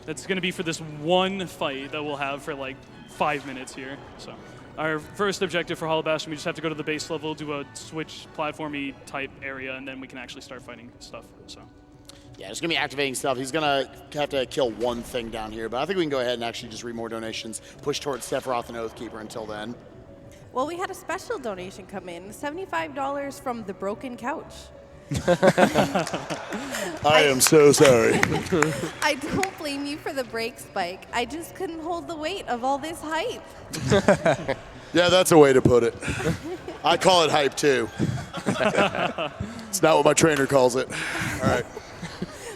that's going to be for this one fight that we'll have for like 5 minutes here. So our first objective for Hollow Bastion, we just have to go to the base level, do a switch platformy type area, and then we can actually start fighting stuff. So. Yeah, just going to be activating stuff. He's going to have to kill one thing down here, but I think we can go ahead and actually just read more donations, push towards Sephiroth and Oathkeeper until then. Well, we had a special donation come in, $75 from The Broken Couch. I am so sorry. I don't blame you for the brake spike. I just couldn't hold the weight of all this hype. Yeah, that's a way to put it. I call it hype, too. It's not what my trainer calls it. All right.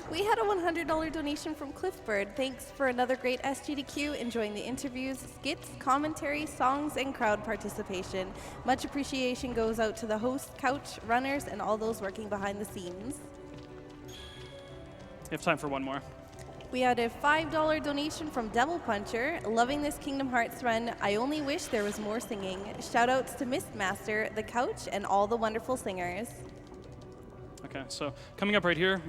We had a $100 donation from Cliffbird. Thanks for another great SGDQ, enjoying the interviews, skits, commentary, songs, and crowd participation. Much appreciation goes out to the host, couch, runners, and all those working behind the scenes. You have time for one more. We had a $5 donation from Devil Puncher. Loving this Kingdom Hearts run. I only wish there was more singing. Shoutouts to Mistmaster, the couch, and all the wonderful singers. Okay, so coming up right here,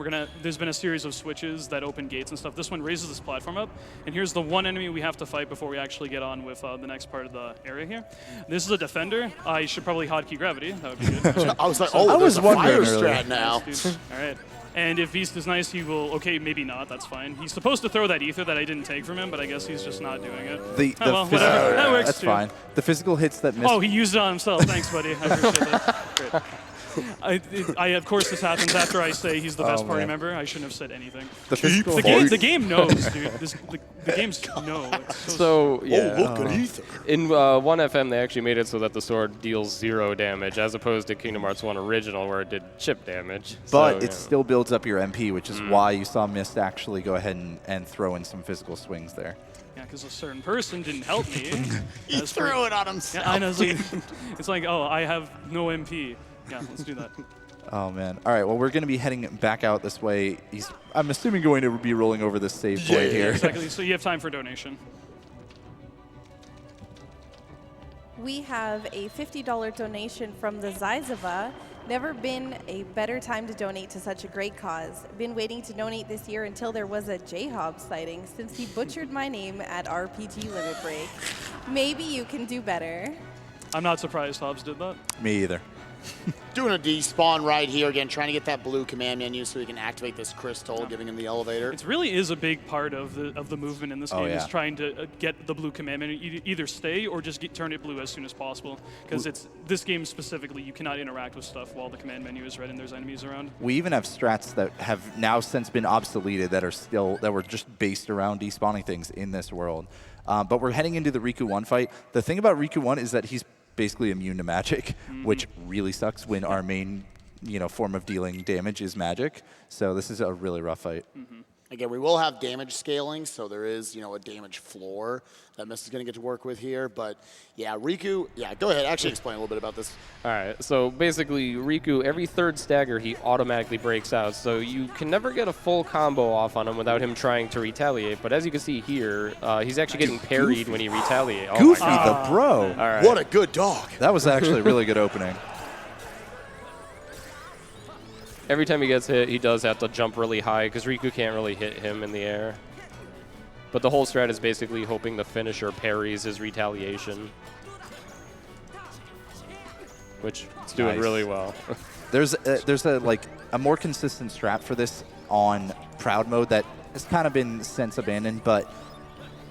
there's been a series of switches that open gates and stuff. This one raises this platform up, and here's the one enemy we have to fight before we actually get on with the next part of the area here. This is a defender. I should probably hotkey gravity. That would be good. I was like, oh, there's a fire strat now. Nice, all right. And if Beast is nice, he will, okay, maybe not, that's fine. He's supposed to throw that ether that I didn't take from him, but I guess he's just not doing it. Well, whatever. That works that's too. fine. The physical hits that miss. Oh, he used it on himself. Thanks, buddy. I appreciate that. Great. Of course, this happens after I say he's the best party member. I shouldn't have said anything. The game knows, dude. The games know. So yeah. Oh, look at ether. In 1FM, they actually made it so that the sword deals 0 damage, as opposed to Kingdom Hearts 1 original, where it did chip damage. But it still builds up your MP, which is why you saw Mist actually go ahead and throw in some physical swings there. Yeah, because a certain person didn't help me. He threw it on himself. Yeah, I know. It's like, oh, I have no MP. Yeah, let's do that. Oh, man. All right, well, we're going to be heading back out this way. I'm assuming going to be rolling over this save point here. Exactly. So you have time for donation. We have a $50 donation from the Zizava. Never been a better time to donate to such a great cause. Been waiting to donate this year until there was a J-Hobbs sighting, since he butchered my name at RPG Limit Break. Maybe you can do better. I'm not surprised Hobbs did that. Me either. Doing a despawn right here again, trying to get that blue command menu so he can activate this crystal, giving him the elevator. It really is a big part of the movement in this game, yeah. is trying to get the blue command menu, either stay or just turn it blue as soon as possible. Because this game specifically, you cannot interact with stuff while the command menu is red and there's enemies around. We even have strats that have now since been obsoleted that were just based around despawning things in this world. But we're heading into the Riku 1 fight. The thing about Riku 1 is that he's basically immune to magic, which really sucks when our main form of dealing damage is magic. So this is a really rough fight. Again, we will have damage scaling, so there is, a damage floor that Miss is going to get to work with here. But yeah, Riku, go ahead. Actually explain a little bit about this. All right, so basically Riku, every third stagger, he automatically breaks out. So you can never get a full combo off on him without him trying to retaliate. But as you can see here, he's actually getting parried when he retaliates. Oh Goofy the bro. All right. What a good dog. That was actually a really good opening. Every time he gets hit, he does have to jump really high because Riku can't really hit him in the air. But the whole strat is basically hoping the finisher parries his retaliation, which it's doing really well. There's a more consistent strat for this on Proud mode that has kind of been since abandoned, but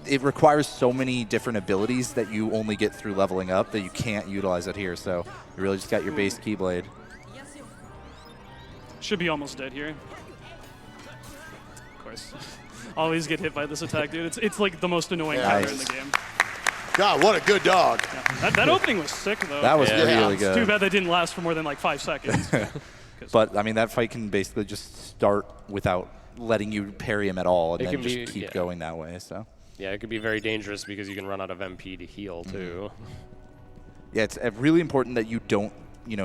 it requires so many different abilities that you only get through leveling up that you can't utilize it here. So you really just got your base Keyblade. Should be almost dead here. Of course. Always get hit by this attack, dude. It's like the most annoying counter in the game. God, what a good dog. Yeah. That opening was sick, though. That was really good. It's too bad that didn't last for more than like 5 seconds. But, I mean, that fight can basically just start without letting you parry him at all and then just keep going that way. So. Yeah, it could be very dangerous because you can run out of MP to heal, too. Yeah, it's really important that you don't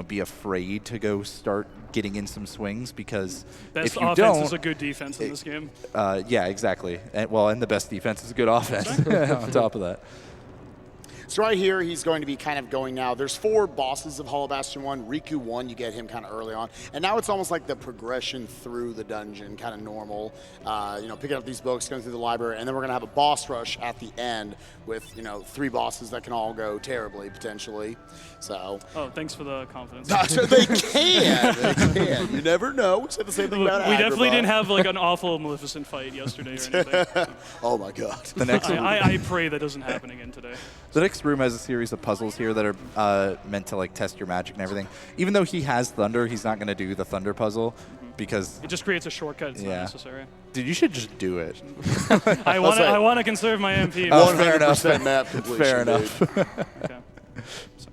be afraid to go start getting in some swings, because best if you offense don't, is a good defense in this game. Yeah, exactly. And the best defense is a good offense on top of that. So right here, he's going to be kind of going now. There's 4 bosses of Hollow Bastion 1. Riku 1, you get him kind of early on. And now it's almost like the progression through the dungeon, kind of normal. Picking up these books, going through the library, and then we're going to have a boss rush at the end with, 3 bosses that can all go terribly, potentially. So. Oh, thanks for the confidence. They can. They can. You never know. We said the same thing about We definitely didn't have like an awful Maleficent fight yesterday or anything. Oh, my God. The next I pray that doesn't happen again today. The next room has a series of puzzles here that are meant to test your magic and everything. Even though he has thunder, he's not going to do the thunder puzzle because it just creates a shortcut. It's not necessary. Dude, you should just do it. I want to conserve my MP. Oh, fair enough. Fair enough. Okay.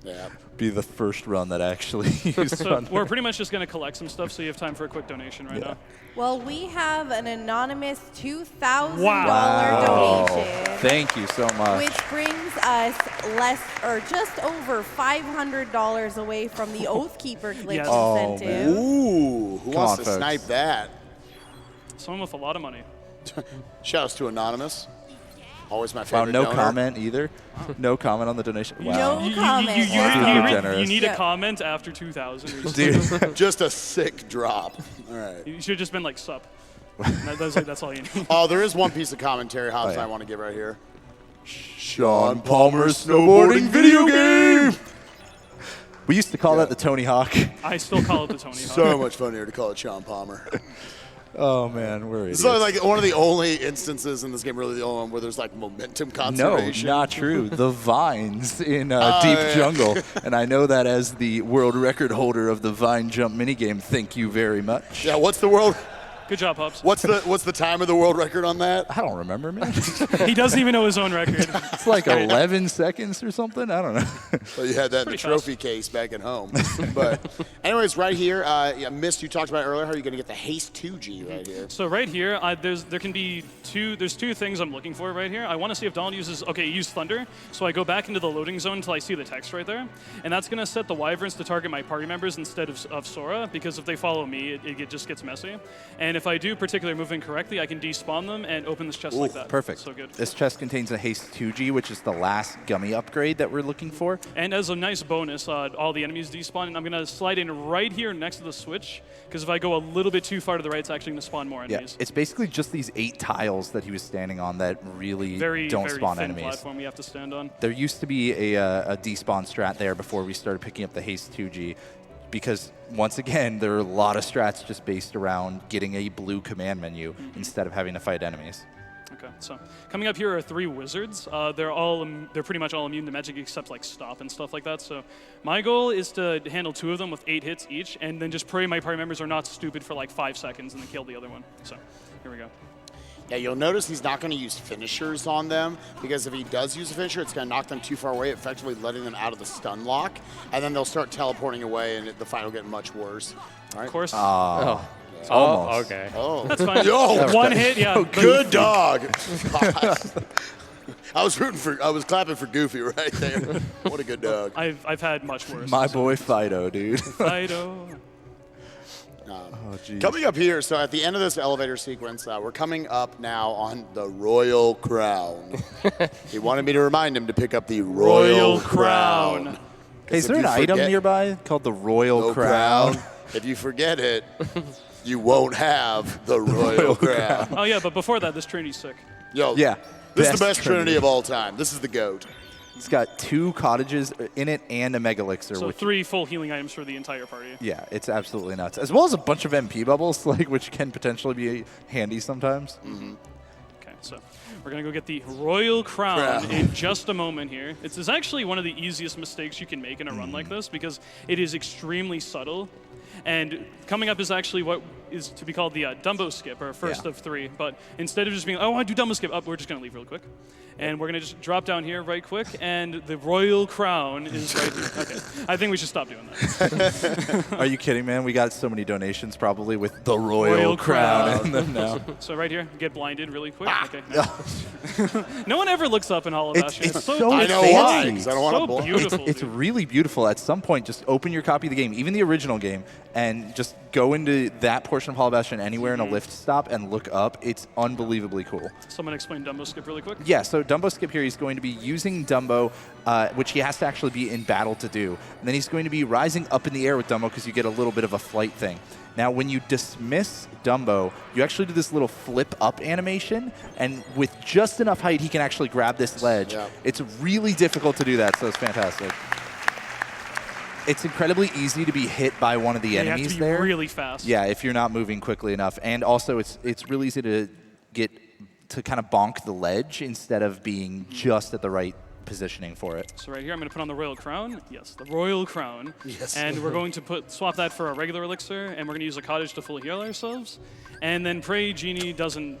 Yeah. Be the first run that actually used So we're pretty much just going to collect some stuff, so you have time for a quick donation right now. Well, we have an anonymous $2,000 donation. Thank you so much. Which brings us just over $500 away from the Oathkeeper Glitch incentive. Ooh, who wants to snipe that? Someone with a lot of money. Shouts to Anonymous. Always my favorite no donor. comment either. No comment on the donation. Wow. No comment. You need a comment after 2,000. Dude. Just a sick drop. All right. You should have just been like, sup. That's all you need. Oh, there is one piece of commentary, Hobbs, I want to give right here. Sean Palmer's snowboarding video game. We used to call that the Tony Hawk. I still call it the Tony Hawk. So much funnier to call it Sean Palmer. Oh man, we're idiots. So like one of the only instances in this game, really the only one where there's like momentum conservation. No, not true. The vines in Deep Jungle, and I know that as the world record holder of the vine jump minigame. Thank you very much. Yeah, what's the world? Good job, Hobbs. What's the time of the world record on that? I don't remember, man. He doesn't even know his own record. It's like 11 seconds or something. I don't know. Well, you had that in the trophy case back at home. But anyways, right here, Mist, you talked about earlier how you're going to get the Haste 2G right here. So right here, there's two things I'm looking for right here. I want to see if Donald uses Thunder. So I go back into the loading zone until I see the text right there, and that's going to set the Wyverns to target my party members instead of Sora, because if they follow me, it just gets messy. And if I do particular moving correctly, I can despawn them and open this chest like that. Perfect. So good. This chest contains a Haste 2G, which is the last Gummy upgrade that we're looking for. And as a nice bonus, all the enemies despawn, and I'm going to slide in right here next to the switch, because if I go a little bit too far to the right, it's actually going to spawn more enemies. Yeah, it's basically just these 8 tiles that he was standing on that really don't spawn thin enemies. Platform we have to stand on. There used to be a despawn strat there before we started picking up the Haste 2G. because once again, there are a lot of strats just based around getting a blue command menu instead of having to fight enemies. Okay, so coming up here are 3 wizards. They're pretty much all immune to magic except like stop and stuff like that. So my goal is to handle 2 of them with 8 hits each, and then just pray my party members are not stupid for like 5 seconds and then kill the other one. So here we go. Yeah, you'll notice he's not going to use finishers on them, because if he does use a finisher, it's going to knock them too far away, effectively letting them out of the stun lock, and then they'll start teleporting away, and the fight will get much worse. All right. Of course. Oh, okay. Oh, That's fine. Yo, One hit, yeah. good dog. I was clapping for Goofy right there. What a good dog. I've had much worse. My boy Fido, dude. Fido. Oh, geez. Coming up here, so at the end of this elevator sequence, we're coming up now on the Royal Crown. He wanted me to remind him to pick up the Royal Crown. Hey, is there an item nearby called the Royal Crown? If you forget it, you won't have the Royal Crown. Oh yeah, but before that, this Trinity's sick. Yo, Yeah. this is the best Trinity of all time. This is the GOAT. It's got 2 cottages in it and a mega elixir. So which 3 full healing items for the entire party. Yeah, it's absolutely nuts. As well as a bunch of MP bubbles, like which can potentially be handy sometimes. Okay, so we're gonna go get the Royal Crown in just a moment here. It's actually one of the easiest mistakes you can make in a run like this, because it is extremely subtle. And coming up is actually what is to be called the Dumbo Skip, or first of 3. But instead of just being, oh, I want to do Dumbo Skip, we're just going to leave real quick. And we're going to just drop down here right quick, and the Royal Crown is right here. Okay, I think we should stop doing that. Are you kidding, man? We got so many donations probably with the Royal Crown in them now. So right here, get blinded really quick. Okay. No one ever looks up in Hollow Bastion. It's so I know fancy. why, because I don't want to So blind. beautiful. It's dude. really beautiful. At some point, just open your copy of the game, even the original game, and just go into that portion of Hollow Bastion anywhere in a lift stop and look up. It's unbelievably cool. Someone explain Dumbo Skip really quick. Yeah, so Dumbo Skip here, he's going to be using Dumbo, which he has to actually be in battle to do. And then he's going to be rising up in the air with Dumbo because you get a little bit of a flight thing. Now, when you dismiss Dumbo, you actually do this little flip up animation, and with just enough height, he can actually grab this ledge. Yeah. It's really difficult to do that, so it's fantastic. It's incredibly easy to be hit by one of the You have enemies to be there. really fast. Yeah, if you're not moving quickly enough. And also, it's really easy to get to kind of bonk the ledge instead of being just at the right positioning for it. So right here, I'm going to put on the Royal Crown. Yes, the Royal Crown. Yes. And we're going to swap that for a regular elixir, and we're going to use a cottage to fully heal ourselves. And then pray Genie doesn't,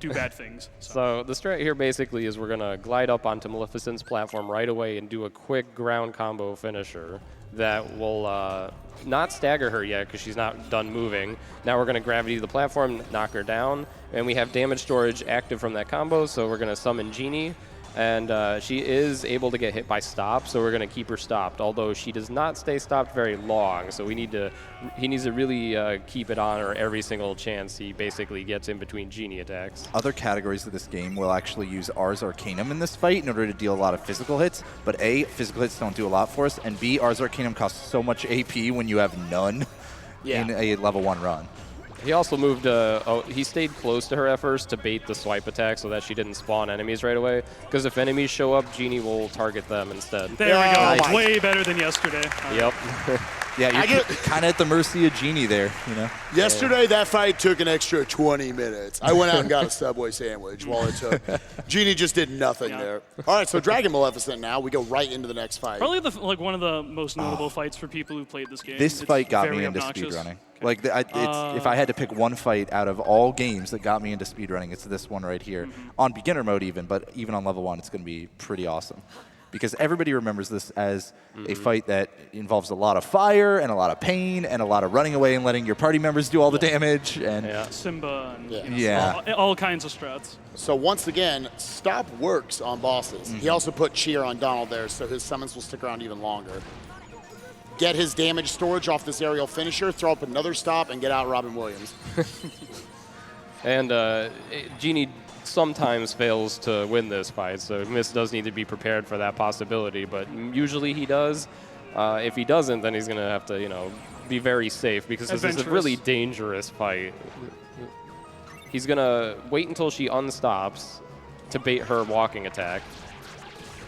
do bad things. So the strat here basically is we're going to glide up onto Maleficent's platform right away and do a quick ground combo finisher that will not stagger her yet because she's not done moving. Now we're going to gravity to the platform, knock her down, and we have damage storage active from that combo, so we're going to summon Genie. And she is able to get hit by stop, so we're going to keep her stopped, although she does not stay stopped very long, so he needs to really keep it on her every single chance he basically gets in between Genie attacks. Other categories of this game will actually use Ars Arcanum in this fight in order to deal a lot of physical hits, but A, physical hits don't do a lot for us, and B, Ars Arcanum costs so much AP when you have none in a level 1 run. He also moved, he stayed close to her at first to bait the swipe attack so that she didn't spawn enemies right away. Because if enemies show up, Genie will target them instead. There we go. Nice. Way better than yesterday. Yep. Yeah, you're kind of at the mercy of Genie there, Yesterday, that fight took an extra 20 minutes. I went out and got a Subway sandwich while it took. Genie just did nothing there. All right, so Dragon Maleficent now. We go right into the next fight. Probably one of the most notable fights for people who played this game. This fight got me very into obnoxious. speedrunning. Okay. Like, if I had to pick one fight out of all games that got me into speedrunning, it's this one right here. On beginner mode even, but even on level 1, it's going to be pretty awesome. Because everybody remembers this as a fight that involves a lot of fire and a lot of pain and a lot of running away and letting your party members do all the damage. And Simba and all kinds of strats. So once again, stop works on bosses. He also put cheer on Donald there, so his summons will stick around even longer. Get his damage storage off this aerial finisher, throw up another stop, and get out Robin Williams. And Genie sometimes fails to win this fight, so Mist does need to be prepared for that possibility, but usually he does. If he doesn't, then he's going to have to, be very safe because this is a really dangerous fight. He's going to wait until she unstops to bait her walking attack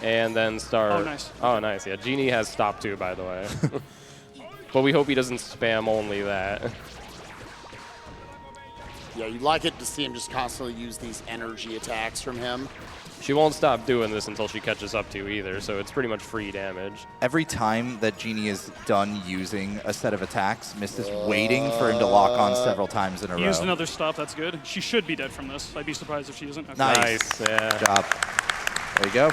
and then start... Oh, nice. Oh, nice. Yeah, Genie has stop too, by the way. But we hope he doesn't spam only that. Yeah, you'd like it to see him just constantly use these energy attacks from him. She won't stop doing this until she catches up to you either, so it's pretty much free damage. Every time that Genie is done using a set of attacks, Mist is waiting for him to lock on several times in a row. Used another stop, that's good. She should be dead from this. I'd be surprised if she isn't. Okay. Nice. Yeah. Good job. There you go.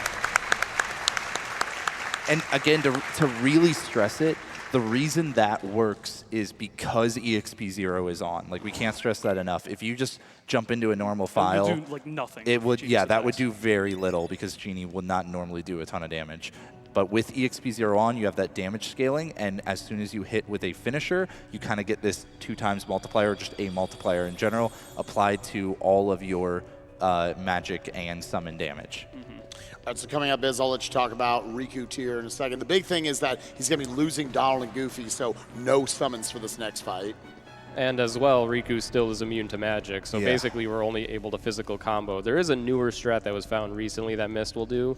And again, to really stress it, the reason that works is because EXP0 is on. Like, we can't stress that enough. If you just jump into a normal file, It would do like nothing. it would, Genie's yeah, that would attacks. do very little because Genie would not normally do a ton of damage. But with EXP0 on, you have that damage scaling, and as soon as you hit with a finisher, you kind of get this 2x multiplier, or just a multiplier in general, applied to all of your magic and summon damage. All right, so coming up is I'll let you talk about Riku tier in a second. The big thing is that he's going to be losing Donald and Goofy, so no summons for this next fight. And as well, Riku still is immune to magic, so Yeah. basically we're only able to physical combo. There is a newer strat that was found recently that Mist will do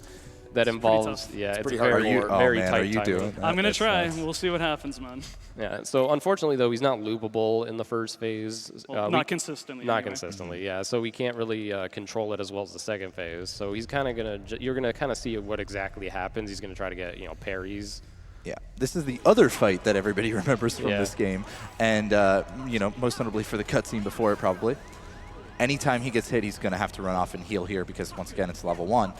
that involves, tough. yeah, it's pretty very, hardcore. very man, tight are you timing. doing that? I'm gonna That's try. nice. We'll see what happens, man. Yeah, so unfortunately though, he's not loopable in the first phase. Well, not consistently. Not anyway. consistently, yeah. So we can't really control it as well as the second phase. So he's kind of gonna, you're gonna kind of see what exactly happens. He's gonna try to get, parries. Yeah, this is the other fight that everybody remembers from Yeah. this game, and most notably for the cutscene before it probably. Anytime he gets hit, he's going to have to run off and heal here because once again, it's level 1.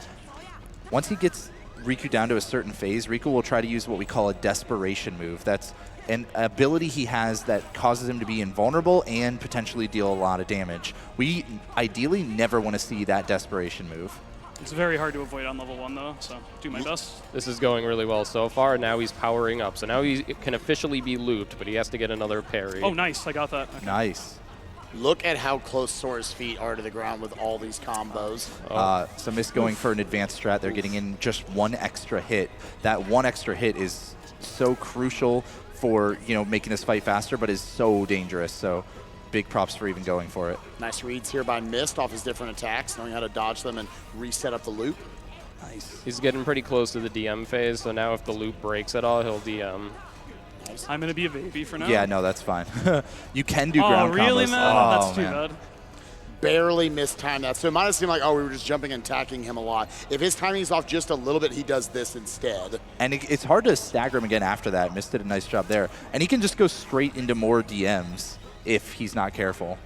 Once he gets Riku down to a certain phase, Riku will try to use what we call a desperation move. That's an ability he has that causes him to be invulnerable and potentially deal a lot of damage. We ideally never want to see that desperation move. It's very hard to avoid on level 1 though, so do my best. This is going really well so far. Now he's powering up. So now he can officially be looped, but he has to get another parry. Oh, nice. I got that. Okay. Nice. Look at how close Sora's feet are to the ground with all these combos. So Mist going for an advanced strat. They're getting in just one extra hit. That one extra hit is so crucial for making this fight faster, but is so dangerous. So big props for even going for it. Nice reads here by Mist off his different attacks, knowing how to dodge them and reset up the loop. Nice. He's getting pretty close to the DM phase, so now if the loop breaks at all, he'll DM. I'm gonna be a baby for now. Yeah, no, that's fine. You can do ground combos. Oh, really, man? Oh, That's too man. bad. Barely mistimed that. So it might have seemed like, we were just jumping and attacking him a lot. If his timing's off just a little bit, he does this instead. And it's hard to stagger him again after that. Mist did a nice job there. And he can just go straight into more DMs if he's not careful.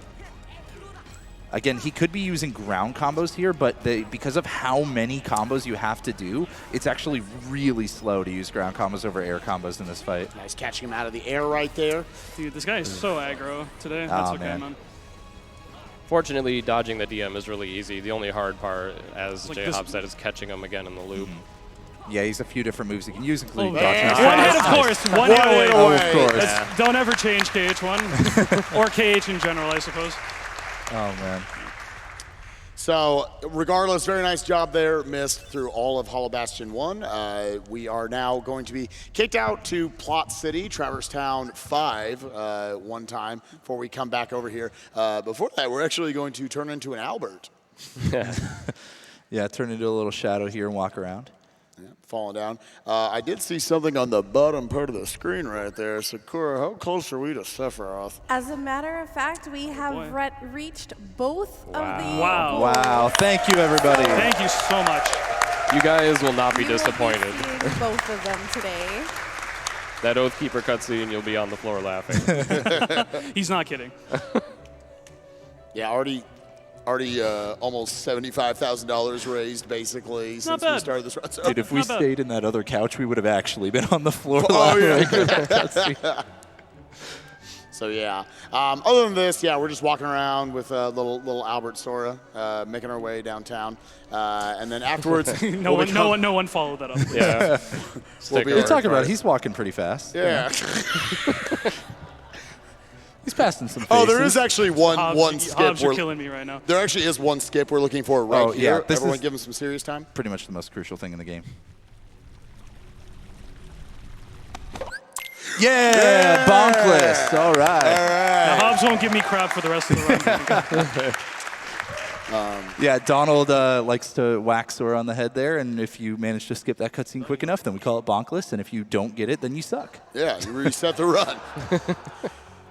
Again, he could be using ground combos here, but because of how many combos you have to do, it's actually really slow to use ground combos over air combos in this fight. Nice catching him out of the air right there. Dude, this guy is so aggro today. That's Oh, okay, man. man. Fortunately, dodging the DM is really easy. The only hard part, as Like J-Hop said, is catching him again in the loop. Yeah, he's a few different moves he can use, including Oh, dodging. One hit, of course. One hit away. Oh, of course. That's- Don't ever change KH1 or KH in general, I suppose. Oh, man. So regardless, very nice job there, Mist, through all of Hollow Bastion 1. We are now going to be kicked out to Plot City, Traverse Town 5, one time before we come back over here. Before that, we're actually going to turn into an Albert. Yeah, turn into a little shadow here and walk around. Yeah, falling down. I did see something on the bottom part of the screen right there. Sakura, how close are we to Sephiroth? As a matter of fact, we have reached both of the Wow. goals. Wow, thank you, everybody. Thank you so much. You guys will not be We will disappointed. seeing both of them today. That Oathkeeper cutscene, you'll be on the floor laughing. He's not kidding. Yeah, already almost $75,000 raised, basically, since we bad. started this run. So, Dude, if we Not bad. stayed in that other couch, we would have actually been on the floor. oh, laughing. yeah. So, yeah. Other than this, yeah, we're just walking around with little Albert Sora, making our way downtown. And then afterwards, No one followed that up. Yeah. We'll be- We're talking about he's walking pretty fast. Yeah. He's passing some faces. Oh, there is actually one Hobbes, skip. Hobbes, you're We're, killing me right now. there actually is one skip we're looking for right Oh, yeah, here. this Everyone is- give him some serious time. pretty much the most crucial thing in the game. Yeah, bonkless. All right. Now, Hobbes won't give me crap for the rest of the run. Yeah, Donald likes to whack Sora on the head there, and if you manage to skip that cutscene quick enough, then we call it bonkless, and if you don't get it, then you suck. Yeah, you reset the run.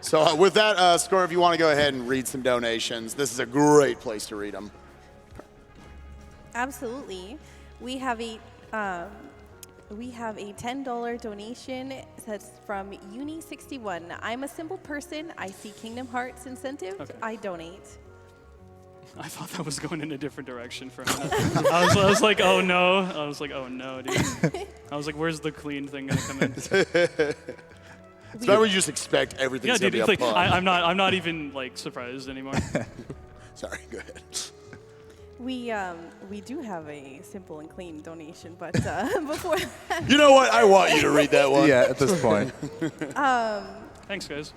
So with that, Score, if you want to go ahead and read some donations, this is a great place to read them. Absolutely. We have a $10 donation that's from Uni61. I'm a simple person. I see Kingdom Hearts incentive. Okay. I donate. I thought that was going in a different direction for a minute. I was like, oh no. I was like, oh no, dude. I was like, where's the clean thing gonna come in? So that way you just expect everything's Yeah, gonna dude. be Like, a pun. I'm not even like surprised anymore. Sorry, go ahead. We do have a simple and clean donation, but before that, You know what? I want you to read that one. Yeah, at this point. Thanks, guys.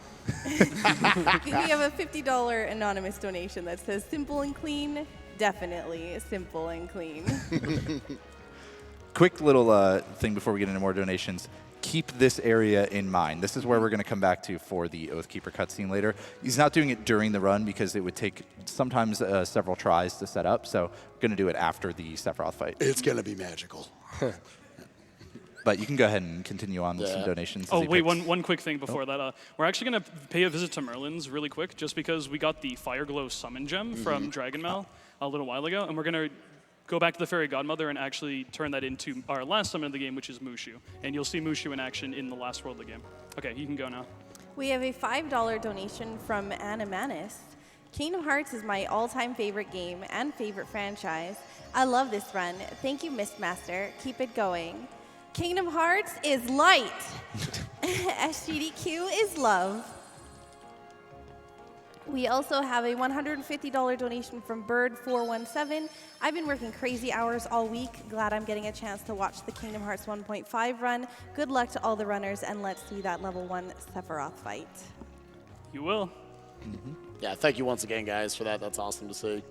we have a $50 anonymous donation that says simple and clean. Definitely simple and clean. Quick little thing before we get into more donations. Keep this area in mind. This is where we're going to come back to for the Oathkeeper cutscene later. He's not doing it during the run because it would take sometimes several tries to set up, so we're going to do it after the Sephiroth fight. It's going to be magical. But you can go ahead and continue on with some donations. Oh, wait, one quick thing before that. We're actually going to pay a visit to Merlin's really quick, just because we got the Fire Glow Summon Gem from Dragonmail a little while ago, and we're going to go back to the Fairy Godmother and actually turn that into our last summon of the game, which is Mushu. And you'll see Mushu in action in the last world of the game. Okay, you can go now. We have a $5 donation from Anna Manis. Kingdom Hearts is my all-time favorite game and favorite franchise. I love this run. Thank you, Mistmaster. Keep it going. Kingdom Hearts is light. SGDQ is love. We also have a $150 donation from Bird417. I've been working crazy hours all week. Glad I'm getting a chance to watch the Kingdom Hearts 1.5 run. Good luck to all the runners, and let's see that level 1 Sephiroth fight. You will. Yeah, thank you once again, guys, for that. That's awesome to see.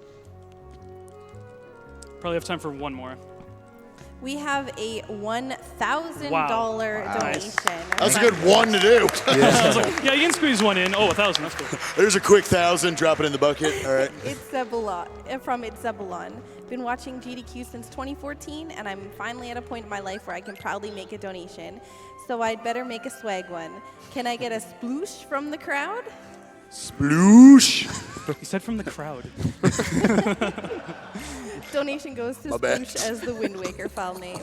Probably have time for one more. We have a $1,000 Wow. donation. That's a good one to do. I was like, yeah, you can squeeze one in. Oh, 1,000, that's cool. There's a quick 1,000, drop it in the bucket. All right. It's Zebulon, from It's Zebulon. Been watching GDQ since 2014, and I'm finally at a point in my life where I can proudly make a donation. So I'd better make a swag one. Can I get a sploosh from the crowd? Sploosh. He said from the crowd. Donation goes to My bad. Sploosh as the Wind Waker file name.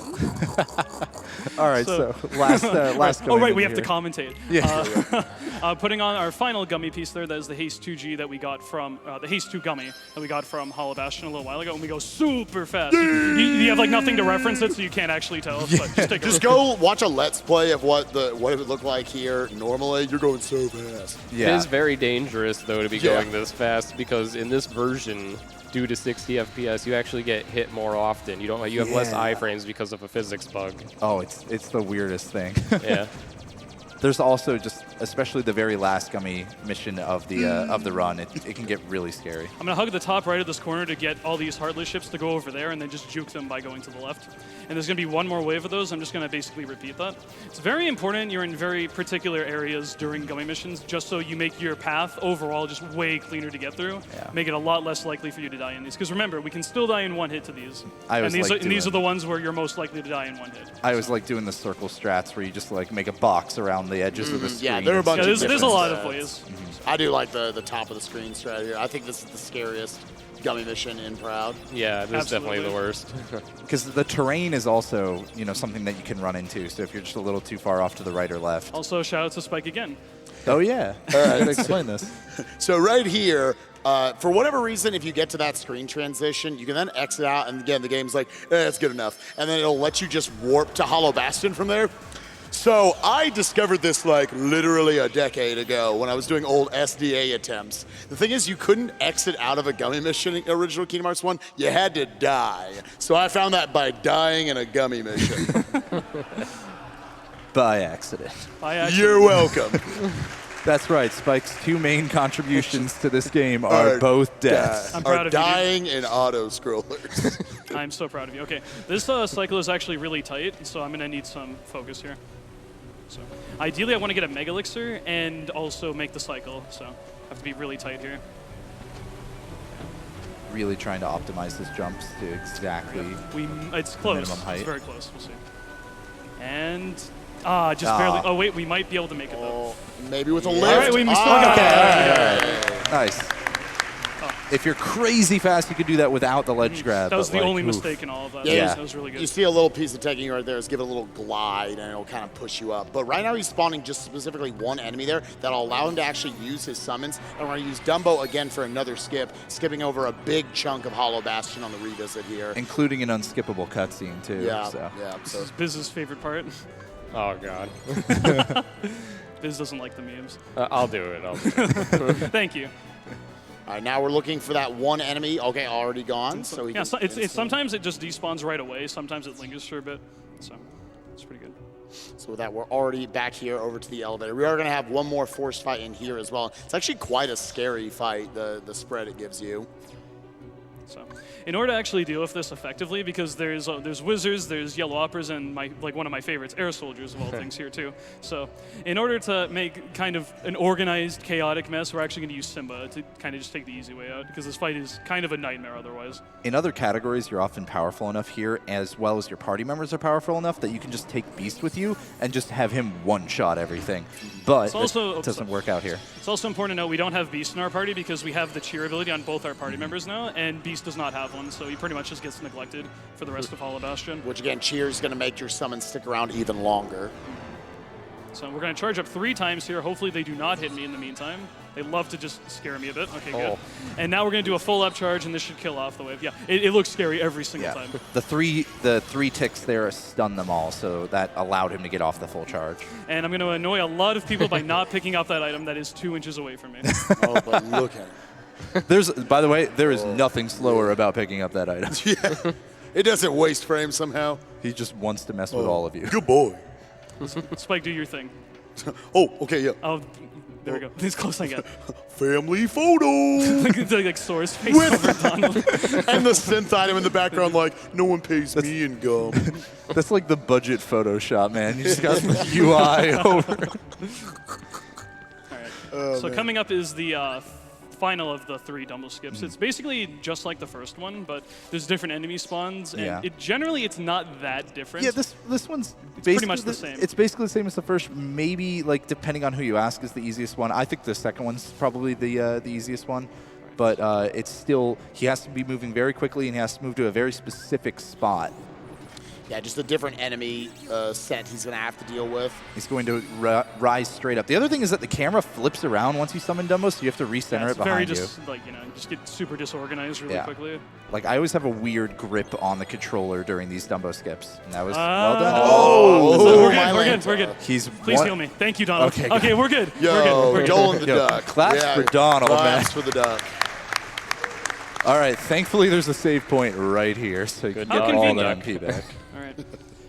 All right, so last Oh, right, going we in have to here. commentate. Yeah. Putting on our final gummy piece there, that is the Haste 2G that we got from, the Haste 2 Gummy that we got from Hollow Bastion a little while ago, and we go super fast. You have like nothing to reference it, so you can't actually tell. But just take a Just look. go watch a Let's Play of what it would look like here. Normally, you're going so fast. It is very dangerous, though, to be Yeah. going this fast, because in this version, due to 60 FPS, you actually get hit more often. You have less iframes because of a physics bug. Oh, it's the weirdest thing. Yeah. There's also just, especially the very last Gummi mission of the run, it can get really scary. I'm gonna hug the top right of this corner to get all these Heartless ships to go over there and then just juke them by going to the left. And there's gonna be one more wave of those. I'm just gonna basically repeat that. It's very important you're in very particular areas during Gummi missions, just so you make your path overall just way cleaner to get through. Yeah. Make it a lot less likely for you to die in these. Because remember, we can still die in one hit to these. I always like and these are doing- the ones where you're most likely to die in one hit. I always like doing the circle strats where you just like make a box around the edges of the screen. Yeah, there are a bunch Yeah, of there's a lot of different ways. I do like the top of the screen strat here. I think this is the scariest Gummi mission in Proud. Yeah, this is definitely Absolutely. the worst. Because the terrain is also, something that you can run into. So if you're just a little too far off to the right or left. Also, shout out to Spike again. Oh yeah. All right, explain this. So right here, for whatever reason, if you get to that screen transition, you can then exit out, and again, the game's like, that's good enough. And then it'll let you just warp to Hollow Bastion from there. So I discovered this like literally a decade ago when I was doing old SDA attempts. The thing is, you couldn't exit out of a Gummi mission in original Kingdom Hearts 1. You had to die. So I found that by dying in a Gummi mission. By accident. You're welcome. That's right. Spike's two main contributions to this game are both deaths. I'm proud Are of you, dude. dying in auto scrollers. I'm so proud of you. Okay, this cycle is actually really tight, so I'm gonna need some focus here. So ideally, I want to get a Mega Elixir and also make the cycle, so I have to be really tight here. really trying to optimize his jumps to exactly It's close. minimum height. It's very close. We'll see. And just barely. Oh wait, we might be able to make it though. Maybe with a lift. All right, we still got it. All right. Nice. If you're crazy fast, you could do that without the ledge grab. That was but, the like, only oof. mistake in all of that. Yeah. That was really good. You see a little piece of technique right there is give it a little glide and it'll kind of push you up. But right now he's spawning just specifically one enemy there that'll allow him to actually use his summons. And we're going to use Dumbo again for another skip, skipping over a big chunk of Hollow Bastion on the revisit here. Including an unskippable cutscene, too. Yeah, So. yeah. This So is Biz's favorite part. Oh, God. Biz doesn't like the memes. I'll do it. Thank you. all right, now we're looking for that one enemy. Okay, already gone. So he Yeah, can it's sometimes it just despawns right away. Sometimes it lingers for a bit. So it's pretty good. So with that, we're already back here over to the elevator. We are going to have one more forced fight in here as well. It's actually quite a scary fight, the spread it gives you. So, in order to actually deal with this effectively, because there's wizards, there's yellow operas, and one of my favorites, air soldiers of all things here too. So, in order to make kind of an organized, chaotic mess, we're actually going to use Simba to kind of just take the easy way out, because this fight is kind of a nightmare otherwise. In other categories, you're often powerful enough here, as well as your party members are powerful enough that you can just take Beast with you and just have him one-shot everything. But it doesn't work out here. It's also important to note we don't have Beast in our party because we have the cheer ability on both our party members now, and Beast does not have one, so he pretty much just gets neglected for the rest of Hollow Bastion. Which again, cheer is going to make your summon stick around even longer. So we're going to charge up 3 times here. Hopefully they do not hit me in the meantime. They love to just scare me a bit. Okay, good. And now we're going to do a full up charge, and this should kill off the wave. Yeah, it looks scary every single time. The three ticks there stun them all, so that allowed him to get off the full charge. And I'm going to annoy a lot of people by not picking up that item that is 2 inches away from me. Oh, but look at it. By the way, there is nothing slower about picking up that item. Yeah. It doesn't waste frame somehow. He just wants to mess with all of you. Good boy. Spike, do your thing. Oh, okay, yeah. Oh, there we go. This close I get. Family photo. like Sora's face over Donald. And the synth item in the background, like, no one pays me in gum. That's like the budget Photoshop, man. You just got some UI over. All right. So coming up is the final of the 3 Dumbo skips. It's basically just like the first one, but there's different enemy spawns, and generally it's not that different. Yeah, this one's pretty much the same. It's basically the same as the first. Maybe, like, depending on who you ask, is the easiest one. I think the second one's probably the easiest one, but it's still, he has to be moving very quickly, and he has to move to a very specific spot. Yeah, just a different enemy set he's going to have to deal with. He's going to rise straight up. The other thing is that the camera flips around once you summon Dumbo, so you have to recenter it behind you. Just like, just get super disorganized really quickly. Like, I always have a weird grip on the controller during these Dumbo skips, and that was well done. We're good. Please heal me. Thank you, Donald. Okay, we're good. Yo, Joel and the duck. Claps for Donald, man. Claps for the duck. All right, thankfully there's a save point right here, so you can get all that MP back. All right.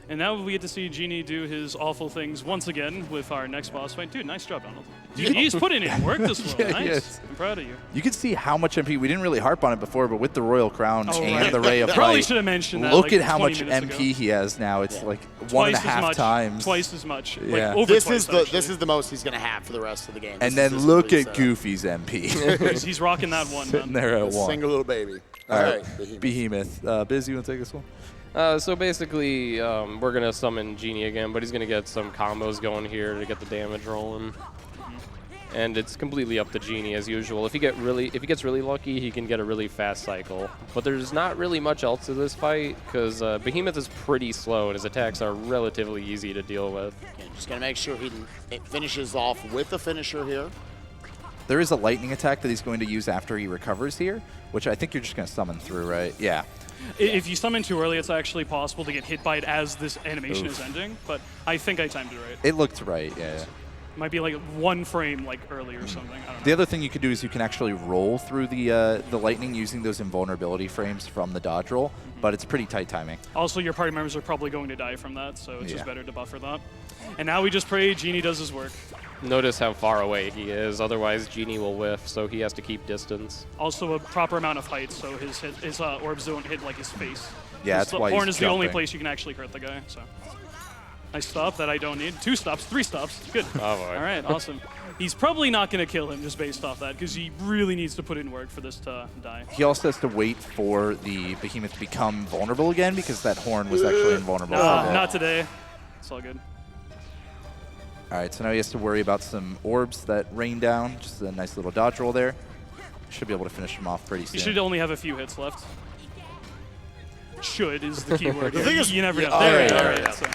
And now we get to see Genie do his awful things once again with our next boss fight. Dude, nice job, Donald. He's putting in work this world. Nice. Yes. I'm proud of you. You can see how much MP. We didn't really harp on it before, but with the Royal Crown and the Ray of Probably Light, should have mentioned that. look like at how 20 much minutes MP ago. he has now. It's like Twice 1.5 times. Twice as much. Yeah. Like over This twice, is the most he's going to have for the rest of the game. And then look at Goofy's MP. He's rocking that one, Sitting man. there at 1. Single little baby. All right, Behemoth. Biz, you want to take this one? So basically, we're going to summon Genie again, but he's going to get some combos going here to get the damage rolling. And it's completely up to Genie as usual. If he gets really lucky, he can get a really fast cycle. But there's not really much else to this fight because Behemoth is pretty slow and his attacks are relatively easy to deal with. Just going to make sure he finishes off with the finisher here. There is a lightning attack that he's going to use after he recovers here, which I think you're just going to summon through, right? Yeah. If you summon too early, it's actually possible to get hit by it as this animation is ending. But I think I timed it right. It looked right, yeah. Might be like 1 frame like early or something. I don't know. The other thing you could do is you can actually roll through the lightning using those invulnerability frames from the dodge roll, but it's pretty tight timing. Also, your party members are probably going to die from that, so it's just better to buffer that. And now we just pray Genie does his work. Notice how far away he is, otherwise Genie will whiff, so he has to keep distance. Also a proper amount of height, so his orbs don't hit like his face. Yeah, that's why horn he's is the only jumping. place you can actually hurt the guy. So. Nice stop that I don't need. 2 stops, 3 stops. Good. Oh, boy. All right, awesome. He's probably not going to kill him just based off that because he really needs to put in work for this to die. He also has to wait for the behemoth to become vulnerable again because that horn was actually invulnerable. Not today. It's all good. All right, so now he has to worry about some orbs that rain down. Just a nice little dodge roll there. Should be able to finish him off pretty soon. You should only have a few hits left. Should is the key word. The thing is, you never know. yeah, There you go. yeah, All right, yeah. so.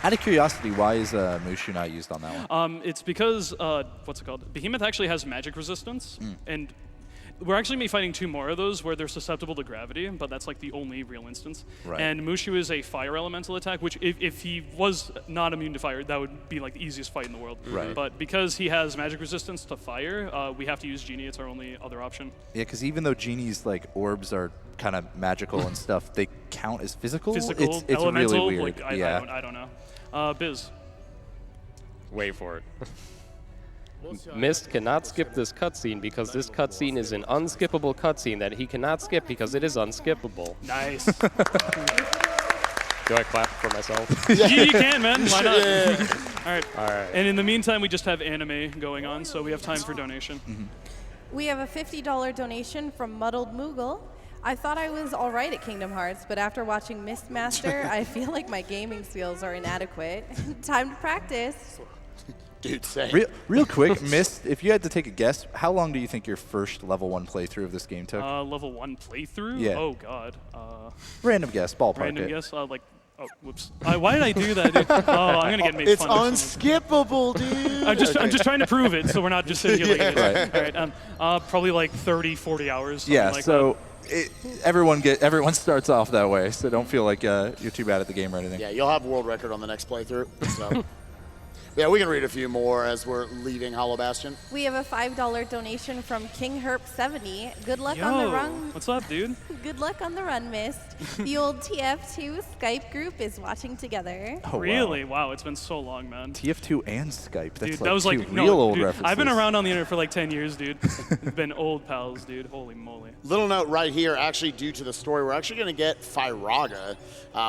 Out of curiosity, why is Mushu not used on that one? It's because, what's it called? Behemoth actually has magic resistance, and we're actually going to be fighting 2 more of those where they're susceptible to gravity, but that's like the only real instance. Right. And Mushu is a fire elemental attack, which if he was not immune to fire, that would be like the easiest fight in the world. Right. But because he has magic resistance to fire, we have to use Genie. It's our only other option. Yeah, because even though Genie's like orbs are kind of magical and stuff, they count as physical. Physical, it's elemental, really weird. like, yeah. I don't know. Biz. Wait for it. Mist cannot skip this cutscene because this cutscene is an unskippable cutscene that he cannot skip because it is unskippable. Nice. Do I clap for myself? you can, man. Why not? Yeah. All right. All right. And in the meantime, we just have anime going on, so we have time for donation. We have a $50 donation from Muddled Moogle. I thought I was all right at Kingdom Hearts, but after watching Mistmaster, I feel like my gaming skills are inadequate. Time to practice. Dude, same. Real quick, Mist, if you had to take a guess, how long do you think your first level 1 playthrough of this game took? Level 1 playthrough? Yeah. Oh, God. Random guess, ballpark Random it. guess? Like, oh, whoops. Why did I do that, dude? Oh, I'm going to get made It's fun of. unskippable, dude. I'm just trying to prove it, so we're not just sitting here looking at it. Right. All right, probably like 30, 40 hours. Yeah, like so everyone starts off that way, so don't feel like you're too bad at the game or anything. Yeah, you'll have world record on the next playthrough. So. Yeah, we can read a few more as we're leaving Hollow Bastion. We have a $5 donation from King Herp70. Good luck Yo, on the run. what's up, dude? Good luck on the run, Mist. The old TF2 Skype group is watching together. Oh, Really? Wow, it's been so long, man. TF2 and Skype. That's Dude, like that was two like real old dude, references. I've been around on the internet for like 10 years, dude. We've been old pals, dude. Holy moly. Little note right here, actually due to the story, we're actually going to get Firaga,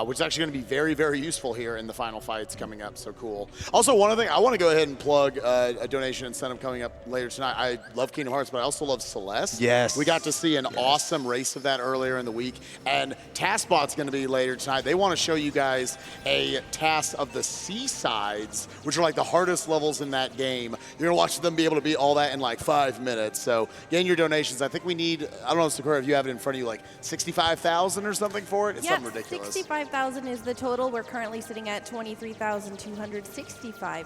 which is actually going to be very, very useful here in the final fights coming up. So cool. Also, one other thing, I want to go ahead and plug a donation incentive coming up later tonight. I love Kingdom Hearts, but I also love Celeste. Yes. We got to see an awesome race of that earlier in the week, and TASBot's going to be later tonight. They want to show you guys a task of the seasides, which are like the hardest levels in that game. You're going to watch them be able to beat all that in like 5 minutes. So gain your donations. I think we need, I don't know, Sakura, if you have it in front of you, like 65,000 or something for it. It's something ridiculous. 65,000 is the total. We're currently sitting at $23,265.50.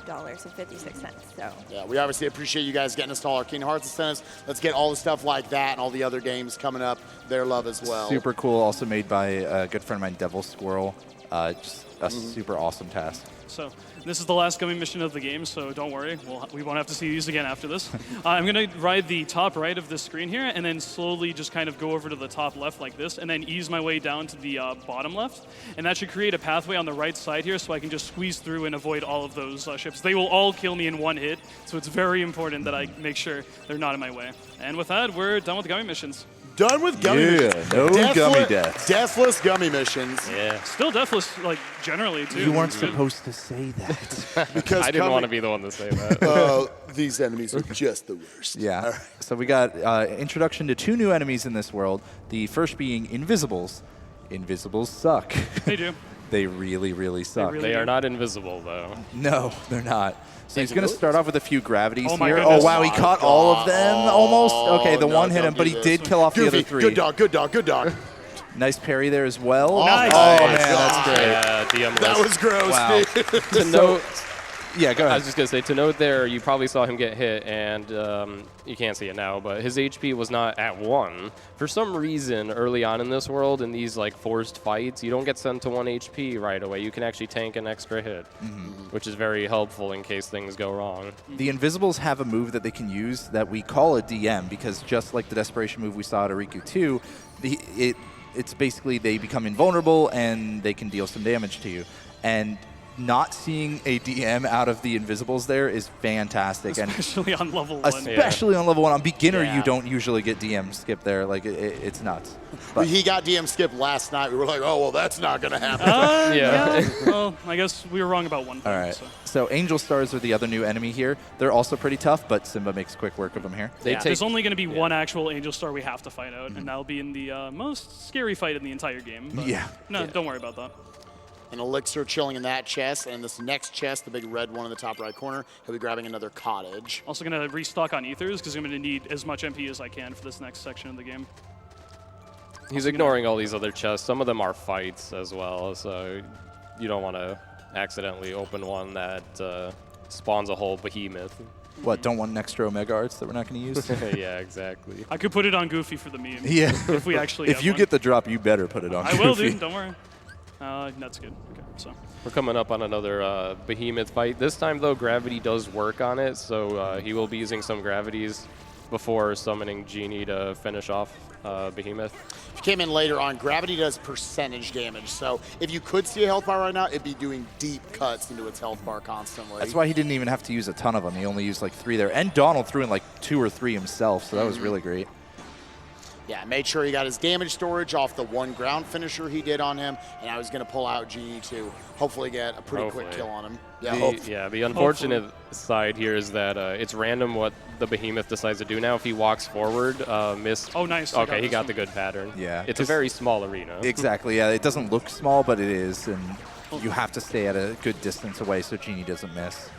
So Yeah, we obviously appreciate you guys getting us to all our Kingdom Hearts incentives. Let's get all the stuff like that and all the other games coming up, their love as well. Super cool. Also made by a good friend of mine, Devil Squirrel. Just a super awesome task. So this is the last Gummi mission of the game, so don't worry. We won't have to see these again after this. I'm going to ride the top right of the screen here and then slowly just kind of go over to the top left like this and then ease my way down to the bottom left. And that should create a pathway on the right side here so I can just squeeze through and avoid all of those ships. They will all kill me in one hit, so it's very important that I make sure they're not in my way. And with that, we're done with Gummi missions. Done with Gummi missions. No Gummi deaths. Deathless Gummi missions. Yeah. Still deathless, like, generally, too. You weren't It's good. supposed to say that. Because I didn't want to be the one to say that. these enemies are just the worst. Yeah. So we got introduction to 2 new enemies in this world. The first being Invisibles. Invisibles suck. They do. They really, really suck. really They are not invisible, though. No, they're not. So he's going to start off with a few gravities Oh my here. goodness. Oh, wow, he caught all of them almost. Okay, the no, one hit don't him, but do he this. did kill off the Goofy, other 3. good dog, good dog, good dog. Nice parry there as well. Nice. Oh, Oh, man, that's great. Yeah, DM That was gross, Wow. dude. to note, Yeah, go I ahead. was just gonna say, to note there, you probably saw him get hit, and you can't see it now, but his HP was not at 1. For some reason, early on in this world, in these like forced fights, you don't get sent to 1 HP right away. You can actually tank an extra hit, which is very helpful in case things go wrong. The Invisibles have a move that they can use that we call a DM because just like the Desperation move we saw at Ariku 2, it's basically they become invulnerable and they can deal some damage to you. And not seeing a DM out of the invisibles there is fantastic. Especially on level 1. Especially on level 1. On beginner, Yeah. you don't usually get DM skip there. Like, it's nuts. But He got DM skip last night. We were like, oh, well, that's not going to happen. Yeah. Well, I guess we were wrong about one thing. all right. So Angel Stars are the other new enemy here. They're also pretty tough, but Simba makes quick work of them here. There's only going to be one actual Angel Star we have to fight out, and that'll be in the most scary fight in the entire game. But no, don't worry about that. An elixir chilling in that chest, and this next chest, the big red one in the top right corner, he'll be grabbing another cottage. Also going to restock on ethers because I'm going to need as much MP as I can for this next section of the game. He's ignoring all these other chests. Some of them are fights as well, so you don't want to accidentally open one that spawns a whole behemoth. What, don't want an extra Omega Arts that we're not going to use? Yeah, exactly. I could put it on Goofy for the meme. Yeah. If we actually If have you one. get the drop, you better put it on I Goofy. will, dude. Don't worry. That's good. Okay, so. We're coming up on another behemoth fight. This time, though, gravity does work on it, so he will be using some gravities before summoning Genie to finish off behemoth. If you came in later on, gravity does percentage damage. So if you could see a health bar right now, it'd be doing deep cuts into its health bar constantly. That's why he didn't even have to use a ton of them. He only used like 3 there. And Donald threw in like 2 or 3 himself, so that was really great. Yeah, made sure he got his damage storage off the one ground finisher he did on him, and I was going to pull out Genie to hopefully get a pretty quick kill on him. Yeah, The unfortunate side here is that it's random what the behemoth decides to do now. If he walks forward, missed. Oh, nice. Okay, he got the good pattern. Yeah. It's a very small arena. Exactly, yeah. It doesn't look small, but it is, and you have to stay at a good distance away so Genie doesn't miss.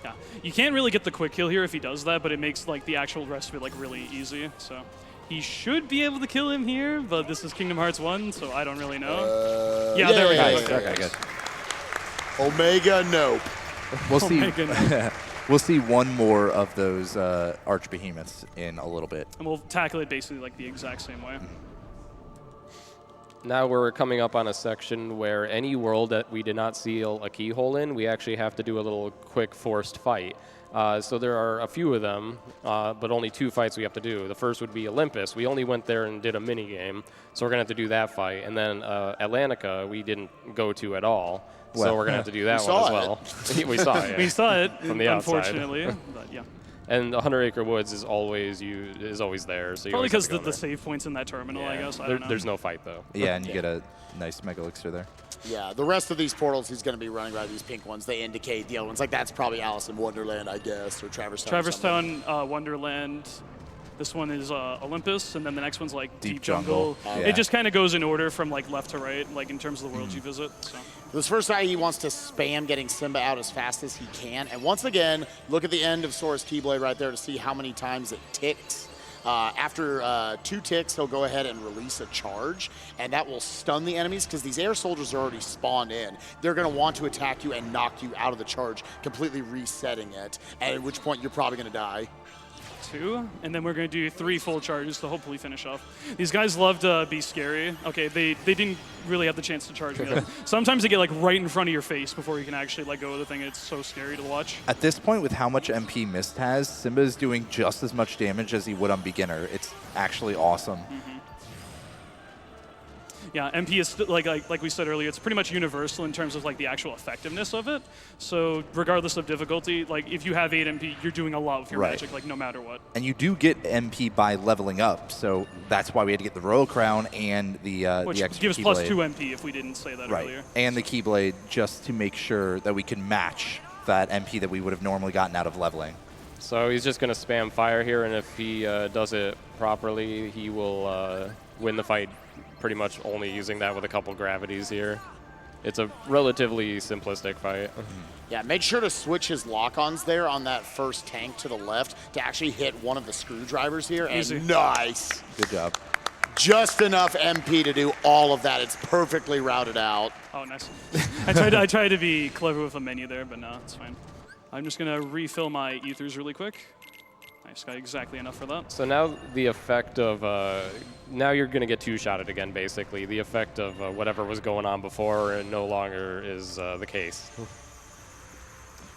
Yeah, you can't really get the quick kill here if he does that, but it makes like the actual rest of it like really easy. So he should be able to kill him here, but this is Kingdom Hearts 1, so I don't really know. Yeah, there we go. Nice. Okay, good. Omega, nope. We'll see. Omega, We'll see one more of those arch behemoths in a little bit. And we'll tackle it basically like the exact same way. Now we're coming up on a section where any world that we did not seal a keyhole in, we actually have to do a little quick forced fight. So there are a few of them, but only 2 fights we have to do. The first would be Olympus. We only went there and did a mini game, so we're going to have to do that fight. And then Atlantica, we didn't go to at all, so we're going to have to do that one as well. We saw it. We saw it, from the outside. unfortunately, but yeah. And 100 Acre Woods is always there. So Probably because because the save point's in that terminal, I guess. I don't know. There's no fight, though. Yeah, and you get a nice Mega Elixir there. Yeah, the rest of these portals, he's going to be running by these pink ones. They indicate the other ones. Like, that's probably Alice in Wonderland, I guess, or Traverse Town. Traverse Town, Wonderland. This one is Olympus, and then the next one's like Deep Jungle. Yeah. It just kind of goes in order from like left to right, like in terms of the worlds you visit. So. This first guy, he wants to spam getting Simba out as fast as he can. And once again, look at the end of Sora's Keyblade right there to see how many times it ticks. After 2 ticks, he'll go ahead and release a charge, and that will stun the enemies because these air soldiers are already spawned in. They're going to want to attack you and knock you out of the charge, completely resetting it, and at which point you're probably going to die. 2, and then we're going to do 3 full charges to hopefully finish off. These guys love to be scary. Okay, they didn't really have the chance to charge me. Sometimes they get like right in front of your face before you can actually let go of the thing. It's so scary to watch. At this point, with how much MP Mist has, Simba is doing just as much damage as he would on beginner. It's actually awesome. Yeah, MP is like we said earlier, it's pretty much universal in terms of like the actual effectiveness of it. So regardless of difficulty, like if you have 8 MP, you're doing a lot with your magic, like no matter what. And you do get MP by leveling up, so that's why we had to get the Royal Crown and the Which extra gives Keyblade. plus 2 MP if we didn't say that earlier. And the Keyblade just to make sure that we can match that MP that we would have normally gotten out of leveling. So he's just going to spam fire here, and if he does it properly, he will win the fight pretty much only using that with a couple gravities here. It's a relatively simplistic fight. Yeah, made sure to switch his lock-ons there on that first tank to the left to actually hit one of the screwdrivers here, and nice. Good job. Just enough MP to do all of that. It's perfectly routed out. Oh, nice. I tried to be clever with a menu there, but no, it's fine. I'm just going to refill my ethers really quick. I just got exactly enough for that. So now the effect of, now you're going to get 2-shotted again, basically. The effect of whatever was going on before no longer is the case. We're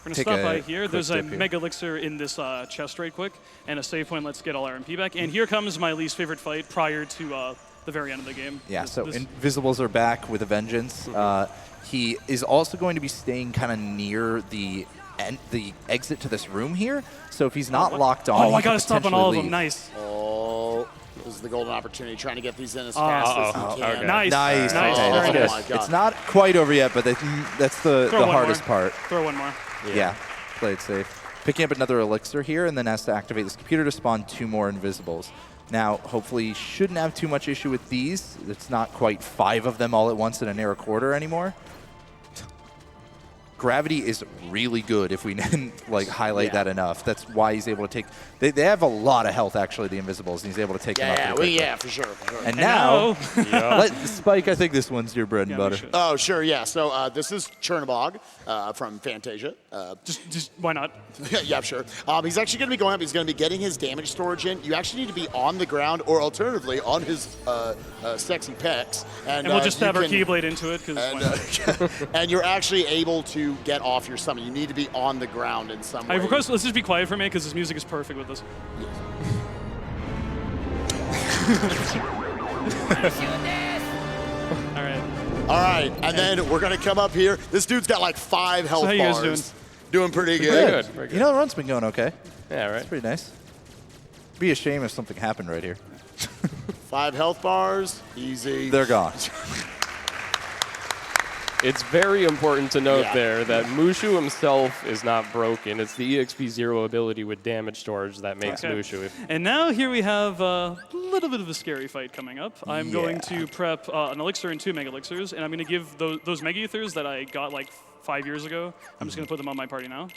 going to stop by here. There's a Mega Elixir in this chest right quick, and a save point. Let's get all our MP back. And here comes my least favorite fight prior to the very end of the game. Yeah, so Invisibles are back with a vengeance. He is also going to be staying kind of near the exit to this room here. So if he's not locked on, I gotta stop on all of them. Nice. Oh, this is the golden opportunity, trying to get these in as fast as you can. Okay. Nice. Nice. Very Okay, nice. Oh my God. it's not quite over yet, but that's the Throw one hardest more. part. Throw one more. Yeah, play it safe. Picking up another elixir here, and then has to activate this computer to spawn 2 more Invisibles. Now, hopefully, shouldn't have too much issue with these. It's not quite 5 of them all at once in a narrow quarter anymore. Gravity is really good if we didn't highlight that enough. That's why he's able to take. They have a lot of health actually, the Invisibles, and he's able to take them up. For sure. And now, Spike, I think this one's your bread and butter. Oh, sure, yeah. So this is Chernobog from Fantasia. Just why not? Yeah, sure. He's actually going to be going up. He's going to be getting his damage storage in. You actually need to be on the ground, or alternatively on his sexy pecs. And we'll just stab our Keyblade into it. And you're actually able to get off your summon. You need to be on the ground in some way. I request, let's just be quiet for a minute because this music is perfect with this. All right, and then we're going to come up here. This dude's got like 5 health So how you guys bars. Doing pretty good. Very good. You know, the run's been going okay. Yeah, right. It's pretty nice. Be a shame if something happened right here. 5 health bars, easy. They're gone. It's very important to note there that Mushu himself is not broken. It's the EXP0 ability with damage storage that makes Mushu. And now here we have a little bit of a scary fight coming up. I'm going to prep an elixir and 2 mega elixirs, and I'm going to give those mega ethers that I got like 5 years ago. I'm just going to put them on my party now.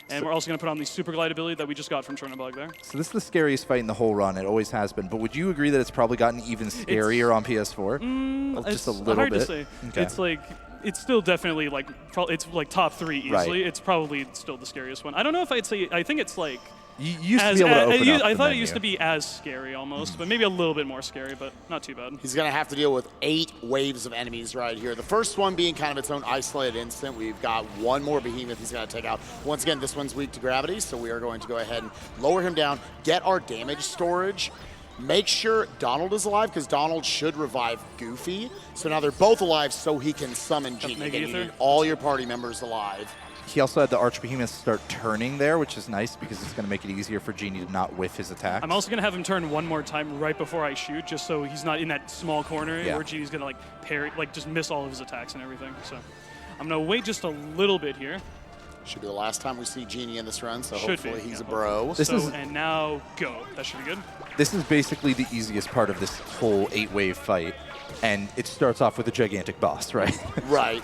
And we're also going to put on the super glide ability that we just got from Chernobog there. So this is the scariest fight in the whole run. It always has been. But would you agree that it's probably gotten even scarier on PS4? Just a little hard bit. to say. Okay. It's like it's still definitely like it's like top 3 easily. Right. It's probably still the scariest one. I don't know if I'd say. I think it's like. You used to be able to open up I the thought menu. it used to be as scary almost, but maybe a little bit more scary, but not too bad. He's going to have to deal with 8 waves of enemies right here. The first one being kind of its own isolated instant. We've got 1 more behemoth he's going to take out. Once again, this one's weak to gravity, so we are going to go ahead and lower him down, get our damage storage. Make sure Donald is alive, because Donald should revive Goofy. So now they're both alive, so he can summon Genie. Again, you need all your party members alive. He also had the Archbehemoth start turning there, which is nice because it's going to make it easier for Genie to not whiff his attack. I'm also going to have him turn 1 more time right before I shoot, just so he's not in that small corner where Genie's going to like parry, like just miss all of his attacks and everything. So I'm going to wait just a little bit here. Should be the last time we see Genie in this run, so Should hopefully be. he's a bro. And now go. That should be good. This is basically the easiest part of this whole 8-wave fight, and it starts off with a gigantic boss, right? Right.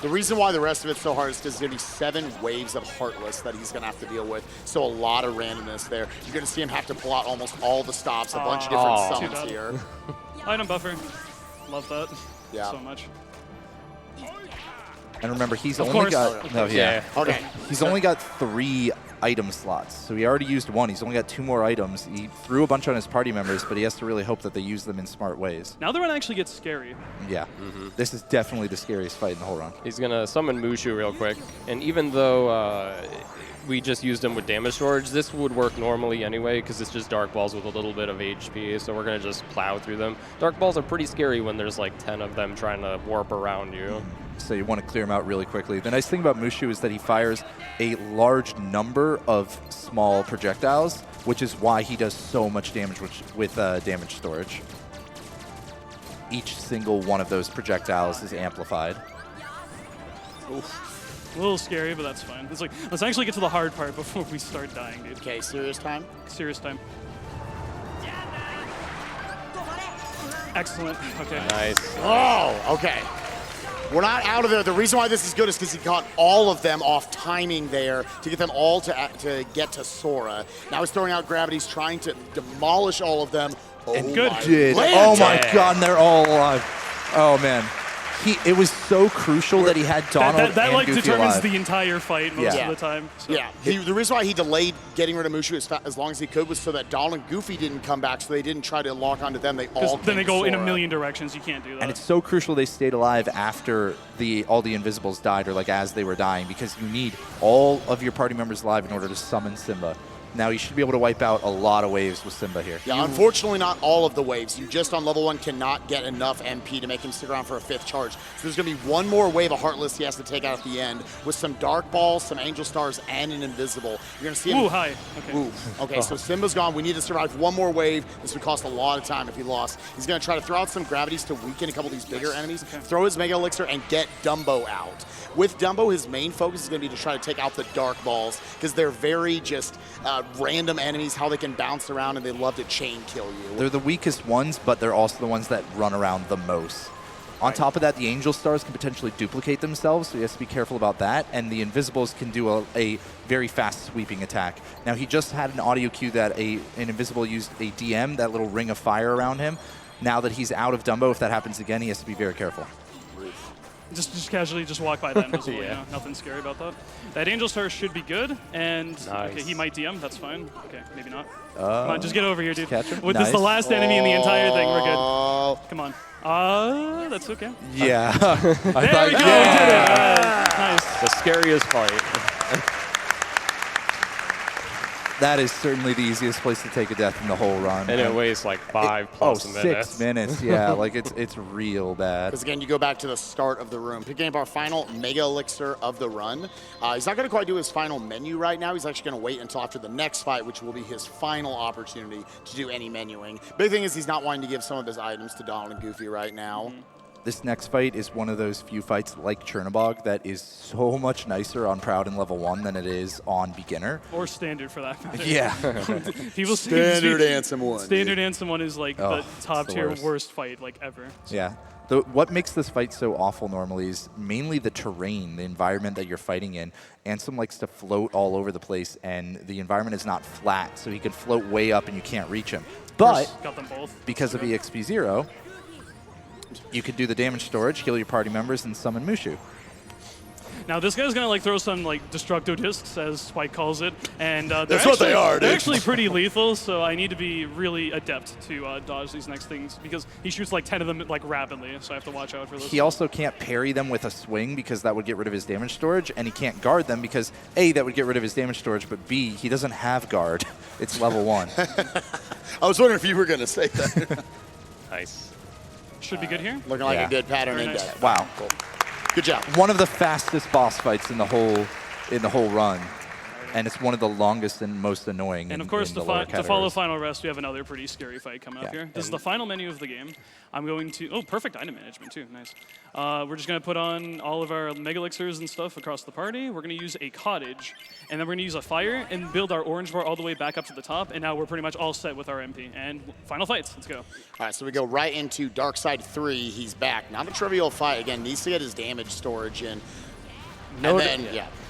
The reason why the rest of it's so hard is because there's going to be 7 waves of Heartless that he's going to have to deal with. So a lot of randomness there. You're going to see him have to pull out almost all the stops, a bunch of different summons here. Item buffer. Love that so much. And remember, he's Of only course. got Okay. He's only got 3 item slots, so he already used 1. He's only got 2 more items. He threw a bunch on his party members, but he has to really hope that they use them in smart ways. Now the run actually gets scary. Yeah, this is definitely the scariest fight in the whole run. He's going to summon Mushu real quick, and even though we just used him with damage storage, this would work normally anyway because it's just Dark Balls with a little bit of HP, so we're going to just plow through them. Dark Balls are pretty scary when there's like 10 of them trying to warp around you. So you want to clear him out really quickly. The nice thing about Mushu is that he fires a large number of small projectiles, which is why he does so much damage with damage storage. Each single one of those projectiles is amplified. Oof. A little scary, but that's fine. It's like, let's actually get to the hard part before we start dying, dude. Okay, serious time? Serious time. Excellent. Okay. Nice. Oh, okay. We're not out of there. The reason why this is good is because he caught all of them off timing there to get them all to get to Sora. Now he's throwing out gravities, trying to demolish all of them. And good. Oh my God, and they're all alive. Oh man. It was so crucial that he had Donald that and like Goofy determines alive. the entire fight most of the time. So. Yeah, the reason why he delayed getting rid of Mushu as long as he could was so that Donald and Goofy didn't come back, so they didn't try to lock onto them. They all then they go in a Sora. million directions. You can't do that. And it's so crucial they stayed alive after all the Invisibles died, or like as they were dying, because you need all of your party members alive in order to summon Simba. Now you should be able to wipe out a lot of waves with Simba here. Yeah, unfortunately not all of the waves. You just on level 1 cannot get enough MP to make him stick around for a 5th charge. So there's going to be one more wave of Heartless he has to take out at the end with some Dark Balls, some Angel Stars, and an Invisible. You're going to see him. Ooh, hi. Okay. Ooh. Okay, so Simba's gone. We need to survive one more wave. This would cost a lot of time if he lost. He's going to try to throw out some gravities to weaken a couple of these bigger enemies, throw his Mega Elixir, and get Dumbo out. With Dumbo, his main focus is going to be to try to take out the Dark Balls because they're very just random enemies, how they can bounce around, and they love to chain kill you. They're the weakest ones, but they're also the ones that run around the most. On top of that, the Angel Stars can potentially duplicate themselves, so he has to be careful about that. And the Invisibles can do a very fast sweeping attack. Now, he just had an audio cue that an Invisible used a DM, that little ring of fire around him. Now that he's out of Dumbo, if that happens again, he has to be very careful. Just casually just walk by that invisible, you know, nothing scary about that. That Angel Star should be good, and okay, he might DM, that's fine. Okay, maybe not. Come on, just get over here, dude. Catch him. With this the last enemy in the entire thing, we're good. Come on. That's okay. Yeah. There we go, we did it. Nice. The scariest fight. That is certainly the easiest place to take a death in the whole run. And it weighs like 5+ minutes. 6 minutes, yeah. Like, it's real bad. Because, again, you go back to the start of the room. Picking up our final Mega Elixir of the run. He's not going to quite do his final menu right now. He's actually going to wait until after the next fight, which will be his final opportunity to do any menuing. Big thing is he's not wanting to give some of his items to Donald and Goofy right now. This next fight is one of those few fights like Chernobog that is so much nicer on Proud and level 1 than it is on Beginner. Or Standard, for that matter. Yeah. People Standard Ansem 1. Standard Ansem 1 is like the top tier worst fight like ever. Yeah. What makes this fight so awful normally is mainly the terrain, the environment that you're fighting in. Ansem likes to float all over the place, and the environment is not flat, so he can float way up and you can't reach him. But got them both. Because of EXP0, you could do the damage storage, heal your party members, and summon Mushu. Now this guy's gonna like throw some like destructo discs, as Spike calls it, and that's what they are. They're actually pretty lethal, so I need to be really adept to dodge these next things because he shoots like 10 of them like rapidly, so I have to watch out for this. He also can't parry them with a swing because that would get rid of his damage storage, and he can't guard them because A, that would get rid of his damage storage, but B, he doesn't have guard. It's level 1. I was wondering if you were going to say that. Nice. Should be good here. Looking like a good pattern Very in nice. depth. Wow. Cool. Good job. One of the fastest boss fights in the whole run, and it's one of the longest and most annoying. And of course, in to the lower follow categories. Final Rest, we have another pretty scary fight coming up here. This is the final menu of the game. I'm going to, perfect item management too, nice. We're just gonna put on all of our Mega Elixirs and stuff across the party. We're gonna use a cottage, and then we're gonna use a fire and build our orange bar all the way back up to the top, and now we're pretty much all set with our MP. And final fights, let's go. All right, so we go right into Dark Side 3. He's back. Not a trivial fight. Again, needs to get his damage storage in. And then,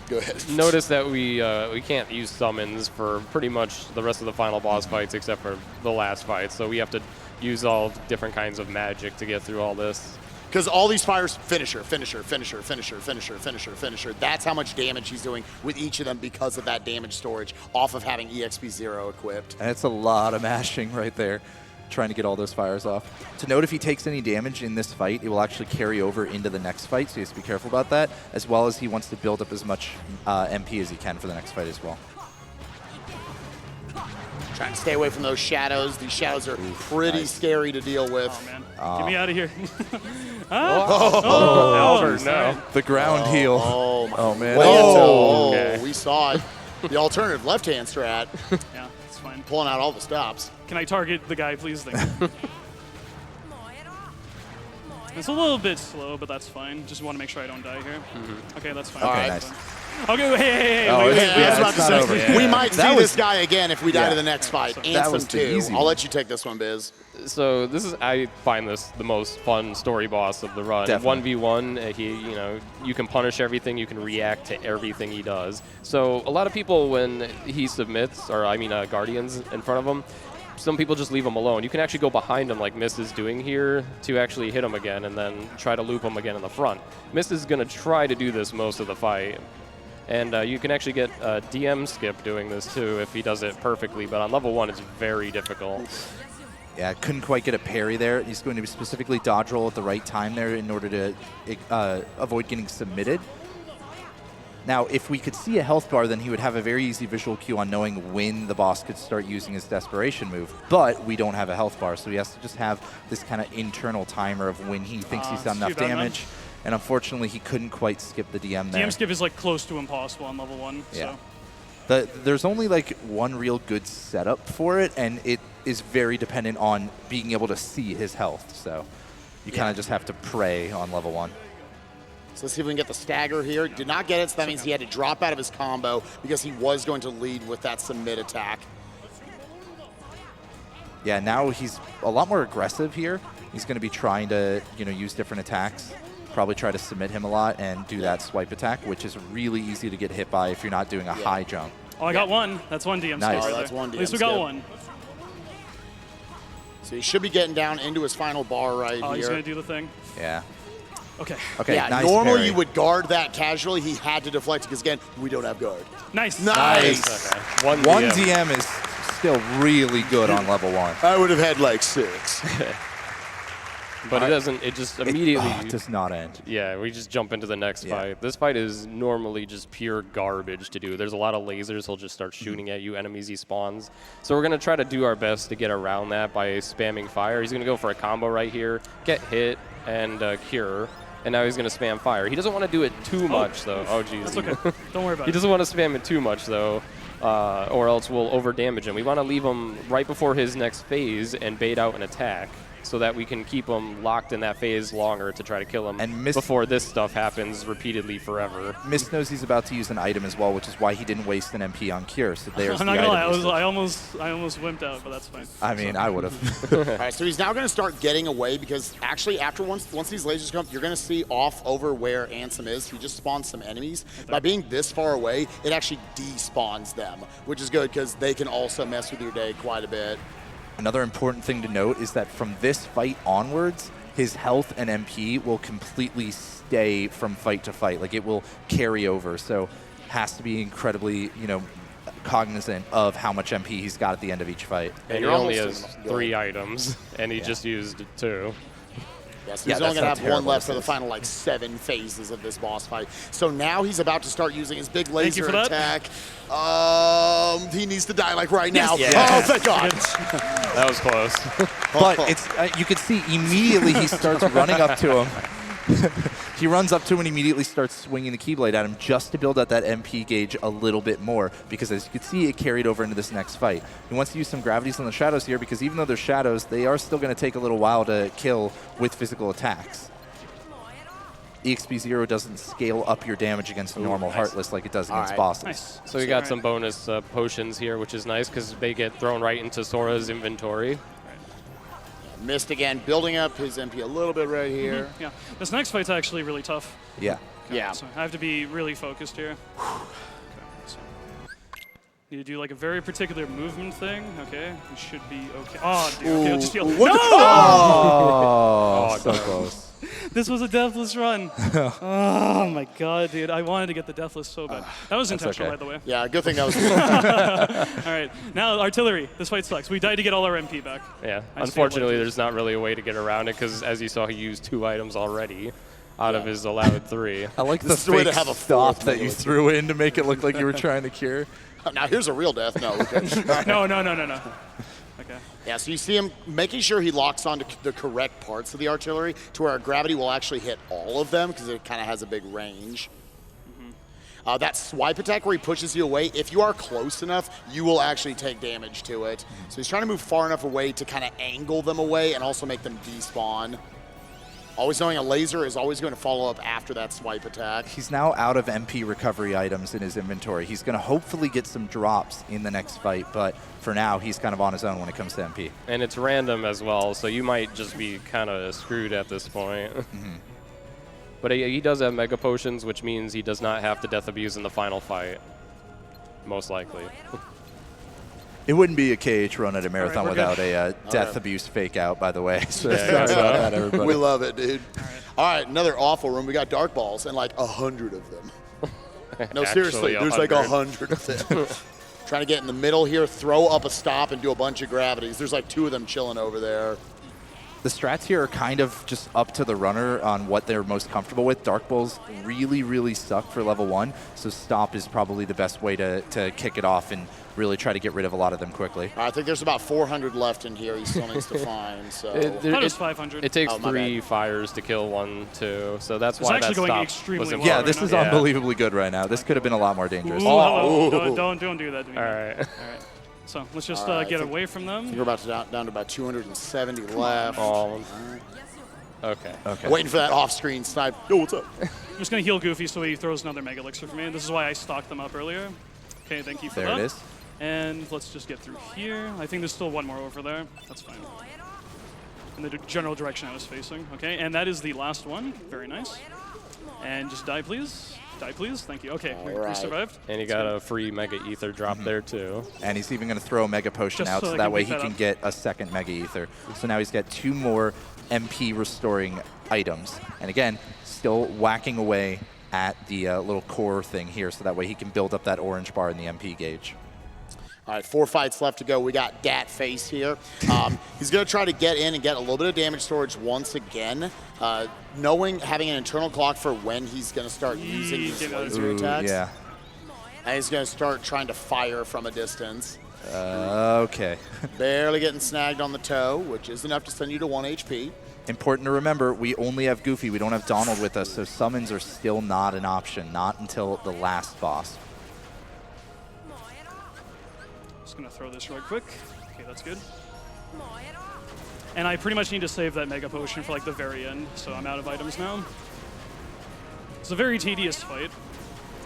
go ahead. Notice that we can't use summons for pretty much the rest of the final boss fights except for the last fight. So we have to use all different kinds of magic to get through all this. Because all these fires, finisher, finisher, finisher, finisher, finisher, finisher, finisher. That's how much damage he's doing with each of them because of that damage storage off of having EXP0 equipped. And it's a lot of mashing right there, trying to get all those fires off. To note if he takes any damage in this fight, it will actually carry over into the next fight, so he has to be careful about that, as well as he wants to build up as much MP as he can for the next fight as well. Trying to stay away from those shadows. These shadows are pretty scary to deal with. Oh, man. Get me out of here. No. The ground heal. Oh, man. Okay. We saw it. The alternative left-hand strat. Yeah, it's fine. Pulling out all the stops. Can I target the guy, please? Thing? It's a little bit slow, but that's fine. Just want to make sure I don't die here. Okay, that's fine. Okay, that's nice. fine. Okay, hey. Oh, wait, yeah, I was about it's not to over. say, we might see That was- this guy again if we die to the next fight. That was Ansem the 2. easy I'll one. let you take this one, Biz. So I find this the most fun story boss of the run. Definitely. 1v1, you can punish everything, you can react to everything he does. So a lot of people, when he submits, or Guardians in front of him, some people just leave him alone. You can actually go behind him like Mist is doing here to actually hit him again and then try to loop him again in the front. Mist is going to try to do this most of the fight. And you can actually get DM Skip doing this too if he does it perfectly, but on level 1 it's very difficult. Yeah, couldn't quite get a parry there. He's going to specifically dodge roll at the right time there in order to avoid getting submitted. Now, if we could see a health bar, then he would have a very easy visual cue on knowing when the boss could start using his desperation move. But we don't have a health bar, so he has to just have this kind of internal timer of when he thinks he's done enough damage. And unfortunately, he couldn't quite skip the DM there. DM skip is like close to impossible on level 1. Yeah. So. There's only like one real good setup for it, and it is very dependent on being able to see his health. So you kind of just have to pray on level 1. So let's see if we can get the stagger here. Did not get it, so that means he had to drop out of his combo because he was going to lead with that submit attack. Yeah, now he's a lot more aggressive here. He's going to be trying to, use different attacks. Probably try to submit him a lot and do that swipe attack, which is really easy to get hit by if you're not doing a high jump. Oh, I got one. That's one DM Nice. skip right That's there. one DM At least we got skip. one. So he should be getting down into his final bar right Oh, here. he's going to do the thing. Yeah. Okay. Okay, Yeah, nice normally parry. you would guard that casually. He had to deflect because, again, we don't have guard. Nice. Nice. Okay. One DM is still really good on level 1. I would have had like 6. But it doesn't, it just immediately... It does not end. Yeah, we just jump into the next fight. This fight is normally just pure garbage to do. There's a lot of lasers. He'll just start shooting at you, enemies he spawns. So we're going to try to do our best to get around that by spamming fire. He's going to go for a combo right here, get hit, and cure. And now he's going to spam fire. He doesn't want to do it too much, though. Oh, geez. That's okay. Don't worry about He it. doesn't want to spam it too much, though, or else we'll over-damage him. We want to leave him right before his next phase and bait out an attack, so that we can keep him locked in that phase longer to try to kill him before this stuff happens repeatedly forever. Mist knows he's about to use an item as well, which is why he didn't waste an MP on Cure. So there's I'm the not going to lie. item usage. I almost wimped out, but that's fine. I mean, I would have. All right, so he's now going to start getting away because actually after once these lasers come up, you're going to see off over where Ansem is. He just spawns some enemies. By being this far away, it actually despawns them, which is good because they can also mess with your day quite a bit. Another important thing to note is that from this fight onwards, his health and MP will completely stay from fight to fight. Like, it will carry over. So has to be incredibly, cognizant of how much MP he's got at the end of each fight. And he only has 3 items, and he just used 2. Yes, he's only going to have one left for the final, 7 phases of this boss fight. So now he's about to start using his big laser attack. He needs to die, right now. Yes. Oh, thank God. That was close. But it's you can see immediately he starts running up to him. He runs up to him and immediately starts swinging the Keyblade at him just to build up that MP gauge a little bit more, because as you can see, it carried over into this next fight. He wants to use some gravities on the shadows here because even though they're shadows, they are still going to take a little while to kill with physical attacks. EXP0 doesn't scale up your damage against normal Heartless like it does against bosses. Nice. So we got some bonus potions here, which is nice because they get thrown right into Sora's inventory. Missed again, building up his MP a little bit right here. Yeah. This next fight's actually really tough. Yeah. Yeah. So I have to be really focused here. Okay. So need to do a very particular movement thing. Okay. We should be okay. Oh, dude. Okay, I'll just heal. No! Oh, so close. This was a deathless run. Oh my God, dude. I wanted to get the deathless so bad. That was intentional, by the way. Yeah, good thing that was All right. Now, artillery. This fight sucks. We died to get all our MP back. Yeah. Unfortunately, there's not really a way to get around it because, as you saw, he used 2 items already out of his allowed 3. I like the way to fake have a stop fourth that you threw in to make it look like you were trying to cure. Now here's a real death. No. Okay. No. Okay. Yeah, so you see him making sure he locks onto the correct parts of the artillery to where our gravity will actually hit all of them because it kind of has a big range. That swipe attack where he pushes you away, if you are close enough, you will actually take damage to it. So he's trying to move far enough away to kind of angle them away and also make them despawn. Always knowing a laser is always going to follow up after that swipe attack. He's now out of MP recovery items in his inventory. He's going to hopefully get some drops in the next fight, but for now, he's kind of on his own when it comes to MP. And it's random as well, so you might just be kind of screwed at this point. But he does have Mega Potions, which means he does not have to Death Abuse in the final fight. Most likely. It wouldn't be a KH run at a marathon without a Death Abuse fake out, by the way. So sorry about that, everybody. We love it, dude. All right, another awful room. We got Dark Balls and 100 of them. No, seriously, there's 100 of them. Trying to get in the middle here, throw up a stop, and do a bunch of gravities. There's 2 of them chilling over there. The strats here are kind of just up to the runner on what they're most comfortable with. Dark Bulls really, really suck for level 1, so stop is probably the best way to kick it off and really try to get rid of a lot of them quickly. I think there's about 400 left in here he still needs to find. So That is 500. It takes Oh, my 3 bad. fires to kill 1, 2, so that's It's why actually that going stop extremely was well. important. Yeah, this is Yeah. unbelievably good right now. This could have been a lot more dangerous. Ooh, hello. Don't do that to me. All man. right. All right. So let's just All right, get I think- away from I think them. we're about to down to about 270 left. Oh. Okay. Okay. Waiting for that off-screen snipe. Yo, what's up? I'm just going to heal Goofy so he throws another Mega Elixir for me. This is why I stocked them up earlier. Okay, thank you for There that. it is. And let's just get through here. I think there's still one more over there. That's fine. In the general direction I was facing. Okay, and that is the last one. Very nice. And just die, please. Die, please. Thank you. Okay, we right. survived. And you got a free Mega Ether drop there, too. And he's even going to throw a Mega Potion Just out so so I that can way pick he that can up. get a second Mega Ether. So now he's got 2 more MP restoring items. And again, still whacking away at the little core thing here so that way he can build up that orange bar in the MP gauge. All right, 4 fights left to go. We got Dat Face here. He's going to try to get in and get a little bit of damage storage once again, having an internal clock for when he's going to start using these laser attacks. Yeah. And he's going to start trying to fire from a distance. Okay. Barely getting snagged on the toe, which is enough to send you to 1 HP. Important to remember, we only have Goofy. We don't have Donald with us, so summons are still not an option, not until the last boss. Just going to throw this right quick. Okay, that's good. And I pretty much need to save that Mega Potion for like the very end, so I'm out of items now. It's a very tedious fight.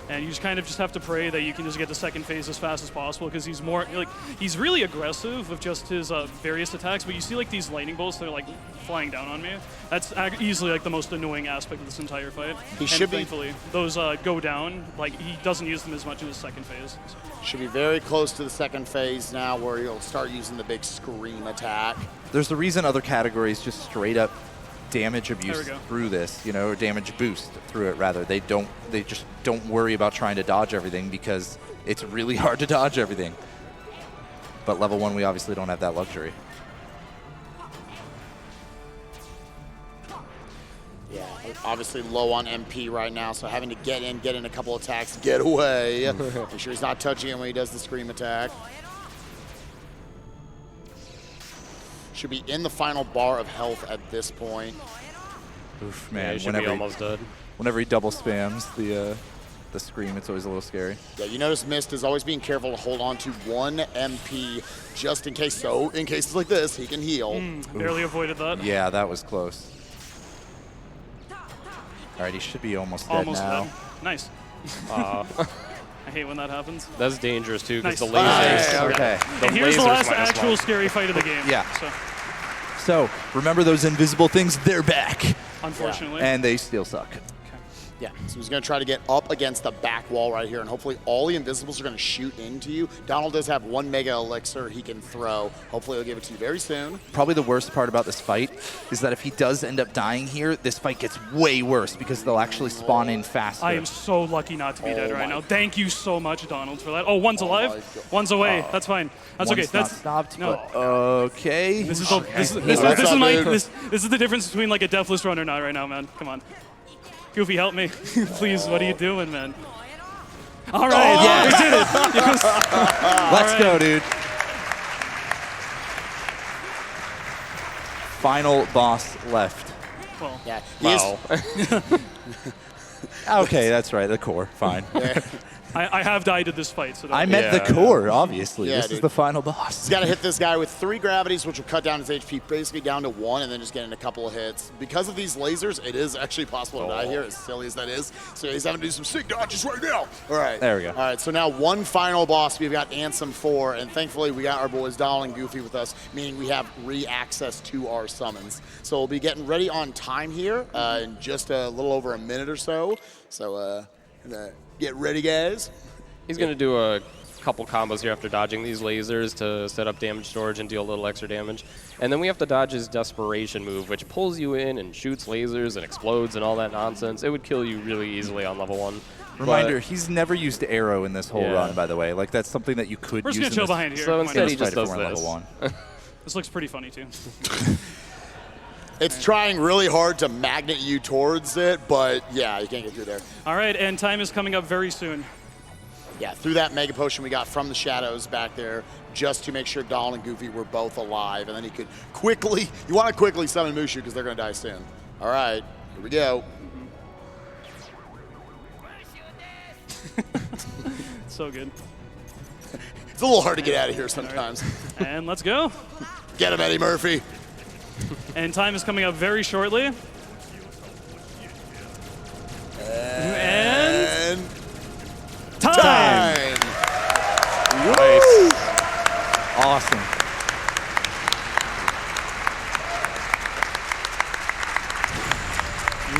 And you just kind of just have to pray that you can just get the second phase as fast as possible because he's more like he's really aggressive with just his various attacks. But you see like these lightning bolts that are like flying down on me. That's easily like the most annoying aspect of this entire fight. He and should be- thankfully those go down. Like he doesn't use them as much in his second phase. So. Should be very close to the second phase now where he'll start using the big scream attack. There's a reason other categories just straight up damage abuse There we go. through this, or damage boost through it rather. They just don't worry about trying to dodge everything because it's really hard to dodge everything. But level 1, we obviously don't have that luxury. Yeah, obviously low on MP right now, so having to get in a couple attacks, get away. Make sure he's not touching him when he does the scream attack. Should be in the final bar of health at this point. Oof, Yeah, man. you should be almost dead. Whenever he double spams the scream, it's always a little scary. Yeah, you notice Mist is always being careful to hold on to 1 MP just in case. So in cases like this, he can heal. Barely avoided that. Yeah, that was close. All right, he should be almost dead Almost now. dead. Nice. I hate when that happens. That's dangerous, too, because Nice. the lasers... Okay. And here's the lasers last minus actual 1. scary fight of the game. Yeah. So, So remember those invisible things? They're back, unfortunately. and they still suck. Yeah, so he's going to try to get up against the back wall right here, and hopefully all the invisibles are going to shoot into you. Donald does have 1 Mega Elixir he can throw. Hopefully he'll give it to you very soon. Probably the worst part about this fight is that if he does end up dying here, this fight gets way worse because they'll actually spawn in faster. I am so lucky not to be dead right my now. Thank you so much, Donald, for that. Oh, one's my alive. God. One's away. That's fine. That's okay. One's not That's stopped, no. but okay. This is What's this up, is my dude? this is the difference between like a deathless run or not right now, man. Come on, Goofy, help me, please. What are you doing, man? All right, yeah, we did it. Yes. Let's right. go, dude. Final boss left. Well, Yeah, he is- Okay, that's right, the core. Fine. I have died at this fight, so I don't- meant the core, obviously. Yeah, This is dude. the final boss. He's got to hit this guy with 3 gravities, which will cut down his HP basically down to 1, and then just get in a couple of hits. Because of these lasers, it is actually possible to die here, as silly as that is. So he's having to do some sick dodges right now. All right. There we go. All right, so now one final boss. We've got Ansem 4, and thankfully we got our boys Donald and Goofy with us, meaning we have re-access to our summons. So we'll be getting ready on time here in just a little over a minute or so. So get ready, guys. He's going to do a couple combos here after dodging these lasers to set up damage storage and deal a little extra damage. And then we have to dodge his Desperation move, which pulls you in and shoots lasers and explodes and all that nonsense. It would kill you really easily on level 1. Reminder, he's never used arrow in this whole Yeah. run, by the way. Like, that's something that you could We're just use gonna chill in this. Oh, behind here. So Why instead not? he just Fight it does for level this. 1. This looks pretty funny too. It's trying really hard to magnet you towards it, but yeah, you can't get through there. All right, and time is coming up very soon. Yeah, through that Mega Potion we got from the shadows back there, just to make sure Donald and Goofy were both alive, and then he could quickly, you want to quickly summon Mushu because they're going to die soon. All right, here we go. So good. It's a little hard to get out of here sometimes. Right. And let's go. Get him, Eddie Murphy. And time is coming up very shortly. And time. Nice. Awesome.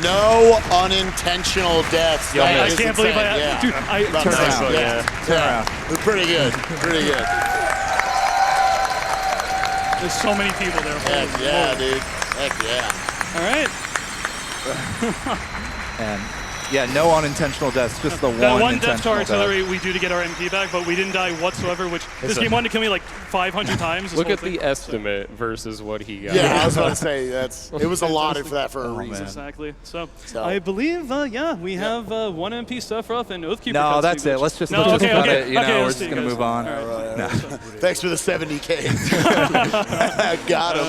No unintentional deaths. Yo, I can't believe yeah. Dude, Turn around. Turn around. Pretty good. Pretty good. There's so many people there. Heck yeah, dude. Heck yeah. All right. And yeah, no unintentional deaths, just the That one one death to intentional artillery death. we do to get our MP back, but we didn't die whatsoever, which this game wanted to kill me like 500 times. Look at the estimate versus what he got. Yeah, I was about to say, it was allotted for that for a reason. Man. Exactly. So I believe, yeah, we have one MP Sephiroth and Oathkeeper. No, that's it. Let's just cut it. You know, we're just going to move on. No. Thanks for the 70K. Got him.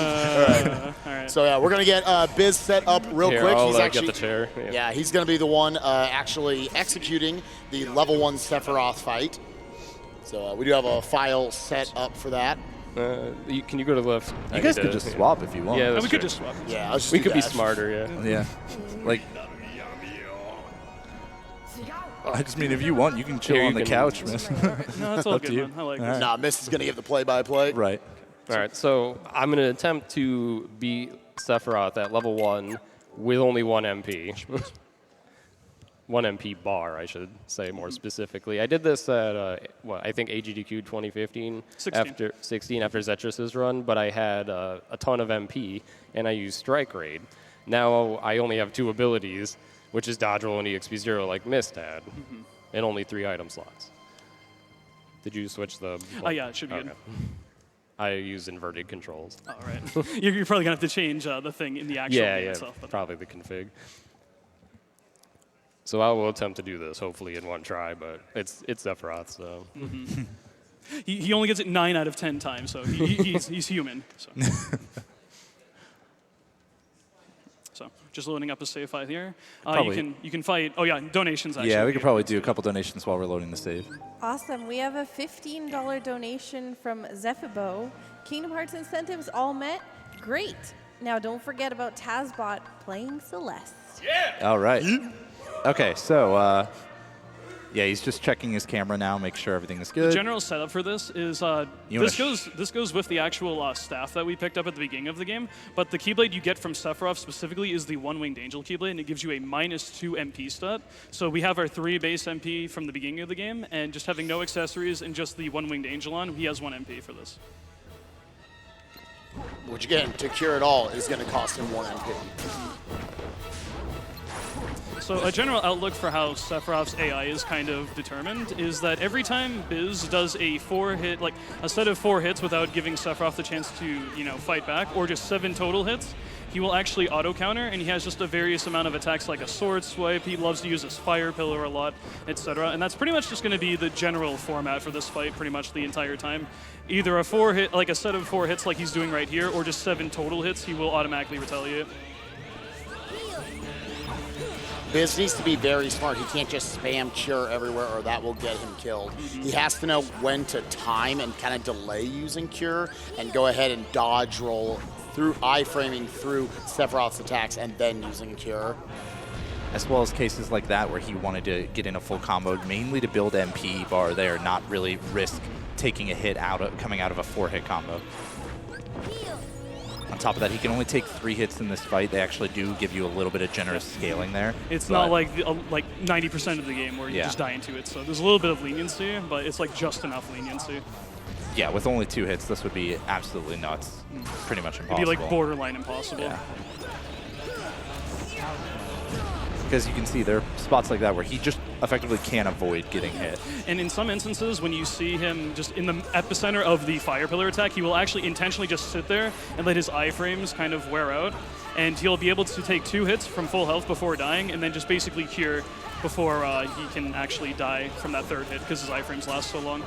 All right. So yeah, we're gonna get Biz set up real Here, quick. I'll He's actually get the chair. yeah, he's gonna be the one actually executing the level 1 Sephiroth fight. So we do have a file set up for that. Can you go to the left? You guys could just swap if you want. Yeah, we could just swap. Yeah, let's just we do could be that. smarter. Yeah. Yeah. Like, I just mean, if you want, you can chill Here, on you the can- couch, man. No, that's all Up to good, you. man. I like All this. right. Nah, Miss is gonna give the play-by-play. Right. All right, so I'm going to attempt to beat Sephiroth at level 1 with only 1 MP. 1 MP bar, I should say more specifically. I did this at, I think AGDQ 2015. 16. After Zetrus's run, but I had a ton of MP, and I used Strike Raid. Now I only have 2 abilities, which is Dodge Roll and EXP 0 like Mist had, and only 3 item slots. Did you switch the... Yeah, it should be good. I use inverted controls. All right. You're probably going to have to change the thing in the actual game itself. But Probably the config. So I will attempt to do this, hopefully in 1 try, but it's Sephiroth, so... he only gets it 9 out of 10 times, so he's human. So. So just loading up a save file here. You can fight. Oh yeah, donations. Actually. Yeah, we could probably do a couple donations while we're loading the save. Awesome. We have a $15 donation from Zephibo. Kingdom Hearts incentives all met. Great. Now don't forget about Tazbot playing Celeste. Yeah. All right. Okay, so yeah, he's just checking his camera now, make sure everything is good. The general setup for this is this goes with the actual staff that we picked up at the beginning of the game. But the Keyblade you get from Sephiroth specifically is the One-Winged Angel Keyblade, and it gives you a -2 MP stat. So we have our 3 base MP from the beginning of the game, and just having no accessories and just the One-Winged Angel on, he has 1 MP for this. Which again, to cure it all is gonna cost him 1 MP. So a general outlook for how Sephiroth's AI is kind of determined is that every time Biz does a 4-hit, like a set of 4 hits without giving Sephiroth the chance to, fight back, or just 7 total hits, he will actually auto-counter, and he has just a various amount of attacks like a sword swipe, he loves to use his fire pillar a lot, etc. And that's pretty much just going to be the general format for this fight pretty much the entire time. Either a 4-hit, like a set of 4 hits like he's doing right here, or just 7 total hits, he will automatically retaliate. Biz needs to be very smart. He can't just spam cure everywhere or that will get him killed. He has to know when to time and kind of delay using cure and go ahead and dodge roll through iframing through Sephiroth's attacks and then using cure. As well as cases like that where he wanted to get in a full combo, mainly to build MP bar there, not really risk taking a hit coming out of a 4-hit combo. On top of that, he can only take 3 hits in this fight. They actually do give you a little bit of generous scaling there. It's not like 90% of the game where you just die into it. So there's a little bit of leniency, but it's like just enough leniency. Yeah, with only 2 hits, this would be absolutely nuts. Pretty much impossible. It'd be like borderline impossible. Yeah. because you can see there are spots like that where he just effectively can't avoid getting hit. And in some instances, when you see him just in the epicenter of the fire pillar attack, he will actually intentionally just sit there and let his iframes kind of wear out. And he'll be able to take 2 hits from full health before dying, and then just basically cure before he can actually die from that 3rd hit, because his iframes last so long.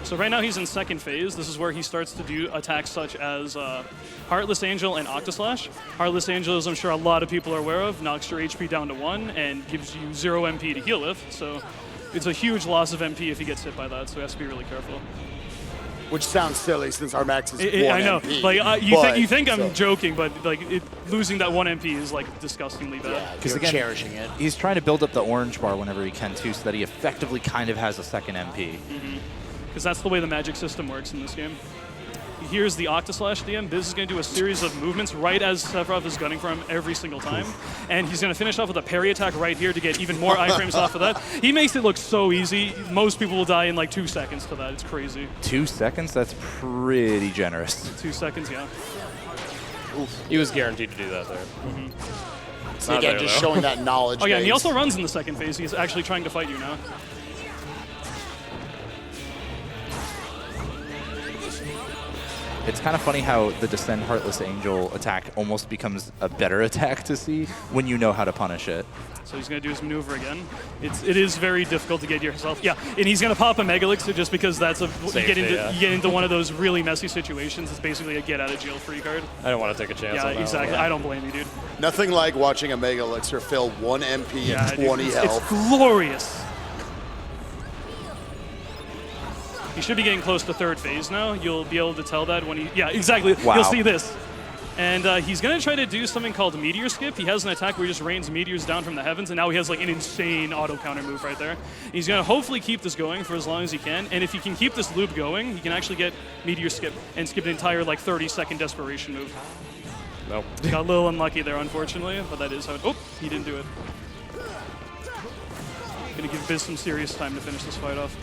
So right now he's in 2nd phase. This is where he starts to do attacks such as Heartless Angel and Octaslash. Heartless Angel, as I'm sure a lot of people are aware of, knocks your HP down to 1 and gives you 0 MP to heal with. So it's a huge loss of MP if he gets hit by that, so he has to be really careful. Which sounds silly since our max is 1 I know. MP. Like you think I'm joking, but like losing that 1 MP is like disgustingly bad. Yeah, Because you're again, cherishing it. he's trying to build up the orange bar whenever he can too, so that he effectively kind of has a 2nd MP. Because that's the way the magic system works in this game. Here's the Octaslash DM. Biz is going to do a series of movements right as Sephiroth is gunning for him every single time. And he's going to finish off with a parry attack right here to get even more iframes off of that. He makes it look so easy. Most people will die in like 2 seconds to that. It's crazy. 2 seconds? That's pretty generous. 2 seconds, yeah. He was guaranteed to do that there. So Not again, there, just though. showing that knowledge Oh yeah, and he base. also runs in the 2nd phase. He's actually trying to fight you now. It's kind of funny how the Descend Heartless Angel attack almost becomes a better attack to see when you know how to punish it. So he's going to do his maneuver again. It is very difficult to get yourself. Yeah, and he's going to pop a Mega Elixir just because that's you get into one of those really messy situations. It's basically a get out of jail free card. I don't want to take a chance Yeah, on that exactly. one. I don't blame you, dude. Nothing like watching a Mega Elixir fill 1 MP Yeah, and 20 dude, health. It's glorious. He should be getting close to 3rd phase now. You'll be able to tell that when he... Yeah, exactly. Wow. You'll see this. And he's going to try to do something called Meteor Skip. He has an attack where he just rains meteors down from the heavens, and now he has like an insane auto counter move right there. He's going to hopefully keep this going for as long as he can, and if he can keep this loop going, he can actually get Meteor Skip and skip an entire like 30-second desperation move. Nope. Got a little unlucky there, unfortunately, but that is how it... Oh, he didn't do it. Going to give Biz some serious time to finish this fight off.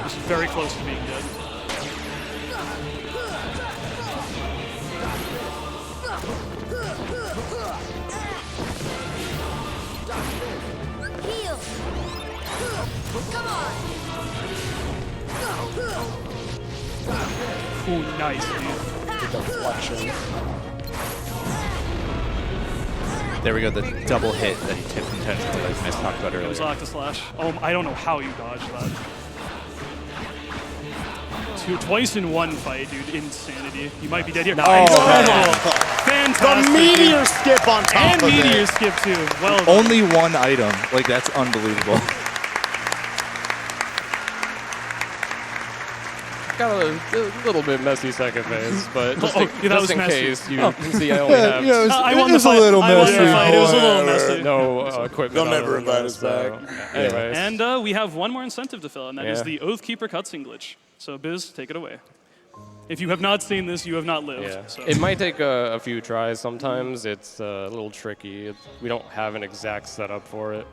He's very close to being dead. Ooh, nice, dude. Deflection. There we go, the double hit that he tipped intentionally, like Miss talked about It was earlier. Octaslash. Oh, I don't know how you dodged that. Twice in one fight, dude. Insanity. You might be dead here. Nice. Oh, fantastic. The Meteor Skip on top and of it. Meteor Skip, too. Well done. Only 1 item. Like, that's unbelievable. Got a little bit messy 2nd phase, but just, Oh, yeah, that just was in messy. case you can see I only have I won the fight. I won the fight. It was a little messy. no equipment. They'll other never than invite this, us so, back. Anyways. And we have one more incentive to fill, and that is Yeah. the Oathkeeper cutscene glitch. So, Biz, take it away. If you have not seen this, you have not lived. Yeah. So. It might take a few tries sometimes. It's a little tricky. We don't have an exact setup for it.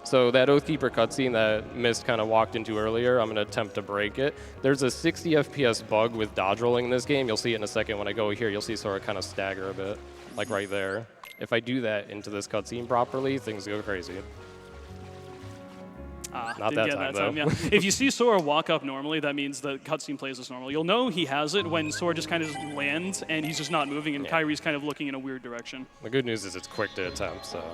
So that Oathkeeper cutscene that Mist kind of walked into earlier, I'm going to attempt to break it. There's a 60 FPS bug with dodge rolling in this game. You'll see it in a second when I go here. You'll see Sora kind of stagger a bit, like right there. If I do that into this cutscene properly, things go crazy. Not Didn't that get time, though. Yeah. If you see Sora walk up normally, that means the cutscene plays as normal. You'll know he has it when Sora just kind of lands and he's just not moving, and Kyrie's kind of looking in a weird direction. The good news is it's quick to attempt, so.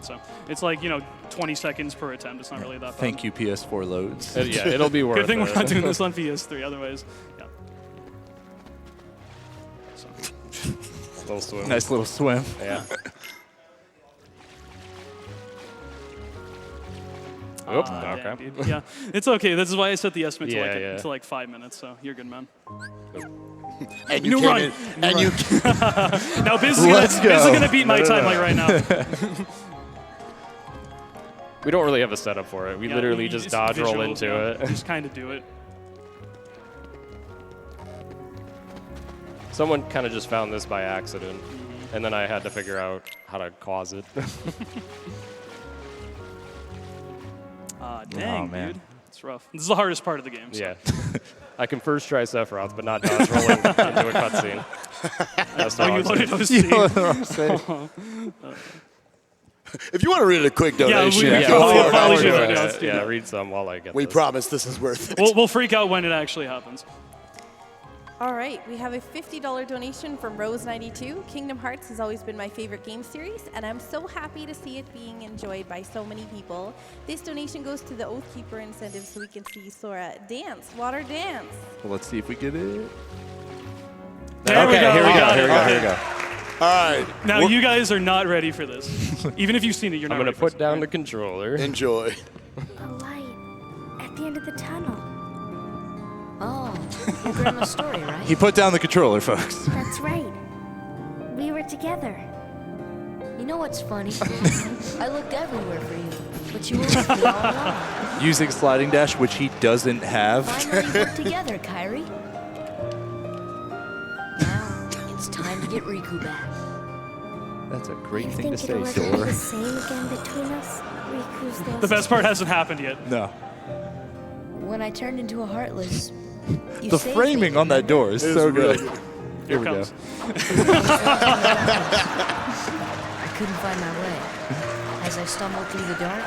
So it's like, 20 seconds per attempt. It's not really that bad. Thank you, PS4 loads. Yeah, it'll be worth it. Good thing we're not doing this on PS3, otherwise, yeah. So. Little swim. Nice little swim. Yeah. Oops, Dang, okay. dude. Yeah, it's okay. This is why I set the estimate Yeah, to like 5 minutes. So you're good, man. And you New came run. in, New and run. you Now Biz Let's is go. gonna beat my time like right now. We don't really have a setup for it. We Yeah, literally you just dodge roll visuals, into yeah. it. Just kind of do it. Someone kind of just found this by accident, and then I had to figure out how to cause it. Dang, man. dude. It's rough. This is the hardest part of the game. So. Yeah. I can first try Sephiroth, but not dodge rolling into a cutscene. That's Oh, not you what loaded I'm OC. You know what I'm saying? If you want to read a quick donation, we Yeah, probably should. yeah, Yeah, let's do that. read some while I get we this. promise this is worth it. We'll freak out when it actually happens. All right, we have a $50 donation from Rose92. Kingdom Hearts has always been my favorite game series, and I'm so happy to see it being enjoyed by so many people. This donation goes to the Oathkeeper incentive so we can see Sora dance, water dance. Well, let's see if we get it. There we go. Here we got go. it. Here we go. All right. Now, you guys are not ready for this. Even if you've seen it, you're not I'm ready gonna for put down the controller. Enjoy. A light at the end of the tunnel. Oh, your grandma's story, right? He put down the controller, folks. That's right. We were together. You know what's funny? I looked everywhere for you, but you were with me all along. Using sliding dash, which he doesn't have. Finally worked together, Kyrie. Now it's time to get Riku back. That's a great You thing to think say, it'll ever be the Sora. same again between us? Riku's The best part hasn't happened yet. No. When I turned into a Heartless, you The saved framing me, on that door is so good. Here we it comes. go. I couldn't find my way. As I stumbled through the dark,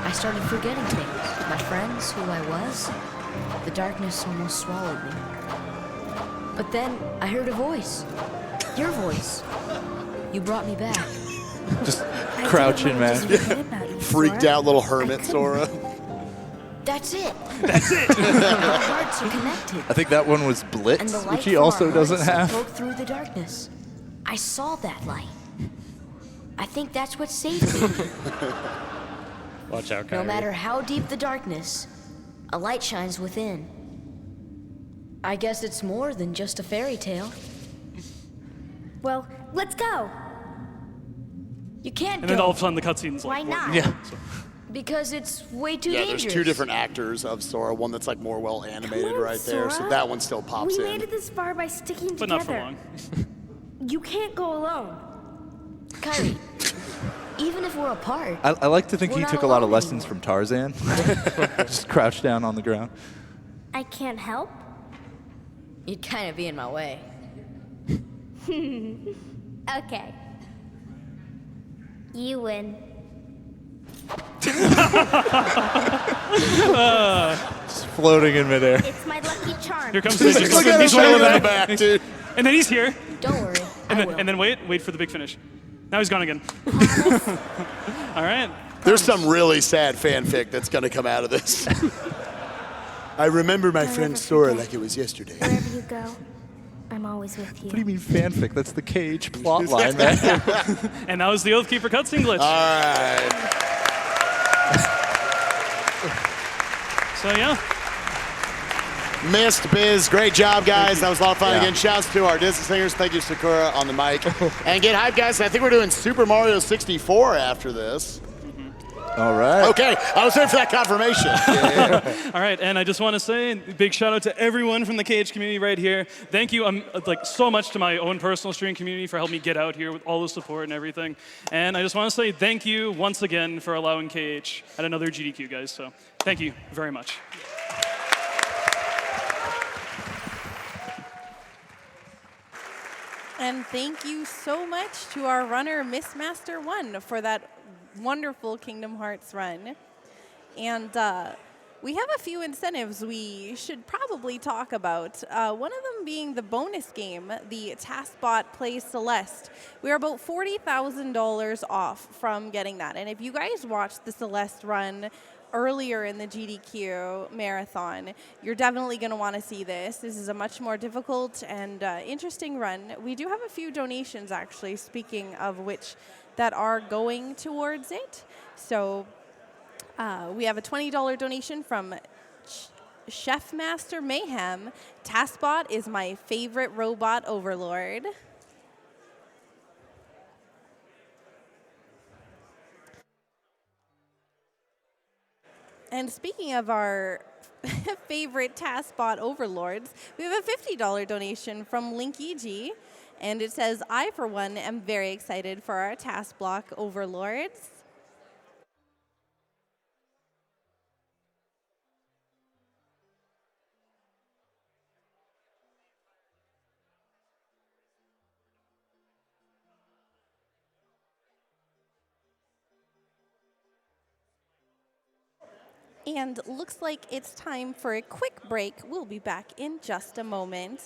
I started forgetting things. My friends, who I was. The darkness almost swallowed me. But then I heard a voice. Your voice. You brought me back. Just crouching, man. Freaked out little hermit Sora. That's it. That's it. Our hearts are connected. I think that one was And the Blitz, light which he from also our doesn't hearts have. broke through the darkness. I saw that light. I think that's what saved me. Watch out, No Kyrie. matter how deep the darkness, a light shines within. I guess it's more than just a fairy tale. Well, let's go. You can't And go. then all of a sudden the cutscene's Why like, not? Yeah. Because it's way too Yeah, dangerous. there's two different actors of Sora. One that's like more well animated right there, so that one still pops We in. made it this far by sticking but together. not for long. You can't go alone. Kyrie, even if we're apart, I like to think We're he not took a lot of alone lessons from Tarzan. Just crouch down on the ground. I can't help. you'd kind of be in my way. Okay. You win. Just floating in midair. It's my lucky charm. Here comes the Look at him he's showing running in the back. back, dude. And then he's here. Don't worry, I will. And then wait for the big finish. Now he's gone again. All right. There's some really sad fanfic that's going to come out of this. I remember my Don't friend ever Sora forget. like it was yesterday. Wherever you go, I'm always with you. What do you mean fanfic? That's the KH plot line, man. And that was the Oathkeeper cutscene glitch. All right. So yeah. Missed Biz, great job, guys. That was a lot of fun. Yeah. Again, shouts to our Disney singers. Thank you, Sakura, on the mic. And get hyped, guys. I think we're doing Super Mario 64 after this. All right. Okay, I was waiting for that confirmation. All right, and I just want to say big shout out to everyone from the KH community right here. Thank you like so much to my own personal stream community for helping me get out here with all the support and everything. And I just want to say thank you once again for allowing KH at another GDQ, guys. So thank you very much. And thank you so much to our runner, mistmaster1, for that wonderful Kingdom Hearts run. And we have a few incentives we should probably talk about. One of them being the bonus game, the TaskBot Play Celeste. We are about $40,000 off from getting that. And if you guys watched the Celeste run earlier in the GDQ marathon, you're definitely going to want to see this. This is a much more difficult and interesting run. We do have a few donations, actually, speaking of which, that are going towards it. So we have a $20 donation from Chef Master Mayhem. TaskBot is my favorite robot overlord. And speaking of our favorite TaskBot overlords, we have a $50 donation from LinkEG. And it says, I, for one, am very excited for our TaskBlock overlords. And looks like it's time for a quick break. We'll be back in just a moment.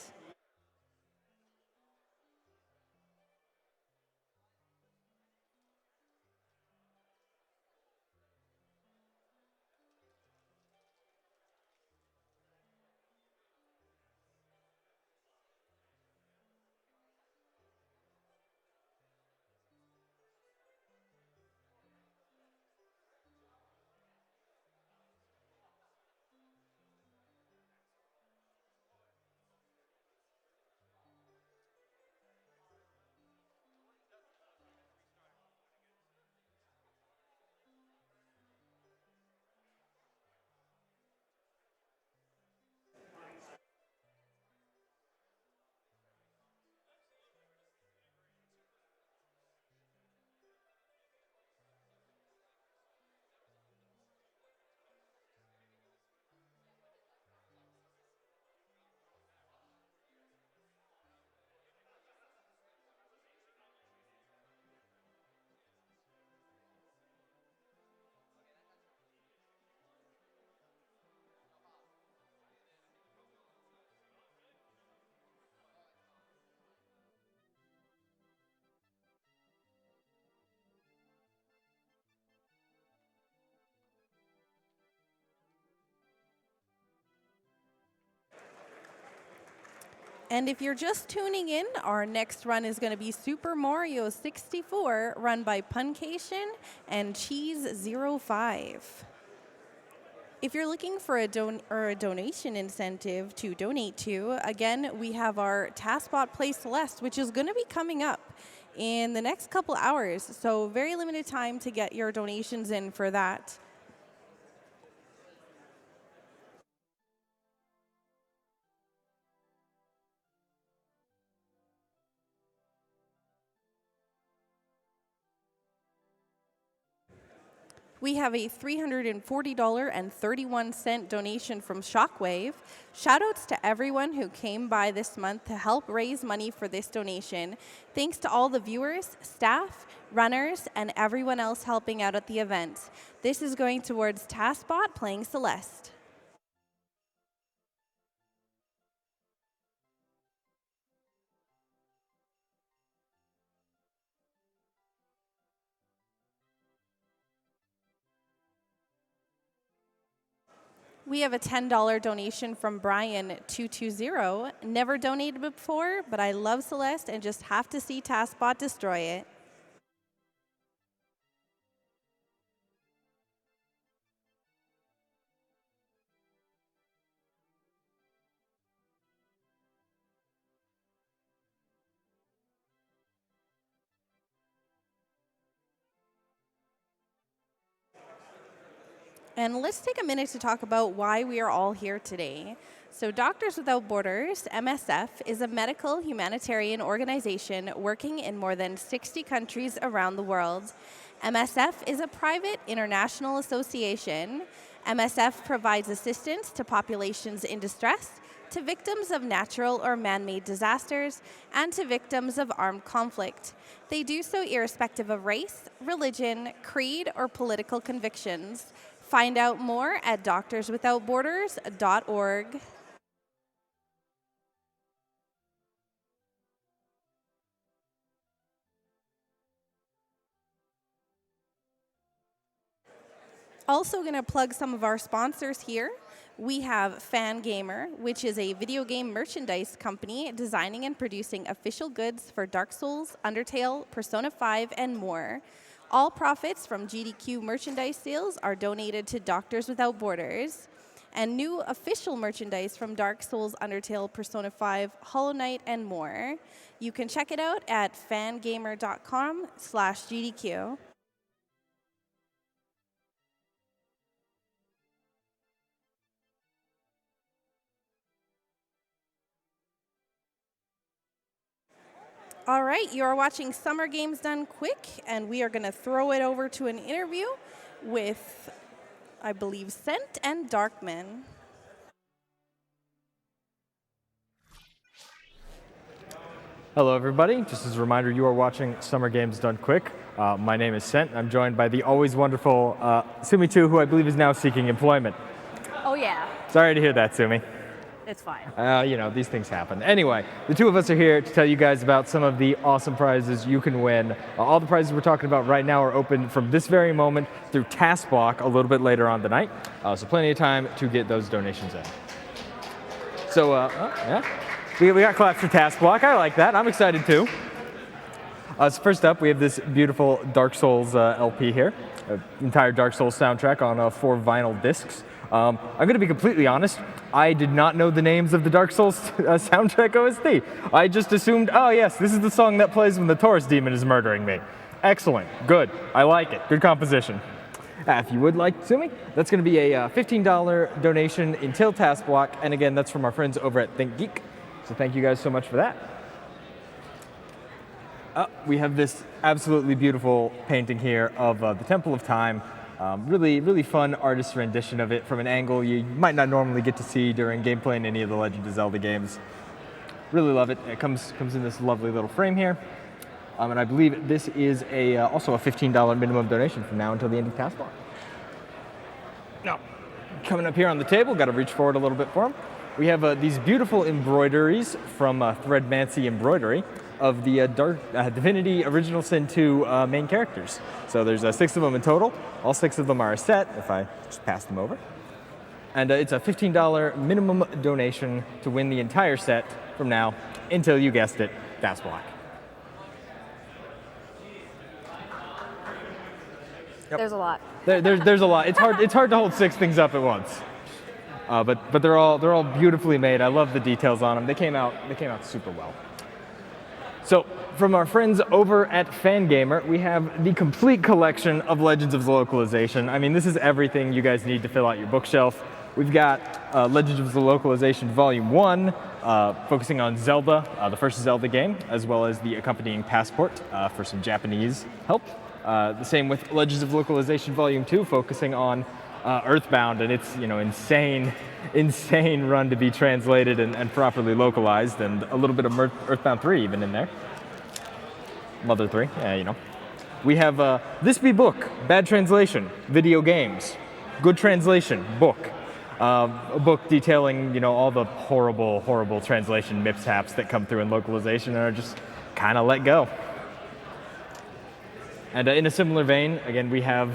And if you're just tuning in, our next run is going to be Super Mario 64, run by Puncation and Cheese05. If you're looking for a donation incentive to donate to, again, we have our TaskBot Play Celeste, which is going to be coming up in the next couple hours. So very limited time to get your donations in for that. We have a $340.31 donation from Shockwave. Shoutouts to everyone who came by this month to help raise money for this donation. Thanks to all the viewers, staff, runners, and everyone else helping out at the event. This is going towards TaskBot playing Celeste. We have a $10 donation from Brian220. Never donated before, but I love Celeste and just have to see TaskBot destroy it. And let's take a minute to talk about why we are all here today. So Doctors Without Borders, MSF, is a medical humanitarian organization working in more than 60 countries around the world. MSF is a private international association. MSF provides assistance to populations in distress, to victims of natural or man-made disasters, and to victims of armed conflict. They do so irrespective of race, religion, creed, or political convictions. Find out more at doctorswithoutborders.org. Also going to plug some of our sponsors here. We have Fangamer, which is a video game merchandise company designing and producing official goods for Dark Souls, Undertale, Persona 5, and more. All profits from GDQ merchandise sales are donated to Doctors Without Borders. And new official merchandise from Dark Souls, Undertale, Persona 5, Hollow Knight, and more. You can check it out at fangamer.com/GDQ. All right, you are watching Summer Games Done Quick, and we are going to throw it over to an interview with, I believe, Scent and Darkman. Hello, everybody. Just as a reminder, you are watching Summer Games Done Quick. My name is Sent. I'm joined by the always wonderful Sumi2, who I believe is now seeking employment. Oh, yeah. Sorry to hear that, Sumi. It's fine. You know, these things happen. Anyway, the two of us are here to tell you guys about some of the awesome prizes you can win. All the prizes we're talking about right now are open from this very moment through Task Block a little bit later on tonight. So plenty of time to get those donations in. So, yeah. We got claps for Task Block. I like that. I'm excited too. So first up, we have this beautiful Dark Souls LP here. Entire Dark Souls soundtrack on 4 vinyl discs. I'm going to be completely honest. I did not know the names of the Dark Souls soundtrack OST. I just assumed, oh yes, this is the song that plays when the Taurus demon is murdering me. Excellent. Good. I like it. Good composition. If you would like to sue me, that's going to be a $15 donation until Task Block. And again, that's from our friends over at Think Geek. So thank you guys so much for that. We have this absolutely beautiful painting here of the Temple of Time. Really fun artist rendition of it from an angle you might not normally get to see during gameplay in any of the Legend of Zelda games. Really love it. It comes in this lovely little frame here. And I believe this is also a $15 minimum donation from now until the end of Task Block. Now, coming up here on the table, got to reach forward a little bit for them. We have these beautiful embroideries from Threadmancy Embroidery of the Divinity Original Sin 2 main characters. So there's 6 of them in total. All 6 of them are a set, if I just pass them over. And it's a $15 minimum donation to win the entire set from now until, you guessed it, Task Block. Yep. There's a lot. There's a lot. It's hard to hold 6 things up at once. But they're all beautifully made. I love the details on them. They came out super well. So from our friends over at Fangamer, we have the complete collection of Legends of the Localization. I mean, this is everything you guys need to fill out your bookshelf. We've got Legends of the Localization Volume 1, focusing on Zelda, the first Zelda game, as well as the accompanying passport for some Japanese help. The same with Legends of Localization Volume 2, focusing on Earthbound and its insane run to be translated and properly localized, and a little bit of Earthbound 3 even in there. Mother 3, We have This Be Book, Bad Translation, Video Games, Good Translation, Book. A book detailing all the horrible translation mishaps that come through in localization and are just kind of let go. And in a similar vein, again, we have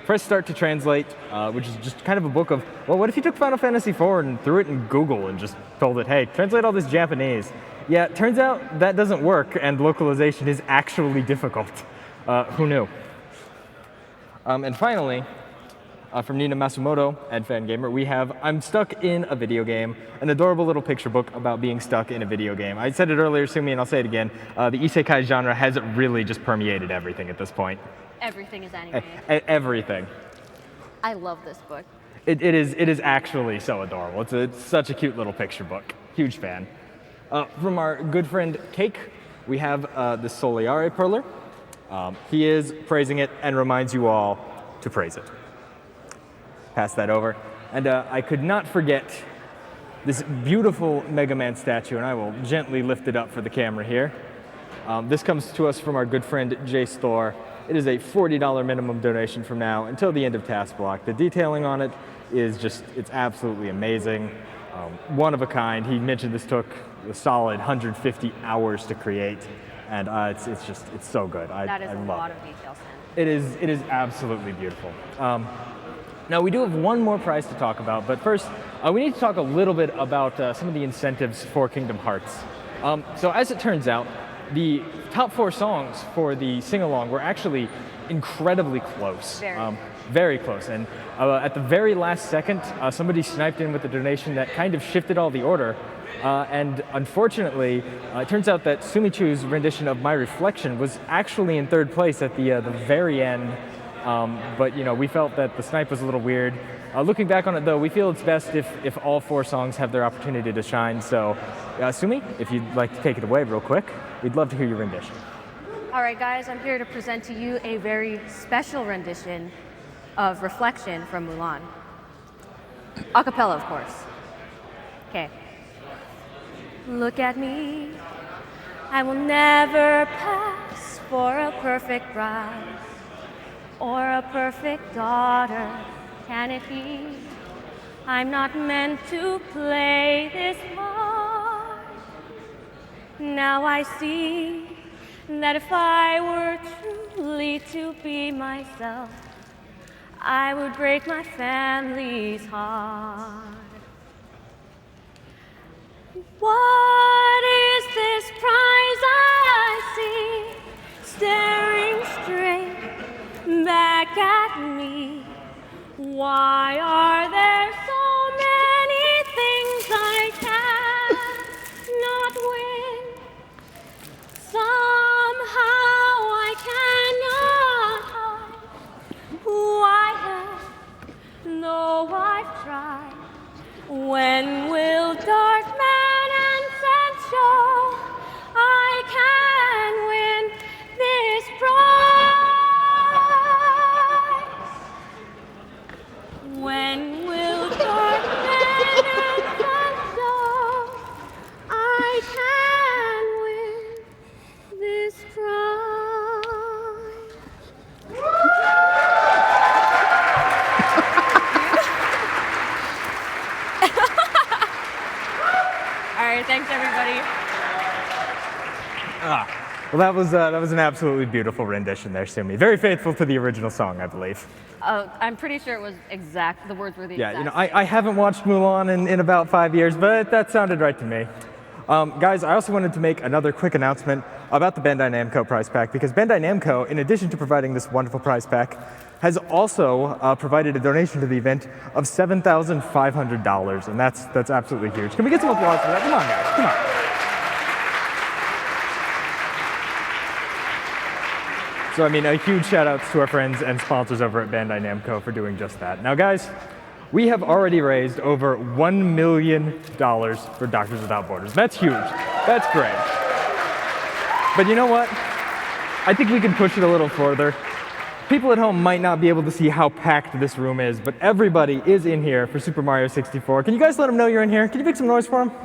Press Start to Translate, which is just kind of a book of, well, what if you took Final Fantasy IV and threw it in Google and just told it, hey, translate all this Japanese? Yeah, it turns out that doesn't work, and localization is actually difficult. Who knew? And finally, from Nina Masumoto and Fangamer, we have I'm Stuck in a Video Game, an adorable little picture book about being stuck in a video game. I said it earlier, Sumi, and I'll say it again. The isekai genre has really just permeated everything at this point. Everything is animated. Everything. I love this book. It is actually so adorable. It's such a cute little picture book. Huge fan. From our good friend Cake, we have the Soliare Perler. He is praising it and reminds you all to praise it. Pass that over. And I could not forget this beautiful Mega Man statue, and I will gently lift it up for the camera here. This comes to us from our good friend Jay Store. It is a $40 minimum donation from now until the end of Task Block. The detailing on it is it's absolutely amazing. One of a kind. He mentioned this took a solid 150 hours to create, and it's so good. That is I a love lot it. of details. It is absolutely beautiful. Now, we do have one more prize to talk about, but first, we need to talk a little bit about some of the incentives for Kingdom Hearts. So as it turns out, the top 4 songs for the sing-along were actually incredibly close. Very close. And at the very last second, somebody sniped in with a donation that kind of shifted all the order. And unfortunately, it turns out that Sumichu's rendition of My Reflection was actually in 3rd place at the very end. But we felt that the snipe was a little weird. Looking back on it, though, we feel it's best if all 4 songs have their opportunity to shine. So, Sumi, if you'd like to take it away real quick, we'd love to hear your rendition. All right, guys, I'm here to present to you a very special rendition of Reflection from Mulan. A cappella, of course. Okay. Look at me. I will never pass for a perfect bride or a perfect daughter, can it be? I'm not meant to play this part. Now I see that if I were truly to be myself, I would break my family's heart. What is this prize I see staring straight back at me? Why are there so many things I cannot win? Somehow I cannot hide who I am, though I've tried. When will dark man and sense show I can win this prize? When will dark man and sense show I can win this prize? All right, thanks everybody. Well, that was an absolutely beautiful rendition there, Sumi. Very faithful to the original song, I believe. I'm pretty sure it was exact. The words were the exact. Yeah, you know, I haven't watched Mulan in about 5 years, but that sounded right to me. Guys, I also wanted to make another quick announcement about the Bandai Namco prize pack, because Bandai Namco, in addition to providing this wonderful prize pack, has also provided a donation to the event of $7,500, and that's absolutely huge. Can we get some applause for that? Come on, guys, come on. So, I mean, a huge shout out to our friends and sponsors over at Bandai Namco for doing just that. Now, guys, we have already raised over $1 million for Doctors Without Borders. That's huge. That's great. But you know what? I think we can push it a little further. People at home might not be able to see how packed this room is, but everybody is in here for Super Mario 64. Can you guys let them know you're in here? Can you make some noise for them?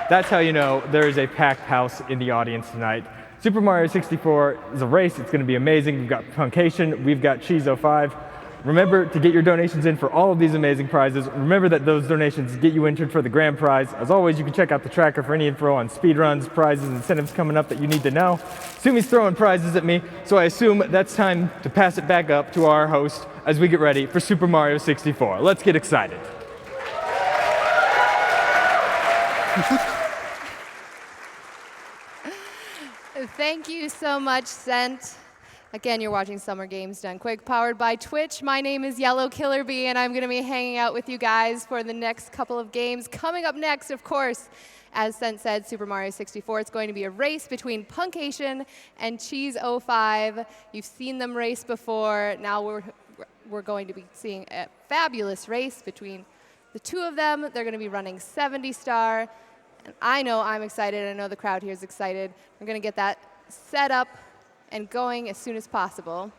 That's how you know there is a packed house in the audience tonight. Super Mario 64 is a race. It's going to be amazing. We've got Punkation. We've got Cheezo5. Remember to get your donations in for all of these amazing prizes. Remember that those donations get you entered for the grand prize. As always, you can check out the tracker for any info on speedruns, prizes, and incentives coming up that you need to know. Sumi's throwing prizes at me, so I assume that's time to pass it back up to our host as we get ready for Super Mario 64. Let's get excited. Thank you so much, Sent. Again, you're watching Summer Games Done Quick, powered by Twitch. My name is Yellow Killer Bee, and I'm going to be hanging out with you guys for the next couple of games. Coming up next, of course, as Sent said, Super Mario 64. It's going to be a race between Punkation and Cheese05. You've seen them race before. Now we're going to be seeing a fabulous race between the two of them. They're going to be running 70 Star. And I know I'm excited. I know the crowd here is excited. We're going to get that set up and going as soon as possible.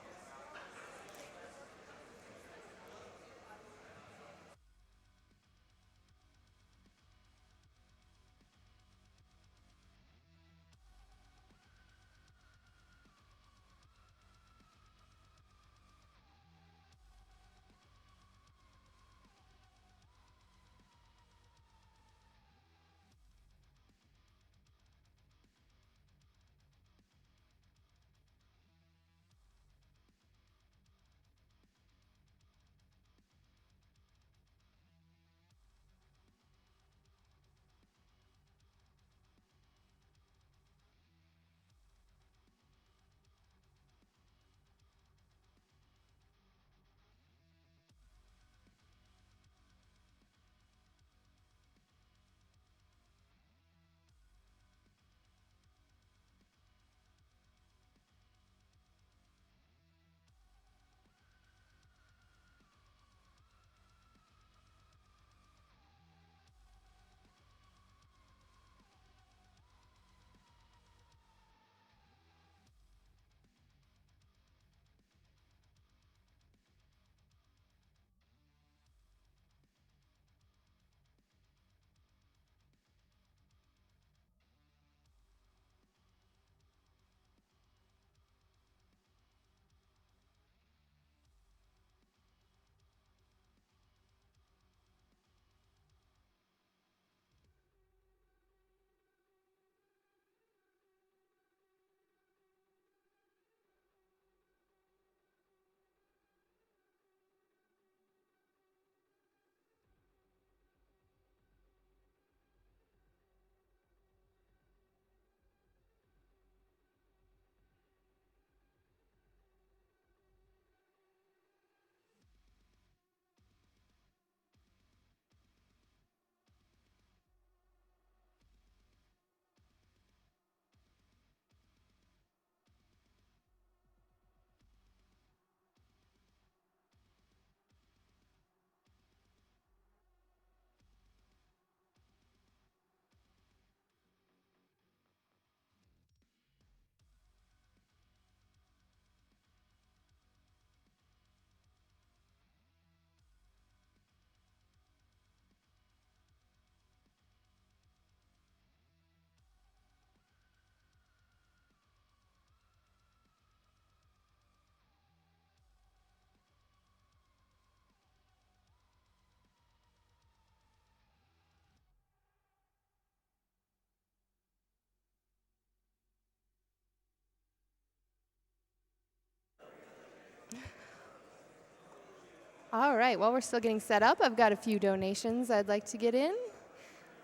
All right, while we're still getting set up, I've got a few donations I'd like to get in.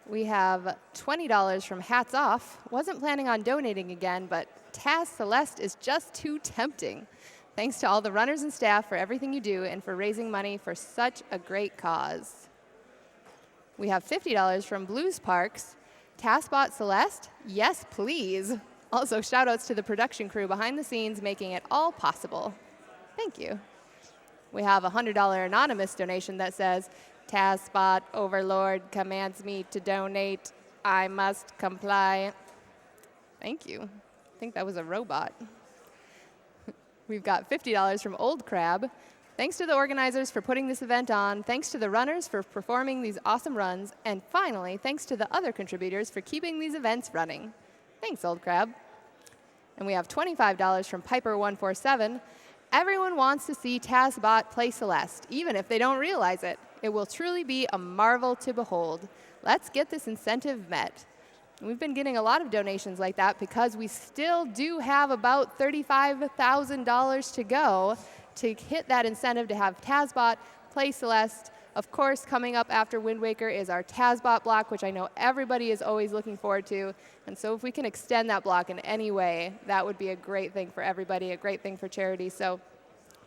We have $20 from Hats Off. Wasn't planning on donating again, but Taz Celeste is just too tempting. Thanks to all the runners and staff for everything you do and for raising money for such a great cause. We have $50 from Blues Parks. TaskBot Celeste, yes please. Also, shout outs to the production crew behind the scenes making it all possible. Thank you. We have a $100 anonymous donation that says, TaskBot Overlord commands me to donate. I must comply. Thank you. I think that was a robot. We've got $50 from Old Crab. Thanks to the organizers for putting this event on. Thanks to the runners for performing these awesome runs. And finally, thanks to the other contributors for keeping these events running. Thanks, Old Crab. And we have $25 from Piper147. Everyone wants to see TazBot play Celeste, even if they don't realize it. It will truly be a marvel to behold. Let's get this incentive met. We've been getting a lot of donations like that because we still do have about $35,000 to go to hit that incentive to have TazBot play Celeste. Of course, coming up after Wind Waker is our TazBot block, which I know everybody is always looking forward to. And so if we can extend that block in any way, that would be a great thing for everybody, a great thing for charity. So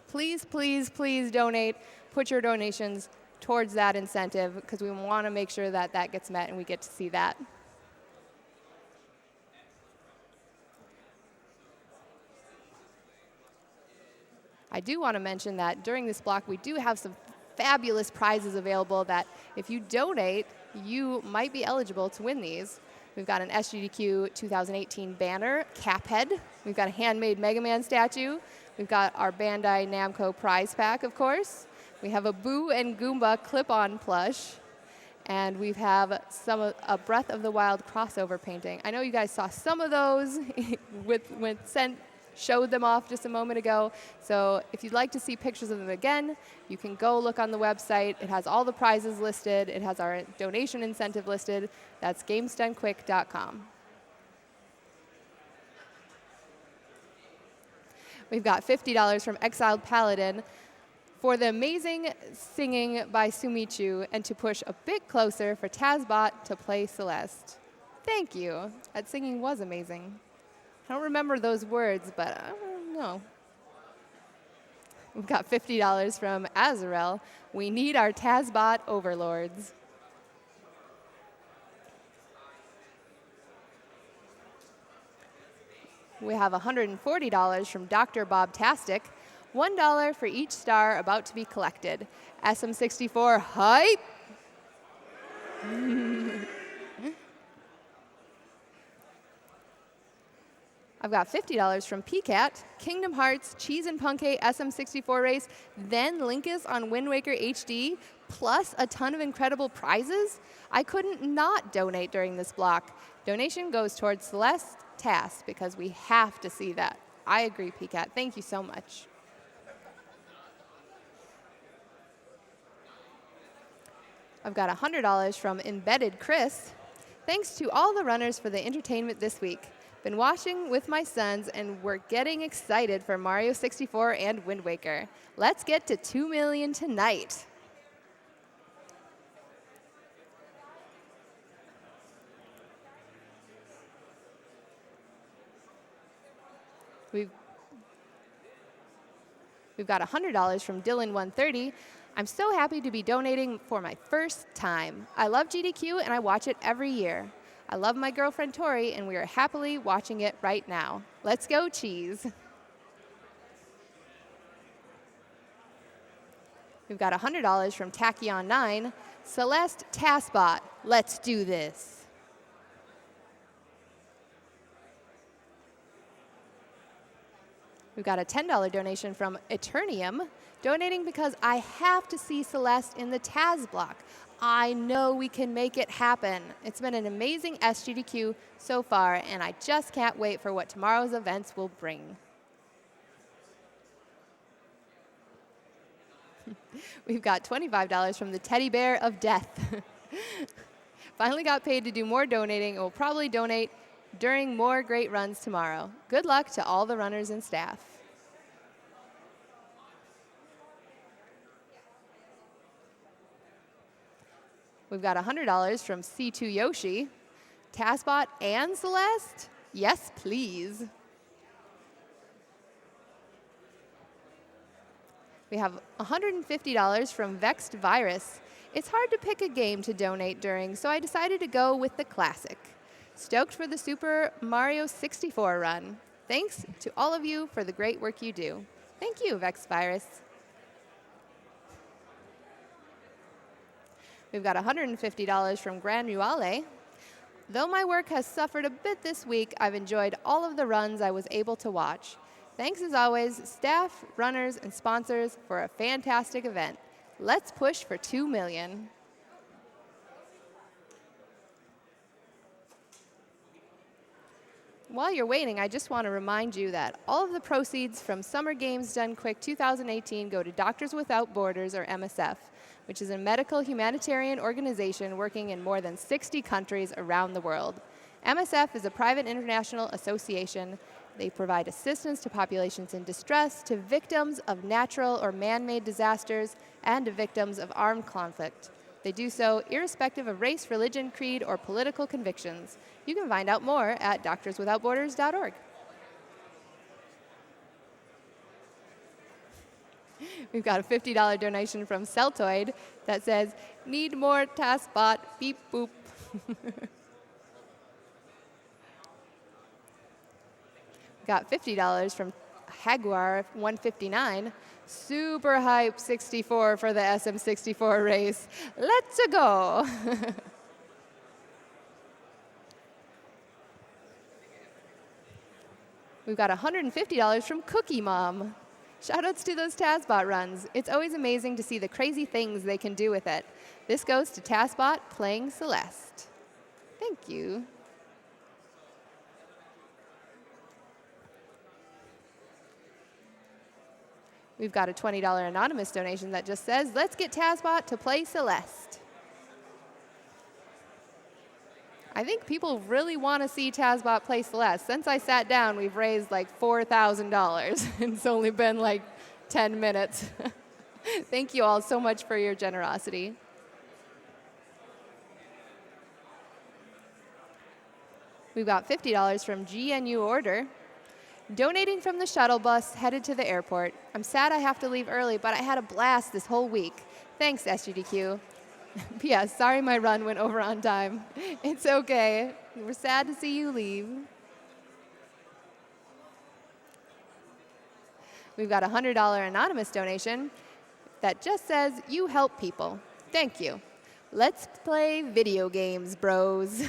please, please, please donate. Put your donations towards that incentive because we want to make sure that that gets met and we get to see that. I do want to mention that during this block, we do have some fabulous prizes available that if you donate, you might be eligible to win these. We've got an SGDQ 2018 banner, cap head. We've got a handmade Mega Man statue. We've got our Bandai Namco prize pack, of course. We have a Boo and Goomba clip-on plush. And we have a Breath of the Wild crossover painting. I know you guys saw some of those when Sent showed them off just a moment ago. So if you'd like to see pictures of them again, you can go look on the website. It has all the prizes listed. It has our donation incentive listed. That's gamesdonequick.com. We've got $50 from Exiled Paladin for the amazing singing by Sumichu and to push a bit closer for TazBot to play Celeste. Thank you. That singing was amazing. I don't remember those words, but I don't know. We've got $50 from Azarel. We need our TazBot overlords. We have $140 from Dr. Bobtastic. $1 for each star about to be collected. SM64 hype! I've got $50 from PCAT, Kingdom Hearts, Cheese and Punkay SM64 race, then Linkus on Wind Waker HD, plus a ton of incredible prizes. I couldn't not donate during this block. Donation goes towards Celeste Task because we have to see that. I agree, PCAT. Thank you so much. I've got $100 from Embedded Chris. Thanks to all the runners for the entertainment this week. Been watching with my sons, and we're getting excited for Mario 64 and Wind Waker. Let's get to 2 million tonight. We've got $100 from Dylan130. I'm so happy to be donating for my first time. I love GDQ, and I watch it every year. I love my girlfriend Tori, and we are happily watching it right now. Let's go, Cheese. We've got $100 from Tachyon9. Celeste TaskBot, let's do this. We've got a $10 donation from Eternium, donating because I have to see Celeste in the Taz block. I know we can make it happen. It's been an amazing SGDQ so far, and I just can't wait for what tomorrow's events will bring. We've got $25 from the Teddy Bear of Death. Finally got paid to do more donating, and will probably donate during more great runs tomorrow. Good luck to all the runners and staff. We've got $100 from C2 Yoshi. TaskBot and Celeste? Yes, please. We have $150 from Vexed Virus. It's hard to pick a game to donate during, so I decided to go with the classic. Stoked for the Super Mario 64 run. Thanks to all of you for the great work you do. Thank you, Vexed Virus. We've got $150 from Granuale. Though my work has suffered a bit this week, I've enjoyed all of the runs I was able to watch. Thanks as always, staff, runners, and sponsors for a fantastic event. Let's push for 2 million. While you're waiting, I just want to remind you that all of the proceeds from Summer Games Done Quick 2018 go to Doctors Without Borders, or MSF, which is a medical humanitarian organization working in more than 60 countries around the world. MSF is a private international association. They provide assistance to populations in distress, to victims of natural or man-made disasters, and to victims of armed conflict. They do so irrespective of race, religion, creed, or political convictions. You can find out more at doctorswithoutborders.org. We've got a $50 donation from Celtoid that says, "Need more TaskBot, beep boop." Got $50 from Jaguar 159. Super hype 64 for the SM64 race. Let's go. We've got $150 from Cookie Mom. Shoutouts to those TaskBot runs. It's always amazing to see the crazy things they can do with it. This goes to TaskBot playing Celeste. Thank you. We've got a $20 anonymous donation that just says, "Let's get TaskBot to play Celeste." I think people really want to see TaskBot play Celeste. Since I sat down, we've raised like $4,000. It's only been like 10 minutes. Thank you all so much for your generosity. We've got $50 from GNU Order. Donating from the shuttle bus headed to the airport. I'm sad I have to leave early, but I had a blast this whole week. Thanks, SGDQ. P.S. Sorry my run went over on time. It's okay. We're sad to see you leave. We've got a $100 anonymous donation that just says, "You help people." Thank you. Let's play video games, bros.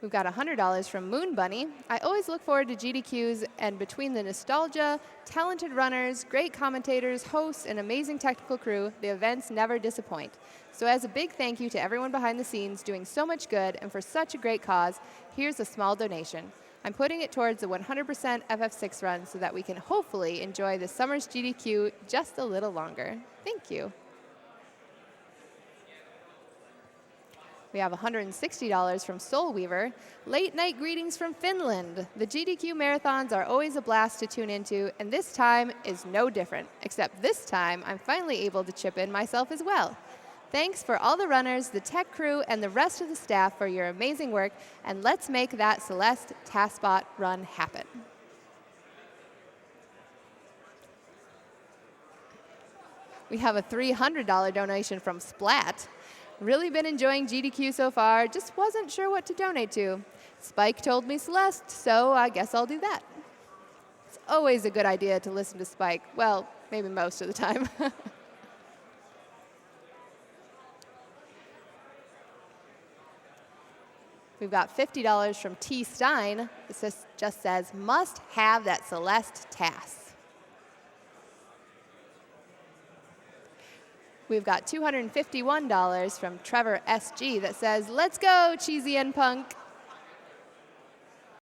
We've got $100 from Moon Bunny. I always look forward to GDQs, and between the nostalgia, talented runners, great commentators, hosts, and amazing technical crew, the events never disappoint. So as a big thank you to everyone behind the scenes doing so much good and for such a great cause, here's a small donation. I'm putting it towards the 100% FF6 run so that we can hopefully enjoy the summer's GDQ just a little longer. Thank you. We have $160 from Soul Weaver. Late night greetings from Finland. The GDQ marathons are always a blast to tune into, and this time is no different, except this time I'm finally able to chip in myself as well. Thanks for all the runners, the tech crew, and the rest of the staff for your amazing work, and let's make that Celeste TaskBot run happen. We have a $300 donation from Splat. Really been enjoying GDQ so far, just wasn't sure what to donate to. Spike told me Celeste, so I guess I'll do that. It's always a good idea to listen to Spike. Well, maybe most of the time. We've got $50 from T. Stein. This just says, "Must have that Celeste task." We've got $251 from Trevor SG that says, "Let's go, Cheesy and Punk."